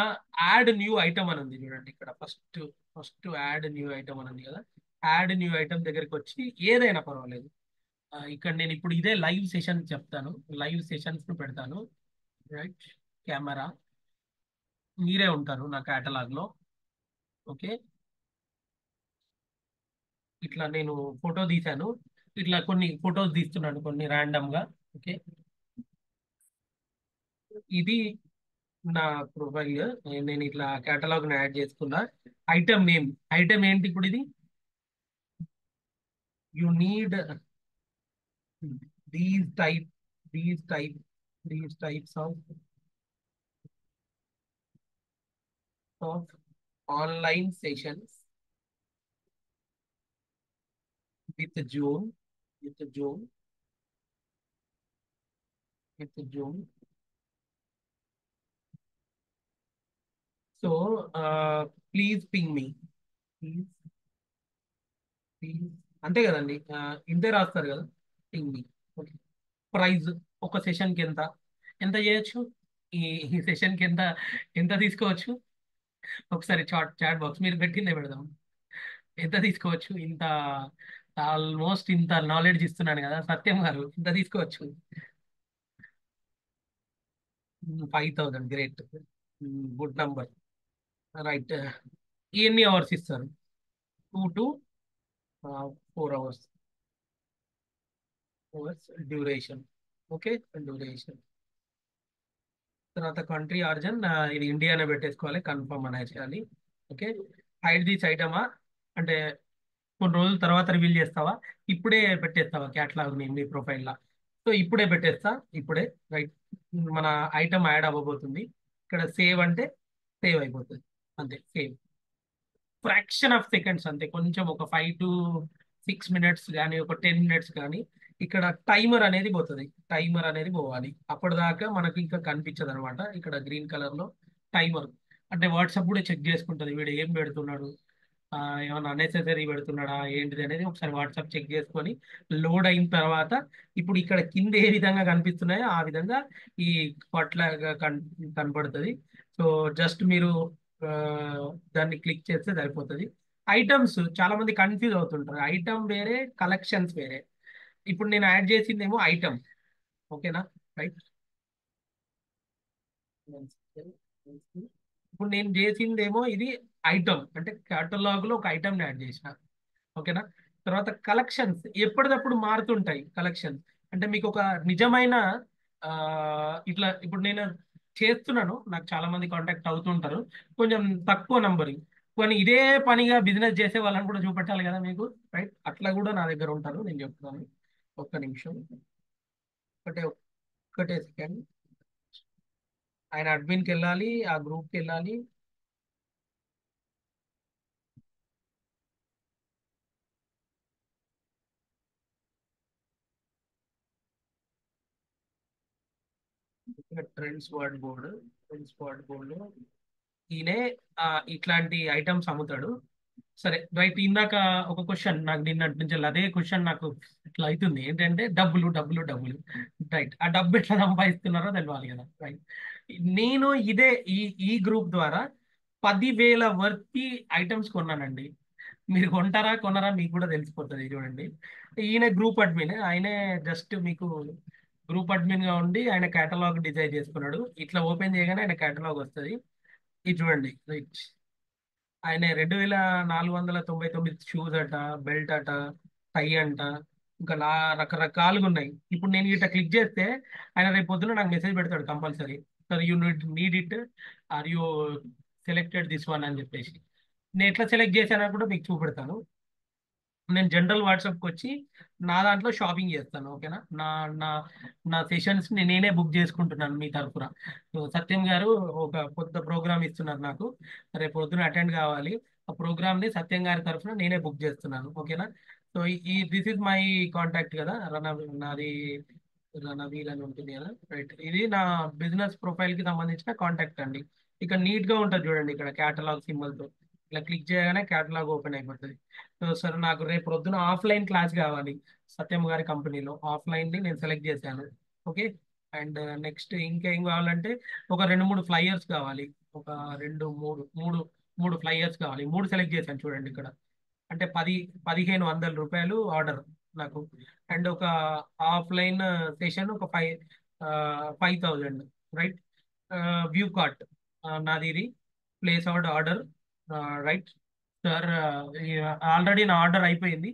యాడ్ న్యూ ఐటమ్ అని ఉంది చూడండి, ఇక్కడ first first add new item అని ఉంది కదా. యాడ్ న్యూ ఐటమ్ దగ్గరికి వచ్చి ఏదైనా పర్వాలేదు. ఇక్కడ నేను ఇప్పుడు ఇదే లైవ్ సెషన్ చెప్తాను, లైవ్ సెషన్స్ పెడతాను. రైట్, కెమెరా మీరే ఉంటారు నా కేటలాగ్ లో. ఓకే, ఇట్లా నేను ఫోటో తీశాను, ఇట్లా కొన్ని ఫొటోస్ తీస్తున్నాను కొన్ని ర్యాండమ్ గా. ఓకే, ఇది నా ప్రొఫైల్. నేను ఇట్లా కేటలాగ్ ని యాడ్ చేసుకున్నా. ఐటమ్ నేమ్, ఐటమ్ ఏంటి ఇప్పుడు ఇది, you need these type these type these types of online sessions with Zoom with Zoom with Zoom. So please ping me, please Fees. అంతే కదండి, ఇంతే రాస్తారు కదా. ఓకే. ప్రైజ్ ఒక సెషన్కి ఎంత, ఎంత చేయొచ్చు, ఈ ఈ సెషన్కి ఎంత, ఎంత తీసుకోవచ్చు. ఒకసారి చాట్ బాక్స్ మీరు పెట్టిందే పెడదాం. ఎంత తీసుకోవచ్చు, ఇంత ఆల్మోస్ట్ ఇంత నాలెడ్జ్ ఇస్తున్నాను కదా సత్యం గారు, ఇంత తీసుకోవచ్చు. 5,000, గ్రేట్. Good number. రైట్. ఎన్ని అవర్స్ ఇస్తారు? 2 to 4 hours. Hours duration. Okay. Duration. తర్వాత కంట్రీ ఆర్జన్ ఇది ఇండియానే పెట్టేసుకోవాలి, కన్ఫర్మ్ అనేది చేయాలి. ఓకే. హైడ్ దిస్ ఐటమా అంటే కొన్ని రోజుల తర్వాత రివీల్ చేస్తావా, ఇప్పుడే పెట్టేస్తావా క్యాటలాగ్ ని ప్రొఫైల్ లా? సో ఇప్పుడే పెట్టేస్తా, ఇప్పుడే. రైట్. మన ఐటమ్ యాడ్ అవ్వబోతుంది. ఇక్కడ సేవ్ అంటే సేవ్ అయిపోతుంది. అంతే, సేవ్. ఫ్రాక్షన్ ఆఫ్ సెకండ్స్ అంతే, కొంచెం ఒక 5 to 6 minutes కానీ ఒక 10 minutes కానీ ఇక్కడ టైమర్ అనేది పోతుంది. టైమర్ అనేది పోవాలి, అప్పటిదాకా మనకి ఇంకా కనిపించదు అనమాట. ఇక్కడ గ్రీన్ కలర్ లో టైమర్ అంటే వాట్సాప్ కూడా చెక్ చేసుకుంటుంది వీడు ఏం పెడుతున్నాడు, ఏమన్నా అన్నెసెసరీ పెడుతున్నాడా ఏంటిది అనేది ఒకసారి వాట్సాప్ చెక్ చేసుకొని లోడ్ అయిన తర్వాత ఇప్పుడు ఇక్కడ కింద ఏ విధంగా కనిపిస్తున్నాయో ఆ విధంగా ఈ పట్లాగా కనపడుతుంది. సో జస్ట్ మీరు ఆ, దాన్ని క్లిక్ చేస్తే సరిపోతుంది. ఐటమ్స్ చాలా మంది కన్ఫ్యూజ్ అవుతుంటారు, ఐటమ్ వేరే, కలెక్షన్స్ వేరే. ఇప్పుడు నేను యాడ్ చేసిందేమో ఐటమ్. ఓకేనా? రైట్. ఇప్పుడు నేను చేసిందేమో ఇది ఐటమ్, అంటే కేటలాగ్ లో ఒక ఐటమ్ యాడ్ చేసిన. ఓకేనా? తర్వాత కలెక్షన్స్ ఎప్పటికప్పుడు మారుతుంటాయి. కలెక్షన్స్ అంటే మీకు ఒక నిజమైన ఆ, ఇట్లా ఇప్పుడు నేను చేస్తున్నాను, నాకు చాలా మంది కాంటాక్ట్ అవుతుంటారు, కొంచెం తక్కువ నంబరింగ్, కానీ ఇదే పనిగా బిజినెస్ చేసే వాళ్ళని కూడా చూపెట్టాలి కదా మీకు. రైట్. అట్లా కూడా నా దగ్గర ఉంటారు, నేను చెప్తున్నాను. ఒక్క నిమిషం, ఒకటే ఒక్కటే సెకండ్. ఆయన అడ్మిన్కి వెళ్ళాలి, ఆ గ్రూప్కి వెళ్ళాలి. ట్రెండ్స్ వార్డ్ బోర్డు ఈయనే ఇట్లాంటి ఐటమ్స్ అమ్ముతాడు. సరే రైట్. ఇందాక ఒక క్వశ్చన్ నాకు నిన్నటి నుంచి అదే క్వశ్చన్ నాకు ఇట్లా అవుతుంది, ఏంటంటే డబ్బులు డబ్బులు డబ్బులు. రైట్. ఆ డబ్బు ఎట్లా సంపాదిస్తున్నారో తెలియాలి కదా. రైట్. నేను ఇదే ఈ ఈ గ్రూప్ ద్వారా 10,000 వర్తి ఐటమ్స్ కొన్నానండి. మీరు కొంటారా కొనరా మీకు కూడా తెలిసిపోతుంది, చూడండి. ఈయన గ్రూప్ అడ్మిన్, ఆయనే జస్ట్ మీకు గ్రూప్ అడ్మిన్ గా ఉండి ఆయన కేటలాగ్ డిజైన్ చేసుకున్నాడు. ఇట్లా ఓపెన్ చేయగానే ఆయన కేటలాగ్ వస్తుంది. ఇది చూడండి. రైట్. ఆయన 2,499 షూస్ అట, బెల్ట్ అట, టై అంట, ఇంకా రకరకాలుగా ఉన్నాయి. ఇప్పుడు నేను ఇట్లా క్లిక్ చేస్తే ఆయన రేపు పొద్దున నాకు మెసేజ్ పెడతాడు compulsory, sir you need it, or you selected this one అని చెప్పేసి. నేను ఎట్లా సెలెక్ట్ చేశాను కూడా మీకు చూపెడతాను. నేను జనరల్ వాట్సాప్కి వచ్చి నా దాంట్లో షాపింగ్ చేస్తాను. ఓకేనా? నా నా నా సెషన్స్ నేనే బుక్ చేసుకుంటున్నాను మీ తరఫున. సో సత్యం గారు ఒక కొత్త ప్రోగ్రామ్ ఇస్తున్నారు నాకు, రేపు పొద్దున అటెండ్ కావాలి. ఆ ప్రోగ్రామ్ ని సత్యం గారి తరఫున నేనే బుక్ చేస్తున్నాను. ఓకేనా? సో ఈ దిస్ ఇస్ మై కాంటాక్ట్ కదా, నాది రణవీర్ అని ఉంటుంది కదా. రైట్. ఇది నా బిజినెస్ ప్రొఫైల్ కి సంబంధించిన కాంటాక్ట్ అండి. ఇక్కడ నీట్ గా ఉంటుంది చూడండి, ఇక్కడ కేటలాగ్ సింబల్ తో ఇలా క్లిక్ చేయగానే కేటలాగ్ ఓపెన్ అయిపోతుంది. సో సార్ నాకు రేపు పొద్దున ఆఫ్లైన్ క్లాస్ కావాలి, సత్యం గారి కంపెనీలో ఆఫ్లైన్ ని నేను సెలెక్ట్ చేశాను. ఓకే. అండ్ నెక్స్ట్ ఇంకేం కావాలంటే ఒక 2 3 ఫ్లైయర్స్ కావాలి. ఒక రెండు మూడు మూడు మూడు ఫ్లైయర్స్ కావాలి. మూడు సెలెక్ట్ చేశాను చూడండి ఇక్కడ. అంటే 1,500 రూపాయలు ఆర్డర్ నాకు. అండ్ ఒక ఆఫ్లైన్ సెషన్ ఒక 5,000. రైట్. వ్యూ కార్ట్ నాది ఇది, place out order. Right. Sir already నా ఆర్డర్ అయిపోయింది,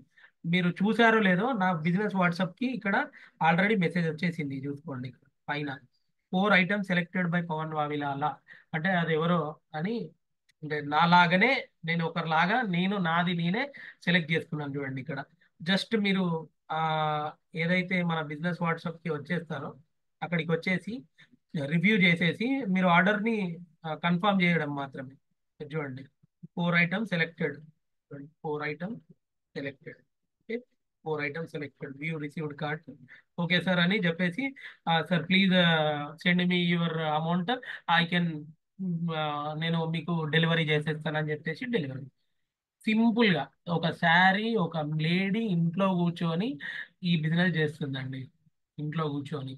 మీరు చూసారో లేదో నా బిజినెస్ వాట్సాప్ కి ఇక్కడ ఆల్రెడీ మెసేజ్ వచ్చేసింది, చూసుకోండి ఇక్కడ పైన. 4 ఐటమ్స్ సెలెక్టెడ్ బై పవన్ వావిలాలా, అంటే అది ఎవరో అని, అంటే నాలాగానే నేను ఒకరిలాగా నేను నాది నేనే సెలెక్ట్ చేసుకున్నాను చూడండి ఇక్కడ. జస్ట్ మీరు ఆ ఏదైతే మన బిజినెస్ వాట్సాప్ కి వచ్చేస్తారో అక్కడికి వచ్చేసి రివ్యూ చేసేసి మీరు ఆర్డర్ ని కన్ఫర్మ్ చేయడం మాత్రమే. ఇది చూడండి, 4 items selected. 4 items selected. Okay. 4 items selected, view received card. Okay sir అని చెప్పేసి, sir please send me your amount, I can నేను మీకు డెలివరీ చేసేస్తానని చెప్పేసి డెలివరీ. సింపుల్ గా ఒక శారీ, ఒక లేడీ ఇంట్లో కూర్చొని ఈ బిజినెస్ చేస్తుందండి. ఇంట్లో కూర్చొని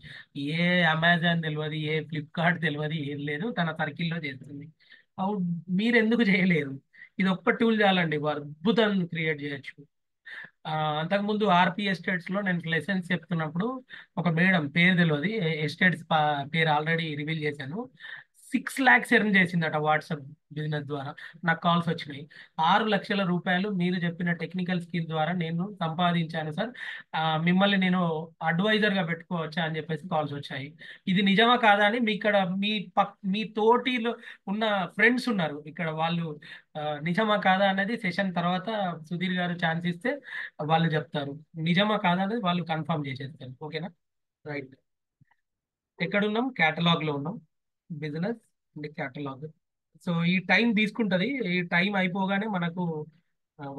ఏ అమెజాన్ తెలియదు, ఏ ఫ్లిప్కార్ట్ తెలియదు, ఏం లేదు, తన సర్కిల్లో చేస్తుంది. అవు మీరు ఎందుకు చేయలేరు? ఇది ఒక్క టూల్ చాలండి, అద్భుతం క్రియేట్ చేయొచ్చు. ఆ, అంతకుముందు ఆర్పి ఎస్టేట్స్ లో నేను లెసన్స్ చెప్తున్నప్పుడు ఒక మేడం, పేరు తెలియదు, ఎస్టేట్స్ పేరు ఆల్రెడీ రివీల్ చేశాను, 6 lakhs ఎర్న్ చేసిందట వాట్సాప్ బిజినెస్ ద్వారా. నాకు కాల్స్ వచ్చినాయి. 6 లక్షల రూపాయలు మీరు చెప్పిన టెక్నికల్ స్కిల్ ద్వారా నేను సంపాదించాను సార్, మిమ్మల్ని నేను అడ్వైజర్ గా పెట్టుకోవచ్చా అని చెప్పేసి కాల్స్ వచ్చాయి. ఇది నిజమా కాదా అని మీ ఇక్కడ మీ తోటిలో ఉన్న ఫ్రెండ్స్ ఉన్నారు ఇక్కడ, వాళ్ళు నిజమా కాదా అనేది సెషన్ తర్వాత సుధీర్ గారు ఛాన్స్ ఇస్తే వాళ్ళు చెప్తారు. నిజమా కాదా అనేది వాళ్ళు కన్ఫర్మ్ చేసేస్తారు. ఓకేనా? రైట్. ఎక్కడున్నాం? కేటలాగ్ లో ఉన్నాం. Business and catalogue. సో ఈ టైం తీసుకుంటది. ఈ టైం అయిపోగానే మనకు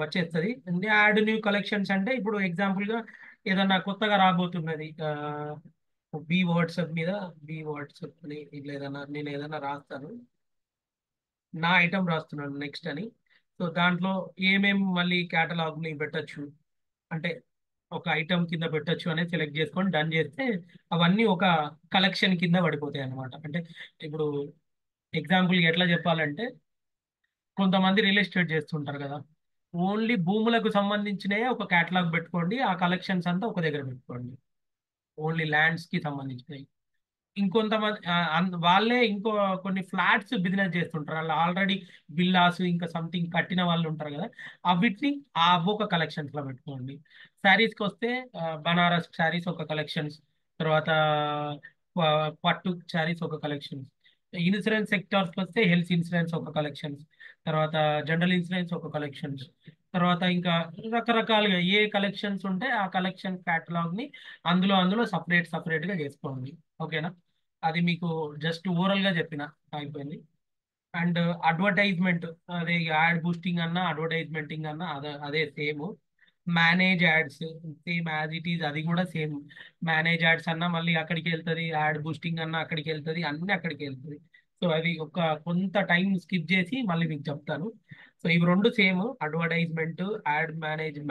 వచ్చేస్తుంది. యాడ్ న్యూ కలెక్షన్స్ అంటే ఇప్పుడు ఎగ్జాంపుల్ గా ఏదన్నా కొత్తగా రాబోతున్నది, బి వాట్సాప్ మీద, బి వాట్సాప్ అని ఇట్లా ఏదైనా నేను ఏదైనా రాస్తాను, నా ఐటమ్ రాస్తున్నాను నెక్స్ట్ అని. సో దాంట్లో ఏమేం మళ్ళీ కేటలాగ్ ని పెట్టచ్చు అంటే ఒక ఐటమ్ కింద పెట్టొచ్చు అనేది సెలెక్ట్ చేసుకొని డన్ చేస్తే అవన్నీ ఒక కలెక్షన్ కింద పడిపోతాయి అన్నమాట. అంటే ఇప్పుడు ఎగ్జాంపుల్ ఎట్లా చెప్పాలంటే, కొంతమంది రియల్ ఎస్టేట్ చేస్తుంటారు కదా, ఓన్లీ భూములకు సంబంధించినవి ఒక కేటలాగ్ పెట్టుకోండి, ఆ కలెక్షన్స్ అంతా ఒక దగ్గర పెట్టుకోండి, ఓన్లీ ల్యాండ్స్ కి సంబంధించినవి. ఇంకొంతమంది వాళ్ళే ఇంకో కొన్ని ఫ్లాట్స్ బిజినెస్ చేస్తుంటారు, వాళ్ళు ఆల్రెడీ విల్లాస్ ఇంకా సంథింగ్ కట్టిన వాళ్ళు ఉంటారు కదా, అవిటిని ఆ ఒక కలెక్షన్స్ లో పెట్టుకోండి. శారీస్ కి వస్తే బనారస్ శారీస్ ఒక కలెక్షన్స్, తర్వాత పట్టు శారీస్ ఒక కలెక్షన్స్, ఇన్సూరెన్స్ సెక్టార్స్ వస్తే హెల్త్ ఇన్సూరెన్స్ ఒక కలెక్షన్స్, తర్వాత జనరల్ ఇన్సూరెన్స్ ఒక కలెక్షన్స్, తర్వాత ఇంకా రకరకాలుగా ఏ కలెక్షన్స్ ఉంటే ఆ కలెక్షన్ కేటలాగ్ ని అందులో సపరేట్ గా చేసుకోండి. ఓకేనా? అది మీకు జస్ట్ ఓవరాల్ గా చెప్పిన అయిపోయింది. అండ్ అడ్వర్టైజ్మెంట్, అదే యాడ్ బూస్టింగ్ అన్నా అడ్వర్టైజ్మెంటింగ్ అన్నా అదే same. Manage ads same as it is, అది కూడా సేమ్. మేనేజ్ యాడ్స్ అన్నా మళ్ళీ అక్కడికి వెళ్తుంది, యాడ్ బూస్టింగ్ అన్నా అక్కడికి వెళ్తుంది, అన్ని అక్కడికి వెళ్తుంది. సో అది ఒక కొంత టైం స్కిప్ చేసి మళ్ళీ మీకు చెప్తాను. సో ఇవి రెండు same, advertisement, add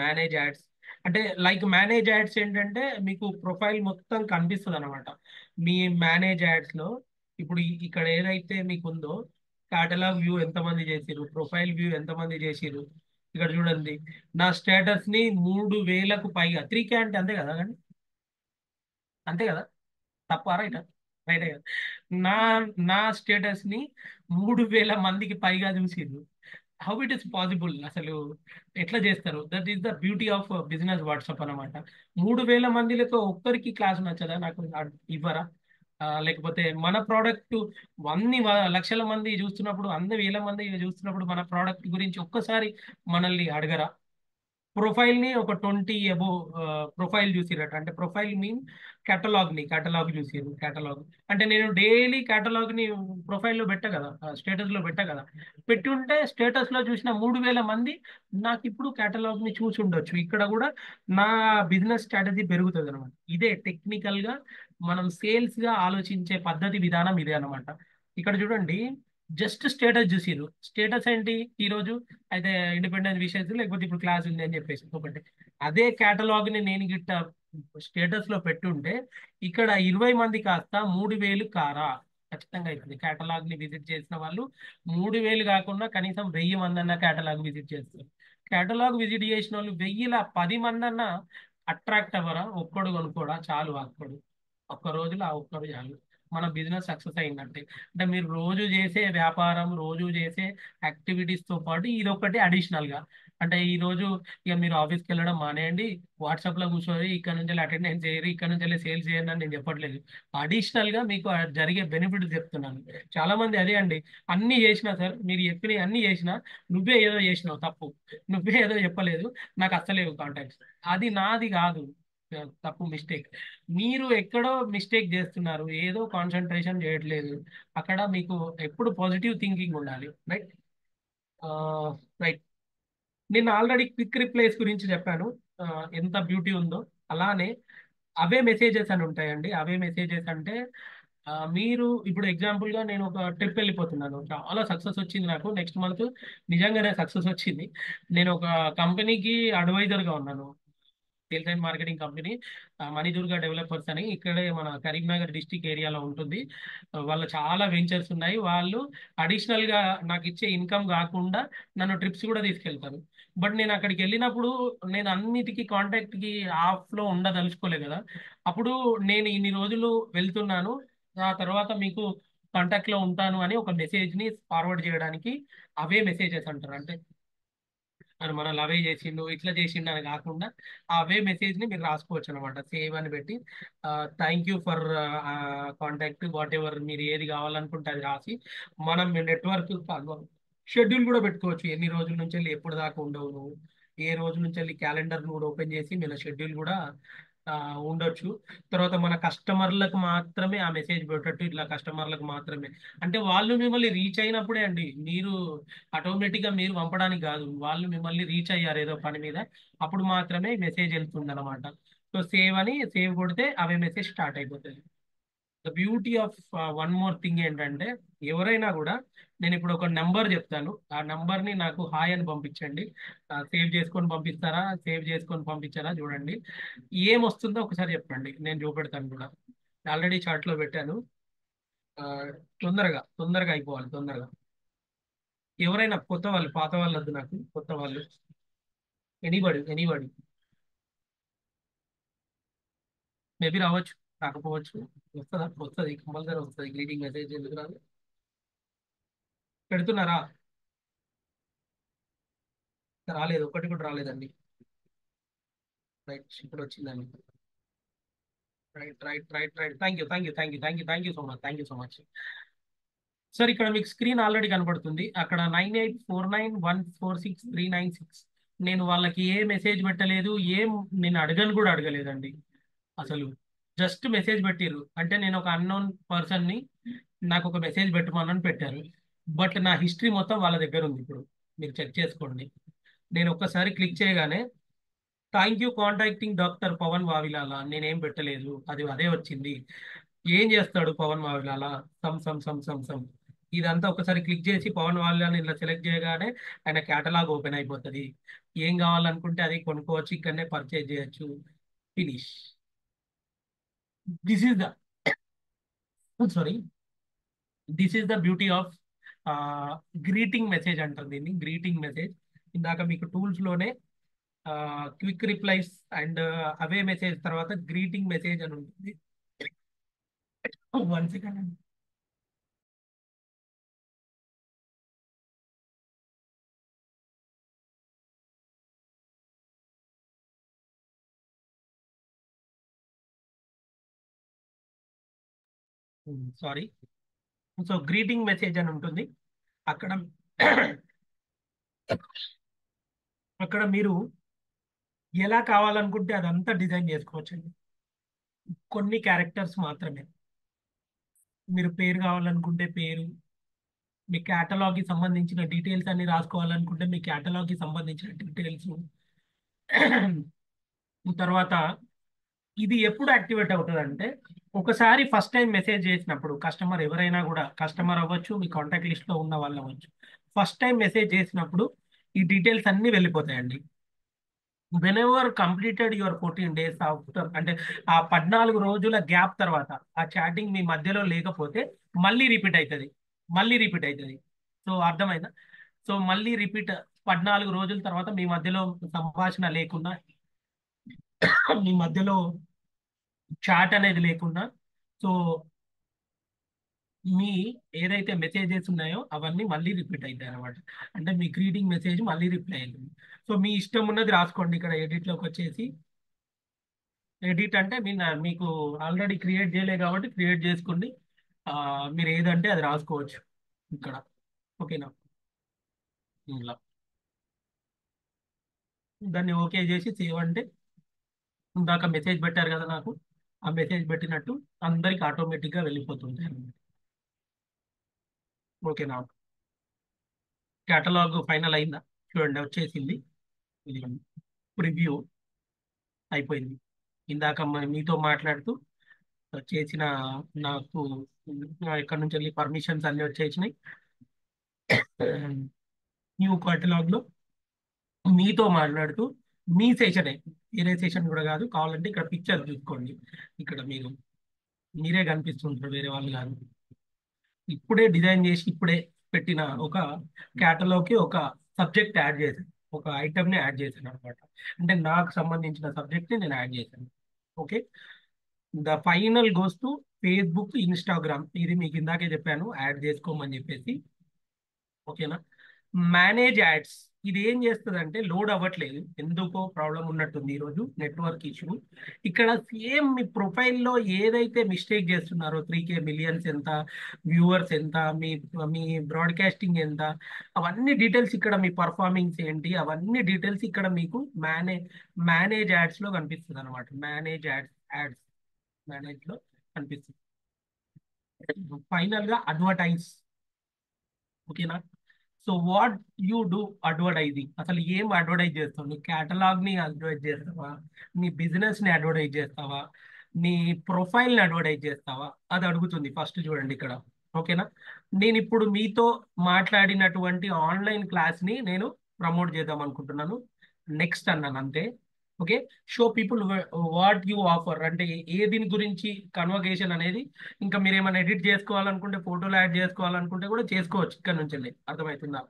manage ads. అంటే లైక్ మేనేజ్ యాడ్స్ ఏంటంటే మీకు ప్రొఫైల్ మొత్తం కనిపిస్తుంది అనమాట మీ మేనేజ్ యాడ్స్ లో. ఇప్పుడు ఇక్కడ ఏదైతే మీకు ఉందో, కేటలాగ్ వ్యూ ఎంతమంది చేసిరు, ప్రొఫైల్ వ్యూ ఎంతమంది చేసిరు, ఇక్కడ చూడండి. నా స్టేటస్ ని 3,000కు పైగా, 3K అంటే అంతే కదా కానీ, అంతే కదా? తప్ప రైట్? రైటే కదా. నా నా స్టేటస్ ని 3,000 మందికి పైగా చూసిర్రు. హౌ ఇట్ ఇస్ పాసిబుల్ అసలు? ఎట్లా చేస్తారు? That is the beauty of business WhatsApp అనమాట. 3,000 మందిలో ఒక్కరికి క్లాస్ నచ్చదా నాకు ఇవ్వరా? లేకపోతే మన ప్రోడక్ట్ లక్షల మంది చూస్తున్నప్పుడు, 1,000 మంది చూస్తున్నప్పుడు మన ప్రోడక్ట్ గురించి ఒక్కసారి మనల్ని అడగరా? ప్రొఫైల్ ని ఒక 20 అబో ప్రొఫైల్ చూసిరట, అంటే ప్రొఫైల్ మీన్ కేటలాగ్ చూసిరు. కేటలాగ్ అంటే నేను డైలీ కేటలాగ్ ని ప్రొఫైల్ లో పెట్టా కదా, స్టేటస్ లో పెట్టా కదా, పెట్టి ఉంటే స్టేటస్ లో చూసిన 3,000 మంది నాకు ఇప్పుడు కేటలాగ్ ని చూసి ఉండొచ్చు. ఇక్కడ కూడా నా బిజినెస్ స్ట్రాటజీ పెరుగుతుంది అనమాట. ఇదే టెక్నికల్ గా మనం సేల్స్ గా ఆలోచించే పద్ధతి విధానం ఇదే అనమాట. ఇక్కడ చూడండి, జస్ట్ స్టేటస్ చూసిరు. స్టేటస్ ఏంటి ఈ రోజు అయితే ఇండిపెండెన్స్ విషయస్, లేకపోతే ఇప్పుడు క్లాస్ ఉంది అని చెప్పేసి ఒకటి. అదే కేటలాగ్ ని నేను గిట్ట స్టేటస్ లో పెట్టుంటే ఇక్కడ 20 మంది కాస్త 3,000 కారా? ఖచ్చితంగా అవుతుంది. కేటలాగ్ ని విజిట్ చేసిన వాళ్ళు 3,000 కాకుండా కనీసం 1,000 మంది అన్న కేటలాగ్ విజిట్ చేస్తారు. కేటలాగ్ విజిట్ చేసిన వాళ్ళు 10,000 10 మంది అన్న అట్రాక్ట్ అవ్వరా? ఒక్కడు కొనుక్కోడా? చాలు ఒక్కడు, ఒక్క రోజులో ఆ ఒక్కడు చాలు, మన బిజినెస్ సక్సెస్ అయిందంటే. అంటే మీరు రోజు చేసే వ్యాపారం, రోజు చేసే యాక్టివిటీస్ తో పాటు ఇది ఒకటి అడిషనల్ గా. అంటే ఈ రోజు ఇక మీరు ఆఫీస్కి వెళ్ళడం మానేయండి, వాట్సాప్ లో కూర్చొని ఇక్కడ నుంచి అటెండెన్స్ చేయరు, ఇక్కడ నుంచి సేల్స్ చేయండి అని నేను చెప్పట్లేదు. అడిషనల్ గా మీకు జరిగే బెనిఫిట్స్ చెప్తున్నాను. చాలా మంది అదే అండి, అన్ని చేసినా సార్, మీరు చెప్పిన అన్ని చేసినా నువ్వే ఏదో చేసినావు తప్పు, నువ్వే ఏదో చెప్పలేదు, నాకు అస్సలేవు కాంటాక్ట్స్. అది నాది కాదు, తప్పు, మిస్టేక్. మీరు ఎక్కడో మిస్టేక్ చేస్తున్నారు, ఏదో కాన్సన్ట్రేషన్ చేయట్లేదు. అక్కడ మీకు ఎప్పుడు పాజిటివ్ థింకింగ్ ఉండాలి. రైట్? రైట్. నేను ఆల్రెడీ క్విక్ రిప్లైస్ గురించి చెప్పాను, ఆ, ఎంత బ్యూటీ ఉందో. అలానే అవే మెసేజెస్ అని ఉంటాయండి. అవే మెసేజెస్ అంటే మీరు ఇప్పుడు ఎగ్జాంపుల్ గా నేను ఒక ట్రిప్ వెళ్ళిపోతున్నాను, చాలా సక్సెస్ వచ్చింది నాకు నెక్స్ట్ మంత్, నిజంగానే సక్సెస్ వచ్చింది. నేను ఒక కంపెనీకి అడ్వైజర్ గా ఉన్నాను, sales and marketing company, Manidurga developers అని, ఇక్కడే మన కరీంనగర్ డిస్టిక్ ఏరియాలో ఉంటుంది. వాళ్ళ చాలా వెంచర్స్ ఉన్నాయి. వాళ్ళు అడిషనల్ గా నాకు ఇచ్చే ఇన్కమ్ కాకుండా నన్ను ట్రిప్స్ కూడా తీసుకెళ్తారు. బట్ నేను అక్కడికి వెళ్ళినప్పుడు నేను అన్నిటికీ కాంటాక్ట్ కి ఆఫ్ లో ఉండదలుచుకోలే కదా. అప్పుడు నేను ఇన్ని రోజులు వెళ్తున్నాను, ఆ తర్వాత మీకు కాంటాక్ట్ లో ఉంటాను అని ఒక మెసేజ్ ని ఫార్వర్డ్ చేయడానికి, అవే మెసేజెస్ అంటారు. అంటే అని మనల్ని అవే చేసిండు ఇట్లా చేసిండు అని కాకుండా అవే మెసేజ్ ని మీరు రాసుకోవచ్చు అనమాట, సేవ్ అని పెట్టి thank you for contact what ever, మీరు ఏది కావాలనుకుంటే అది రాసి మనం నెట్వర్క్ షెడ్యూల్ కూడా పెట్టుకోవచ్చు, ఎన్ని రోజుల నుంచి వెళ్ళి ఎప్పుడు దాకా ఉండవు నువ్వు, ఏ రోజు నుంచి వెళ్ళి క్యాలెండర్ కూడా ఓపెన్ చేసి మీరు షెడ్యూల్ కూడా ఆ, ఉండొచ్చు. తర్వాత మన కస్టమర్లకు మాత్రమే ఆ మెసేజ్ పెట్టట్టు, ఇట్లా కస్టమర్లకు మాత్రమే, అంటే వాళ్ళు మిమ్మల్ని రీచ్ అయినప్పుడే అండి, మీరు ఆటోమేటిక్ గా మీరు పంపడానికి కాదు, వాళ్ళు మిమ్మల్ని రీచ్ అయ్యారు ఏదో పని మీద, అప్పుడు మాత్రమే మెసేజ్ వెళ్తుంది అనమాట. సో సేవ్ అని సేవ్ కొడితే అవే మెసేజ్ స్టార్ట్ అయిపోతుంది. The beauty of one more thing ఏంటంటే, ఎవరైనా కూడా నేను ఇప్పుడు ఒక నెంబర్ చెప్తాను, ఆ నెంబర్ ని నాకు హాయ్ అని పంపించండి. సేవ్ చేసుకొని పంపిస్తారా, సేవ్ చేసుకొని పంపించారా చూడండి, ఏం వస్తుందో ఒకసారి చెప్పండి, నేను చూపెడతాను కూడా. ఆల్రెడీ చార్ట్ లో పెట్టాను. ఆ, తొందరగా తొందరగా అయిపోవాలి తొందరగా. ఎవరైనా కొత్త వాళ్ళు, పాత వాళ్ళు వద్దు నాకు, కొత్త వాళ్ళు, ఎనీబడి ఎనీబడి, మేబీ రావచ్చు, రాకపోవచ్చు. వస్తుందా? వస్తుంది, కంపల్సరీ వస్తుంది. గ్రీటింగ్ మెసేజ్ ఎందుకు రాదు? పెడుతున్నారా? రాలేదు, ఒకటి కూడా రాలేదండి. రైట్, ఇప్పుడు వచ్చిందండి. Right right right right, thank you thank you thank you thank you thank you so much, thank you so much. Sir ఇక్కడ మీకు స్క్రీన్ ఆల్రెడీ కనపడుతుంది, అక్కడ 9849146396. నేను వాళ్ళకి ఏ మెసేజ్ పెట్టలేదు, ఏం నేను అడగను కూడా అడగలేదండి అసలు. జస్ట్ మెసేజ్ పెట్టిర్రు, అంటే నేను ఒక అన్నోన్ పర్సన్ ని నాకు ఒక మెసేజ్ పెట్టమని పెట్టారు. బట్ నా హిస్టరీ మొత్తం వాళ్ళ దగ్గర ఉంది, ఇప్పుడు మీరు చెక్ చేసుకోండి. నేను ఒక్కసారి క్లిక్ చేయగానే thank you contacting doctor Pavan Vavilala, నేనేం పెట్టలేదు, అది అదే వచ్చింది. ఏం చేస్తాడు Pavan Vavilala, some some some some some, ఇదంతా ఒకసారి క్లిక్ చేసి పవన్ వావిలాలని ఇలా సెలెక్ట్ చేయగానే ఆయన కేటలాగ్ ఓపెన్ అయిపోతుంది. ఏం కావాలనుకుంటే అది కొనుక్కోవచ్చు, ఇక్కడనే పర్చేజ్ చేయొచ్చు. Finish. This is the sorry, this is the beauty of greeting message అంటారు దీన్ని, గ్రీటింగ్ మెసేజ్. ఇందాక మీకు టూల్స్ లోనే quick replies and away message తర్వాత గ్రీటింగ్ మెసేజ్ అని ఉంటుంది. 1 second. Sorry. So greeting message అని ఉంటుంది అక్కడ. అక్కడ మీరు ఎలా కావాలనుకుంటే అదంతా డిజైన్ చేసుకోవచ్చండి, కొన్ని క్యారెక్టర్స్ మాత్రమే. మీరు పేరు కావాలనుకుంటే పేరు, మీ catalog కి సంబంధించిన డీటెయిల్స్ అన్ని రాసుకోవాలనుకుంటే మీ catalog కి సంబంధించిన డీటెయిల్స్. తర్వాత ఇది ఎప్పుడు యాక్టివేట్ అవుతుంది అంటే, ఒకసారి ఫస్ట్ టైం మెసేజ్ చేసినప్పుడు కస్టమర్, ఎవరైనా కూడా కస్టమర్ అవ్వచ్చు, మీ కాంటాక్ట్ లిస్ట్ లో ఉన్న వాళ్ళు అవ్వచ్చు, ఫస్ట్ టైం మెసేజ్ చేసినప్పుడు ఈ డీటెయిల్స్ అన్ని వెళ్ళిపోతాయండి. Whenever completed your 14 days after, అంటే ఆ 14 రోజుల గ్యాప్ తర్వాత ఆ చాటింగ్ మీ మధ్యలో లేకపోతే మళ్ళీ రిపీట్ అవుతుంది, మళ్ళీ రిపీట్ అవుతుంది. సో అర్థమైందా? సో మళ్ళీ రిపీట్, 14 రోజుల తర్వాత మీ మధ్యలో సంభాషణ లేకుండా, మీ మధ్యలో చాట్ అనేది లేకుండా, సో మీ ఏదైతే మెసేజెస్ ఉన్నాయో అవన్నీ మళ్ళీ రిపీట్ అవుతాయి అనమాట. అంటే మీ గ్రీటింగ్ మెసేజ్ మళ్ళీ రిప్లై అవుతుంది. సో మీ ఇష్టం ఉన్నది రాసుకోండి, ఇక్కడ ఎడిట్లోకి వచ్చేసి. ఎడిట్ అంటే మీకు ఆల్రెడీ క్రియేట్ చేయలే కాబట్టి క్రియేట్ చేసుకోండి. మీరు ఏదంటే అది రాసుకోవచ్చు ఇక్కడ. ఓకేనా? ఇలా దాన్ని ఓకే చేసి సేవ్ అంటే, ఇందాక మెసేజ్ పెట్టారు కదా నాకు, ఆ మెసేజ్ పెట్టినట్టు అందరికి ఆటోమేటిక్గా వెళ్ళిపోతుంది అన్నమాట. ఓకేనా? కేటలాగ్ ఫైనల్ అయిందా? చూడండి వచ్చేసింది. ఇది ప్రివ్యూ అయిపోయింది. ఇందాక మీతో మాట్లాడుతూ చేసిన నాకు ఎక్కడి నుంచి వెళ్ళి పర్మిషన్స్ అన్ని వచ్చేసినాయి. న్యూ కేటలాగ్ లో మీతో మాట్లాడుతూ మీ సెషనే, వేరే సెషన్ కూడా కాదు. కావాలంటే ఇక్కడ పిక్చర్ చూసుకోండి. ఇక్కడ మీరే కనిపిస్తుంటారు, వేరే వాళ్ళు కాదు. ఇప్పుడే డిజైన్ చేసి ఇప్పుడే పెట్టిన ఒక క్యాటలాగ్కి ఒక సబ్జెక్ట్ యాడ్ చేశాను, ఒక ఐటమ్ని యాడ్ చేశాను అనమాట. అంటే నాకు సంబంధించిన సబ్జెక్ట్ని నేను యాడ్ చేశాను. Okay, the final goes to Facebook, Instagram. ఇది మీకు ఇందాకే చెప్పాను యాడ్ చేసుకోమని చెప్పేసి. ఓకేనా, మేనేజ్ యాడ్స్. ఇది ఏం చేస్తుందంటే లోడ్ అవ్వట్లేదు, ఎందుకో ప్రాబ్లం ఉన్నట్టుంది ఈరోజు, నెట్వర్క్ ఇష్యూ. ఇక్కడ సేమ్ మీ ప్రొఫైల్లో ఏదైతే మిస్టేక్ చేస్తున్నారో, 3K మిలియన్స్ ఎంత, వ్యూవర్స్ ఎంత, మీ బ్రాడ్కాస్టింగ్ ఎంత, అవన్నీ డీటెయిల్స్ ఇక్కడ, మీ పర్ఫార్మింగ్స్ ఏంటి, అవన్నీ డీటెయిల్స్ ఇక్కడ మీకు మేనేజ్ యాడ్స్ లో కనిపిస్తుంది అనమాట. యాడ్స్ మేనేజ్ లో కనిపిస్తుంది. ఫైనల్ గా అడ్వర్టైజ్. ఓకేనా, so what you do advertising. అసలు ఏం అడ్వర్టైజ్ చేస్తావు? నీ క్యాటలాగ్ ని అడ్వర్టైజ్ చేస్తావా, నీ బిజినెస్ ని అడ్వర్టైజ్ చేస్తావా, నీ ప్రొఫైల్ ని అడ్వర్టైజ్ చేస్తావా, అది అడుగుతుంది ఫస్ట్. చూడండి ఇక్కడ. ఓకేనా, నేను ఇప్పుడు మీతో మాట్లాడినటువంటి ఆన్లైన్ క్లాస్ ని నేను ప్రమోట్ చేద్దాం అనుకుంటున్నాను. నెక్స్ట్ అన్నాను అంతే. Okay, show people what you offer అంటే దీని గురించి కన్వర్గేషన్ అనేది. ఇంకా మీరు ఏమైనా ఎడిట్ చేసుకోవాలనుకుంటే, ఫోటోలు యాడ్ చేసుకోవాలనుకుంటే కూడా చేసుకోవచ్చు ఇక్కడ నుంచి వెళ్ళి. అర్థమవుతుందా?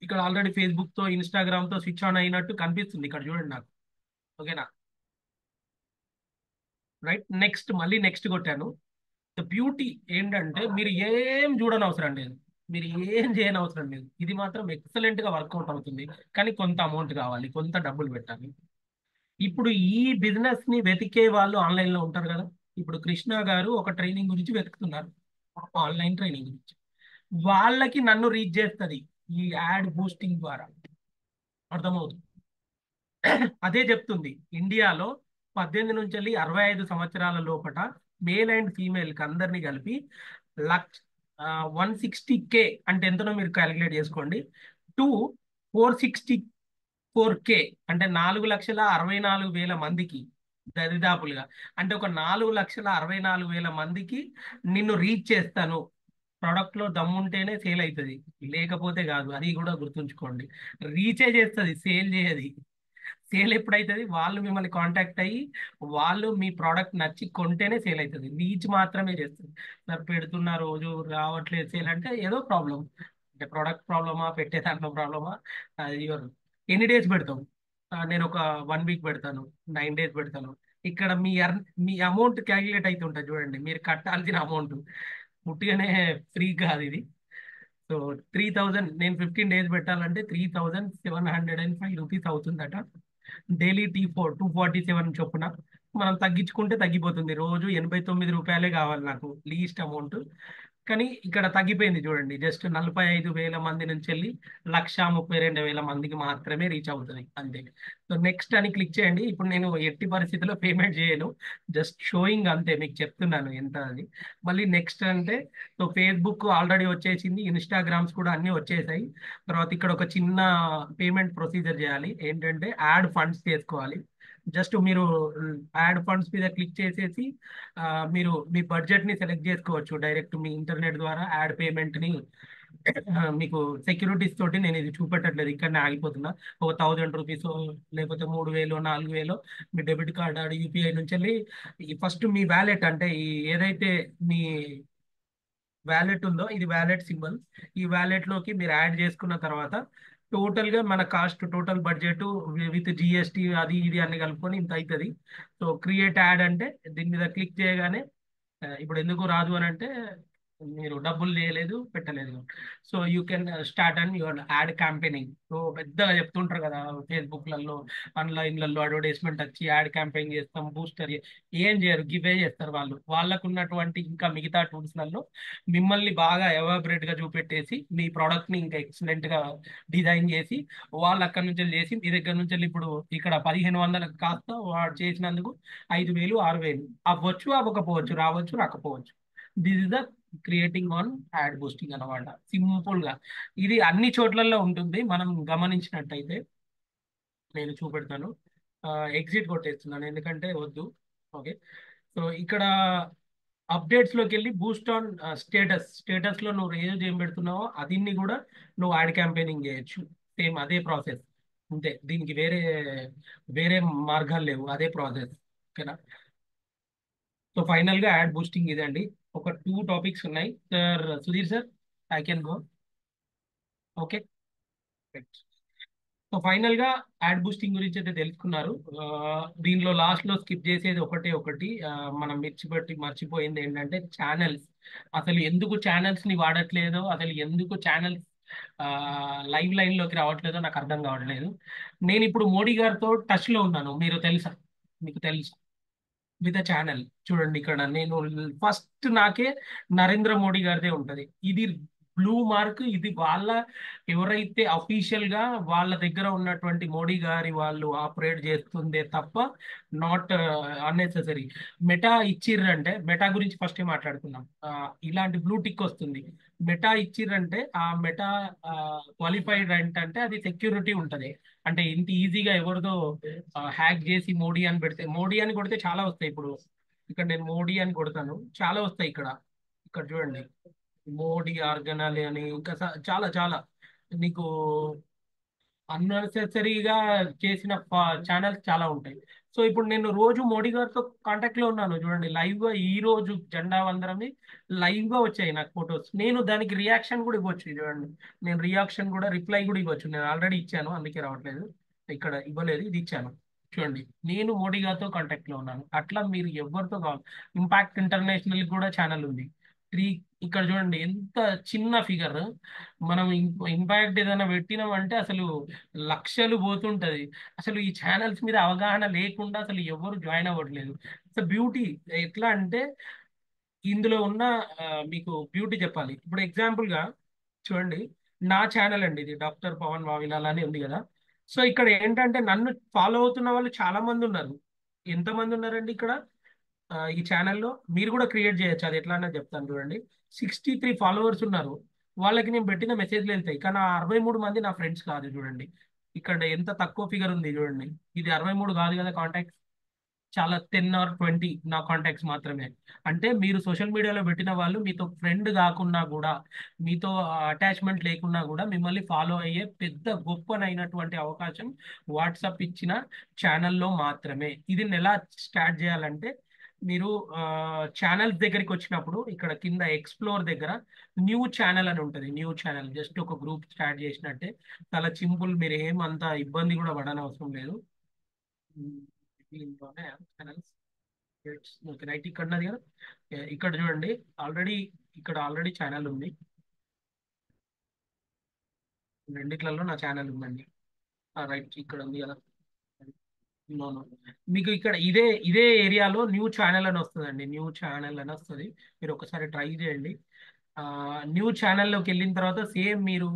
ఇక్కడ ఆల్రెడీ ఫేస్బుక్ తో ఇన్స్టాగ్రామ్ తో స్విచ్ ఆన్ అయినట్టు కనిపిస్తుంది ఇక్కడ, చూడండి నాకు. ఓకేనా, రైట్. నెక్స్ట్, మళ్ళీ నెక్స్ట్ కొట్టాను. ద బ్యూటీ ఏంటంటే మీరు ఏం చూడని అవసరం లేదు, మీరు ఏం చేయని అవసరం లేదు. ఇది మాత్రం ఎక్సలెంట్ గా వర్కౌట్ అవుతుంది. కానీ కొంత అమౌంట్ కావాలి, కొంత డబ్బులు పెట్టాలి. ఇప్పుడు ఈ బిజినెస్ ని వెతికే వాళ్ళు ఆన్లైన్ లో ఉంటారు కదా. ఇప్పుడు కృష్ణ గారు ఒక ట్రైనింగ్ గురించి వెతుకుతున్నారు, ఆన్లైన్ ట్రైనింగ్ గురించి. వాళ్ళకి నన్ను రీచ్ చేస్తుంది ఈ యాడ్ బూస్టింగ్ ద్వారా. అర్థమవుతుంది? అదే చెప్తుంది, ఇండియాలో 18 నుంచి 65 సంవత్సరాల లోపట మేల్ అండ్ ఫీమేల్ కి అందరినీ కలిపి లక్ష 160K అంటే ఎంతనో మీరు క్యాలిక్యులేట్ చేసుకోండి. టు 464K అంటే 4,64,000 మందికి దరిదాపులుగా. అంటే ఒక 4,64,000 మందికి నిన్ను రీచ్ చేస్తాను. ప్రోడక్ట్ లో దమ్ముంటేనే సేల్ అవుతుంది, లేకపోతే కాదు. అది కూడా గుర్తుంచుకోండి. రీచే చేస్తుంది, సేల్ చేయది. సేల్ ఎప్పుడైతుంది? వాళ్ళు మిమ్మల్ని కాంటాక్ట్ అయ్యి వాళ్ళు మీ ప్రోడక్ట్ నచ్చి కొంటేనే సేల్ అవుతుంది. రీచ్ మాత్రమే చేస్తుంది. సార్ పెడుతున్న రోజు రావట్లేదు సేల్ అంటే ఏదో ప్రాబ్లం. అంటే ప్రోడక్ట్ ప్రాబ్లమా, పెట్టే దాంట్లో ప్రాబ్లమా, అది ఎన్ని డేస్ పెడతాం? నేను ఒక 1 వీక్ పెడతాను, 9 డేస్ పెడతాను. ఇక్కడ మీ అమౌంట్ క్యాలిక్యులేట్ అవుతుంటుంది. చూడండి, మీరు కట్టాల్సిన అమౌంట్ పుట్టిగానే ఫ్రీ కాదు ఇది. సో 3000, నేను 15 డేస్ పెట్టాలంటే 3705 రూపీస్ అవుతుందట. డైలీ T4 247 చొప్పున మనం తగ్గించుకుంటే తగ్గిపోతుంది. రోజు 89 రూపాయలే కావాలి నాకు లీస్ట్ అమౌంట్. కానీ ఇక్కడ తగ్గిపోయింది చూడండి, జస్ట్ 45,000 మంది నుంచి వెళ్ళి 132,000 మందికి మాత్రమే రీచ్ అవుతుంది అంతే. సో నెక్స్ట్ అని క్లిక్ చేయండి. ఇప్పుడు నేను ఎట్టి పరిస్థితుల్లో పేమెంట్ చేయను, జస్ట్ షోయింగ్ అంతే, మీకు చెప్తున్నాను ఎంత అని. మళ్ళీ నెక్స్ట్ అంటే, సో ఫేస్బుక్ ఆల్రెడీ వచ్చేసింది, ఇన్స్టాగ్రామ్స్ కూడా అన్నీ వచ్చేసాయి. తర్వాత ఇక్కడ ఒక చిన్న పేమెంట్ ప్రొసీజర్ చేయాలి. ఏంటంటే యాడ్ ఫండ్స్ చేసుకోవాలి. జస్ట్ మీరు యాడ్ ఫండ్స్ మీద క్లిక్ చేసేసి ఆ, మీరు మీ బడ్జెట్ ని సెలెక్ట్ చేసుకోవచ్చు డైరెక్ట్ మీ ఇంటర్నెట్ ద్వారా. యాడ్ పేమెంట్ ని మీకు సెక్యూరిటీస్ తోటి నేను ఇది చూపెట్టట్లేదు, ఇక్కడనే ఆగిపోతున్నా. ఒక 1000 రూపీస్ లేకపోతే 3,000 4,000 మీ డెబిట్ కార్డ్ యూపీఐ నుంచి వెళ్ళి ఫస్ట్ మీ వ్యాలెట్ అంటే ఈ ఏదైతే మీ వ్యాలెట్ ఉందో, ఇది వ్యాలెట్ సింబల్. ఈ వ్యాలెట్ లోకి మీరు యాడ్ చేసుకున్న తర్వాత టోటల్ గా మన cost, total budget with GST అది ఇది అన్ని కలుపుకొని ఇంత అవుతుంది. సో క్రియేట్ యాడ్ అంటే దీని మీద క్లిక్ చేయగానే ఇప్పుడు ఎందుకు రాదు అని అంటే మీరు డబ్బులు చేయలేదు, పెట్టలేదు. So you can start and your add campaigning. So పెద్దగా చెప్తుంటారు కదా ఫేస్బుక్లలో, ఆన్లైన్లలో అడ్వర్టైజ్మెంట్ వచ్చి యాడ్ క్యాంపెయిన్ చేస్తాం, బూస్టర్ ఏం చేయరు, గివే చేస్తారు వాళ్ళు. వాళ్ళకు ఉన్నటువంటి ఇంకా మిగతా టూల్స్లలో మిమ్మల్ని బాగా ఎవాబరేట్ గా చూపెట్టేసి మీ ప్రోడక్ట్ ని ఇంకా ఎక్సలెంట్ గా డిజైన్ చేసి వాళ్ళు అక్కడి నుంచి చేసి మీ దగ్గర నుంచి ఇప్పుడు ఇక్కడ 1,500 కాస్త వాడు చేసినందుకు 5,000 6,000 అవ్వచ్చు, అవ్వకపోవచ్చు, రావచ్చు, రాకపోవచ్చు. This is the creating on add boosting అనమాట. సింపుల్ గా ఇది అన్ని చోట్లలో ఉంటుంది. మనం గమనించినట్టయితే నేను చూపెడతాను. ఎగ్జిట్ కొట్టేస్తున్నాను ఎందుకంటే వద్దు. ఓకే, సో ఇక్కడ అప్డేట్స్ లోకి వెళ్ళి బూస్ట్ ఆన్ స్టేటస్ లో నువ్వు ఏం పెడుతున్నావో అదిన్ని కూడా నువ్వు యాడ్ క్యాంపెయినింగ్ చేయొచ్చు. సేమ్ అదే ప్రాసెస్, అంతే. దీనికి వేరే వేరే మార్గాలు లేవు, అదే ప్రాసెస్. ఓకేనా? సో ఫైనల్ గా యాడ్ బూస్టింగ్ ఇదండి. ఒక 2 టాపిక్స్ ఉన్నాయి sir. Sudheer sir, I can go. Okay. So final గా యాడ్ బూస్టింగ్ గురించి అయితే తెలుసుకున్నారు. ఆ, దీనిలో లాస్ట్ లో స్కిప్ చేసేది ఒకటే ఒకటి, మనం మర్చిపోయింది ఏంటంటే ఛానల్స్. అసలు ఎందుకు ఛానల్స్ ని వాడట్లేదో, అసలు ఎందుకు ఛానల్స్ లైవ్ లైన్ లోకి రావట్లేదో నాకు అర్థం కావట్లేదు. నేను ఇప్పుడు మోడీ గారితో టచ్ లో ఉన్నాను, మీరు తెలుసా? మీకు తెలుసు విత్ ఛానల్. చూడండి ఇక్కడ నేను ఫస్ట్ నాకే నరేంద్ర మోడీ గారిదే ఉంటది. ఇది బ్లూ మార్క్. ఇది వాళ్ళ ఎవరైతే అఫీషియల్ గా వాళ్ళ దగ్గర ఉన్నటువంటి మోడీ గారి వాళ్ళు ఆపరేట్ చేస్తుందే తప్ప నాట్ అన్నెసెసరీ. మెటా ఇచ్చిర్రంటే, మెటా గురించి ఫస్ట్ మాట్లాడుకుందాం. ఇలాంటి బ్లూ టిక్ వస్తుంది. మెటా ఇచ్చిర్రంటే ఆ మెటా క్వాలిఫైడ్ అంటే అది సెక్యూరిటీ ఉంటది. అంటే ఇంత ఈజీగా ఎవరిదో హ్యాక్ చేసి మోడీ అని పెడితే, మోడీ అని కొడితే చాలా వస్తాయి. ఇప్పుడు ఇక్కడ నేను మోడీ అని కొడతాను, చాలా వస్తాయి ఇక్కడ. ఇక్కడ చూడండి, మోడీ ఆర్గనాలి అని, ఇంకా చాలా చాలా నీకు అన్నెసెసరీగా చేసిన ఛానల్స్ చాలా ఉంటాయి. సో ఇప్పుడు నేను రోజు మోడీ గారితో కాంటాక్ట్ లో ఉన్నాను. చూడండి లైవ్ గా ఈ రోజు జెండా వందరమి లైవ్ గా వచ్చాయి నాకు ఫొటోస్. నేను దానికి రియాక్షన్ కూడా ఇవ్వచ్చు. చూడండి, నేను రియాక్షన్ కూడా రిప్లై కూడా ఇవ్వచ్చు. నేను ఆల్రెడీ ఇచ్చాను, అందుకే రావట్లేదు. ఇక్కడ ఇవ్వలేదు, ఇది ఇచ్చాను. చూడండి, నేను మోడీ గారితో కాంటాక్ట్ లో ఉన్నాను. అట్లా మీరు ఎవరితో కావాలి. ఇంపాక్ట్ ఇంటర్నేషనల్ కూడా ఛానల్ ఉంది. త్రీ. ఇక్కడ చూడండి ఎంత చిన్న ఫిగర్. మనం ఇంపాక్ట్ ఏదైనా పెట్టినామంటే అసలు లక్షలు పోతుంటది. అసలు ఈ ఛానల్స్ మీద అవగాహన లేకుండా అసలు ఎవరు జాయిన్ అవ్వట్లేదు. సో బ్యూటీ ఎట్లా అంటే ఇందులో ఉన్న మీకు బ్యూటీ చెప్పాలి. ఇప్పుడు ఎగ్జాంపుల్ గా చూడండి, నా ఛానల్ అండి ఇది, డాక్టర్ పవన్ వావిలాల్ అని ఉంది కదా. సో ఇక్కడ ఏంటంటే నన్ను ఫాలో అవుతున్న వాళ్ళు చాలా మంది ఉన్నారు. ఎంతమంది ఉన్నారండి ఇక్కడ ఈ ఛానల్లో? మీరు కూడా క్రియేట్ చేయొచ్చు, అది ఎట్లా అన్నది చెప్తాను. చూడండి, 63 ఫాలోవర్స్ ఉన్నారు. వాళ్ళకి నేను పెట్టిన మెసేజ్లు వెళ్తాయి, కానీ ఆ 63 మంది నా ఫ్రెండ్స్ కాదు. చూడండి ఇక్కడ ఎంత తక్కువ ఫిగర్ ఉంది. చూడండి, ఇది 63 కాదు కదా కాంటాక్ట్స్, చాలా 10 or 20 నా కాంటాక్ట్స్ మాత్రమే. అంటే మీరు సోషల్ మీడియాలో పెట్టిన వాళ్ళు మీతో ఫ్రెండ్ కాకున్నా కూడా, మీతో అటాచ్మెంట్ లేకున్నా కూడా మిమ్మల్ని ఫాలో అయ్యే పెద్ద గొప్పనైనటువంటి అవకాశం వాట్సాప్ ఇచ్చిన ఛానల్లో మాత్రమే. ఇది ఎలా స్టార్ట్ చేయాలంటే, మీరు ఛానల్స్ దగ్గరికి వచ్చినప్పుడు ఇక్కడ కింద ఎక్స్ప్లోర్ దగ్గర న్యూ ఛానల్ అని ఉంటుంది. న్యూ ఛానల్ జస్ట్ ఒక గ్రూప్ స్టార్ట్ చేసినట్టే, చాలా సింపుల్. మీరు ఏమంత ఇబ్బంది కూడా పడనవసరం లేదు. దీంట్లోనే ఛానల్స్ రైట్ ఇక్కడ ఉన్నది కదా. ఇక్కడ చూడండి, ఆల్రెడీ ఇక్కడ ఆల్రెడీ ఛానల్ ఉంది. రెండిట్లలో నా ఛానల్ ఉందండి. రైట్ ఇక్కడ ఉంది కదా. నో నో, మీకు ఇక్కడ ఇదే ఏరియాలో న్యూ ఛానల్ అని వస్తుందండి. న్యూ ఛానల్ అని వస్తుంది, మీరు ఒకసారి ట్రై చేయండి. న్యూ ఛానల్లోకి వెళ్ళిన తర్వాత సేమ్ మీరు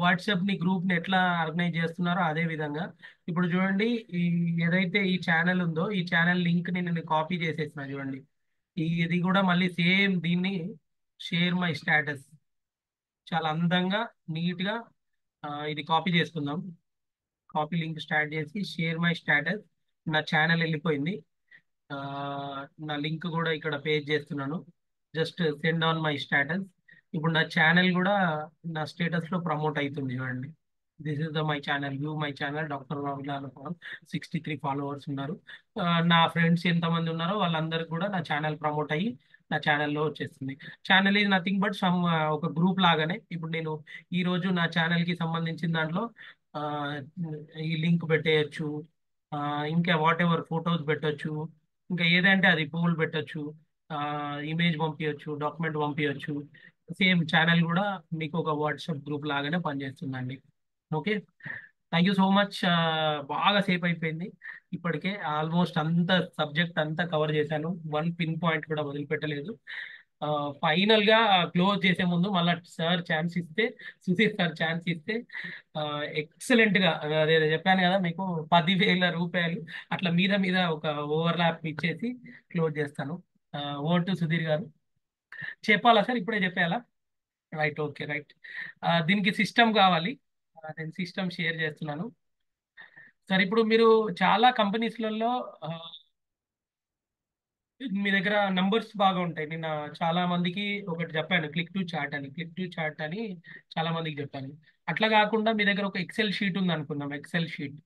వాట్సాప్ ని గ్రూప్ ని ఎట్లా ఆర్గనైజ్ చేస్తున్నారో అదే విధంగా ఇప్పుడు చూడండి, ఈ ఏదైతే ఈ ఛానల్ ఉందో ఈ ఛానల్ లింక్ ని నేను కాపీ చేసేసిన. చూడండి, ఇది కూడా మళ్ళీ సేమ్ దీన్ని షేర్ మై స్టేటస్ చాలా అందంగా నీట్ గా ఇది కాపీ చేసుకుందాం. కాపీ లింక్ స్టార్ట్ చేసి షేర్ మై స్టేటస్, నా ఛానల్ వెళ్ళిపోయింది. ఆ, నా లింక్ కూడా ఇక్కడ పేజ్ చేస్తున్నాను. Just send on my status. ఇప్పుడు నా ఛానల్ కూడా నా స్టేటస్ లో ప్రమోట్ అవుతుంది. చూడండి, this is the my channel, view my channel doctor Vavilal Pavan. 63 followers ఉన్నారు. నా ఫ్రెండ్స్ ఎంతమంది ఉన్నారో వాళ్ళందరికీ కూడా నా ఛానల్ ప్రమోట్ అయ్యి నా ఛానల్లో వచ్చేస్తుంది. Channel is nothing but some ఒక గ్రూప్ లాగానే. ఇప్పుడు నేను ఈ రోజు నా ఛానల్ కి సంబంధించిన దాంట్లో ఆ, ఈ లింక్ పెట్టేయచ్చు, ఇంకా వాట్ ఎవర్ ఫొటోస్ పెట్టొచ్చు, ఇంకా ఏదంటే అది పువ్వులు పెట్టొచ్చు, ఇమేజ్ పంపించచ్చు, డాక్యుమెంట్ పంపించచ్చు. సేమ్ ఛానల్ కూడా మీకు ఒక వాట్సాప్ గ్రూప్ లాగానే పనిచేస్తుందండి. Okay, thank you so much. బాగా సేఫ్ అయిపోయింది. ఇప్పటికే ఆల్మోస్ట్ అంత సబ్జెక్ట్ అంతా కవర్ చేశాను, వన్ పిన్ పాయింట్ కూడా వదిలిపెట్టలేదు. ఫైనల్ గా క్లోజ్ చేసే ముందు మళ్ళీ సార్ ఛాన్స్ ఇస్తే, సుధీర్ సార్ ఛాన్స్ ఇస్తే ఎక్సలెంట్ గా, అదే చెప్పాను కదా మీకు, 10,000 రూపాయలు అట్లా మీద మీద ఒక ఓవర్లాప్ ఇచ్చేసి క్లోజ్ చేస్తాను. ఓవర్ టు సుధీర్ గారు. చెప్పాలా సార్, ఇప్పుడే చెప్పేయాలా? Right, okay, right. దీనికి సిస్టమ్ కావాలి. నేను సిస్టమ్ షేర్ చేస్తున్నాను సార్. ఇప్పుడు మీరు చాలా కంపెనీస్లలో మీ దగ్గర నంబర్స్ బాగా ఉంటాయి. నిన్న చాలా మందికి ఒకటి చెప్పాను, క్లిక్ టు చాట్ అని. క్లిక్ టు చాట్ అని చాలా మందికి చెప్పాను. అట్లా కాకుండా మీ దగ్గర ఒక ఎక్సెల్ షీట్ ఉంది అనుకుందాం. ఎక్సెల్ షీట్,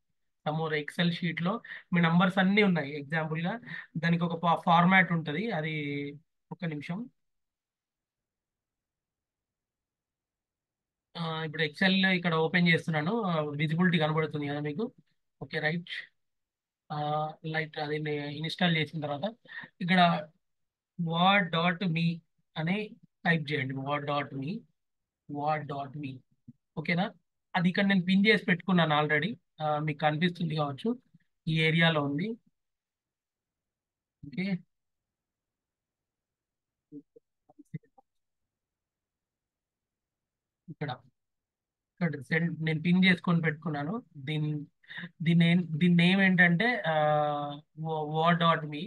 సమోర్ ఎక్సెల్ షీట్ లో మీ నంబర్స్ అన్నీ ఉన్నాయి. ఎగ్జాంపుల్ గా దానికి ఒక ఫార్మాట్ ఉంటుంది. అది ఒక్క నిమిషం. ఇప్పుడు ఎక్సెల్ ఇక్కడ ఓపెన్ చేస్తున్నాను. విజిబిలిటీ కనబడుతుంది కదా మీకు? Okay, right. లైట్ అది ఇన్స్టాల్ చేసిన తర్వాత ఇక్కడ వాట్ డాట్ మీ అని టైప్ చేయండి. వాట్ డాట్ మీ. ఓకేనా? అది ఇక్కడ నేను పిన్ చేసి పెట్టుకున్నాను ఆల్రెడీ. మీకు కనిపిస్తుంది కావచ్చు, ఈ ఏరియాలో ఉంది. ఓకే, ఇక్కడ ఇక్కడ సెండ్ నేను పిన్ చేసుకొని పెట్టుకున్నాను. దీని దీని నేమ్ ఏంటంటే వాట్.మీ.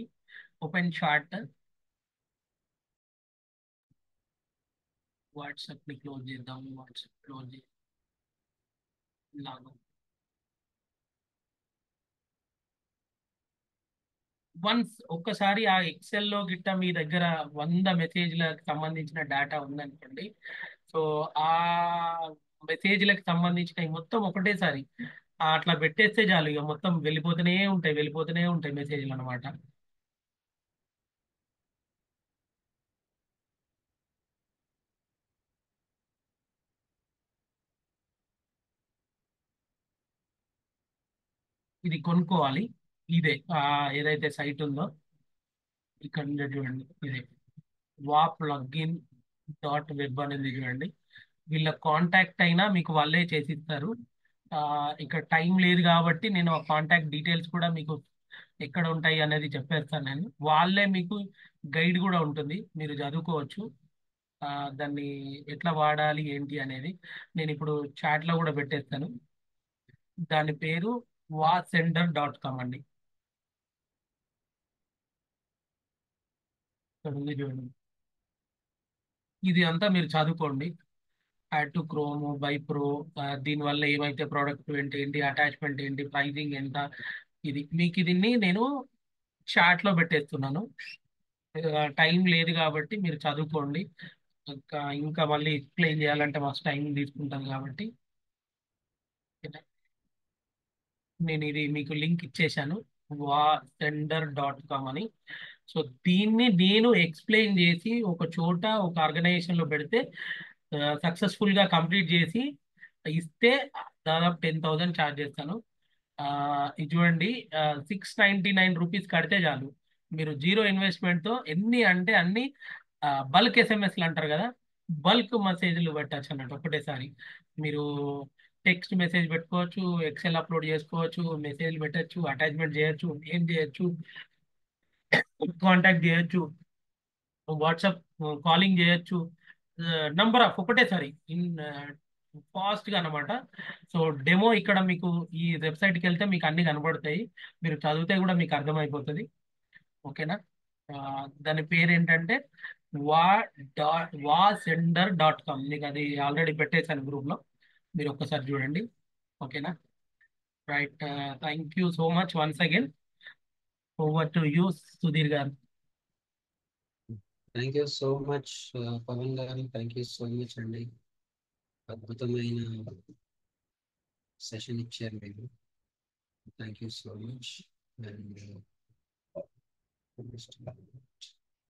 Open chart. వాట్సాప్ ని క్లోజ్ చేద్దాం. వాట్సాప్ క్లోజ్ లాగా. వన్స్ ఒక్కసారి ఆ ఎక్సెల్ లో గిట్ట మీ దగ్గర 100 మెసేజ్లకు సంబంధించిన డేటా ఉందనుకోండి. సో ఆ మెసేజ్లకు సంబంధించిన మొత్తం ఒకటేసారి అట్లా పెట్టేస్తే చాలు. ఇక మొత్తం వెళ్ళిపోతూనే ఉంటాయి మెసేజ్లు అనమాట. ఇది కొనుక్కోవాలి. ఇదే ఏదైతే సైట్ ఉందో ఇక్కడ నుండి చూడండి. ఇదే wa plugin.web అనేది చూడండి. వీళ్ళ కాంటాక్ట్ అయినా మీకు వాళ్ళే చేసిస్తారు. ఆ, ఇక్కడ టైం లేదు కాబట్టి నేను ఆ కాంటాక్ట్ డీటెయిల్స్ కూడా మీకు ఎక్కడ ఉంటాయి అనేది చెప్పేస్తాను. నేను వాళ్ళే మీకు గైడ్ కూడా ఉంటుంది, మీరు చదువుకోవచ్చు. ఆ, దాన్ని ఎట్లా వాడాలి ఏంటి అనేది నేను ఇప్పుడు చాట్లో కూడా పెట్టేస్తాను. దాని పేరు wasender.com అండి. ఇక్కడ ఉంది చూడండి. ఇది అంతా మీరు చదువుకోండి. Add to chrome by pro, దీనివల్ల ఏమైతే ప్రోడక్ట్ ఏంటి ఏంటి అటాచ్మెంట్ ఏంటి ప్రైజింగ్ ఎంత, ఇది మీకు దీన్ని నేను చాట్ లో పెట్టేస్తున్నాను. టైం లేదు కాబట్టి మీరు చదువుకోండి. ఇంకా మళ్ళీ ఎక్స్ప్లెయిన్ చేయాలంటే మస్తు టైం తీసుకుంటాం కాబట్టి నేను ఇది మీకు లింక్ ఇచ్చేశాను, wasender.com అని. సో దీన్ని నేను ఎక్స్ప్లెయిన్ చేసి ఒక చోట ఒక ఆర్గనైజేషన్ లో పెడితే సక్సెస్ఫుల్ గా కంప్లీట్ చేసి ఇస్తే దాదాపు 10,000 ఛార్జ్ చేస్తాను. ఇది చూడండి, 699 రూపీస్ కడితే చాలు. మీరు జీరో ఇన్వెస్ట్మెంట్ తో ఎన్ని అంటే అన్ని బల్క్ ఎస్ఎంఎస్లు అంటారు కదా, బల్క్ మెసేజ్లు పెట్టచ్చు అన్నట్టు ఒకటేసారి. మీరు టెక్స్ట్ మెసేజ్ పెట్టుకోవచ్చు, ఎక్సెల్ అప్లోడ్ చేసుకోవచ్చు, మెసేజ్ పెట్టచ్చు, అటాచ్మెంట్ చేయొచ్చు, ఏం చేయొచ్చు, కాంటాక్ట్ చేయొచ్చు, వాట్సాప్ కాలింగ్ చేయొచ్చు. నంబర్ ఆఫ్ ఒకటేసారి ఇన్ ఫాస్ట్ గా అనమాట. సో డెమో ఇక్కడ మీకు ఈ వెబ్సైట్కి వెళ్తే మీకు అన్ని కనబడతాయి. మీరు చదివితే కూడా మీకు అర్థమైపోతుంది. ఓకేనా? ఆ, దాని పేరు ఏంటంటే వా wasender.com. మీకు అది ఆల్రెడీ పెట్టేశాను గ్రూప్ లో, మీరు ఒక్కసారి చూడండి. ఓకేనా? Right. Thank you so much once again. Over to you, Sudheer గారు. Thank you so much Pavan గారు. థ్యాంక్ యూ సో మచ్ అండి. అద్భుతమైన సెషన్ ఇచ్చారు మీరు. Thank you so much. And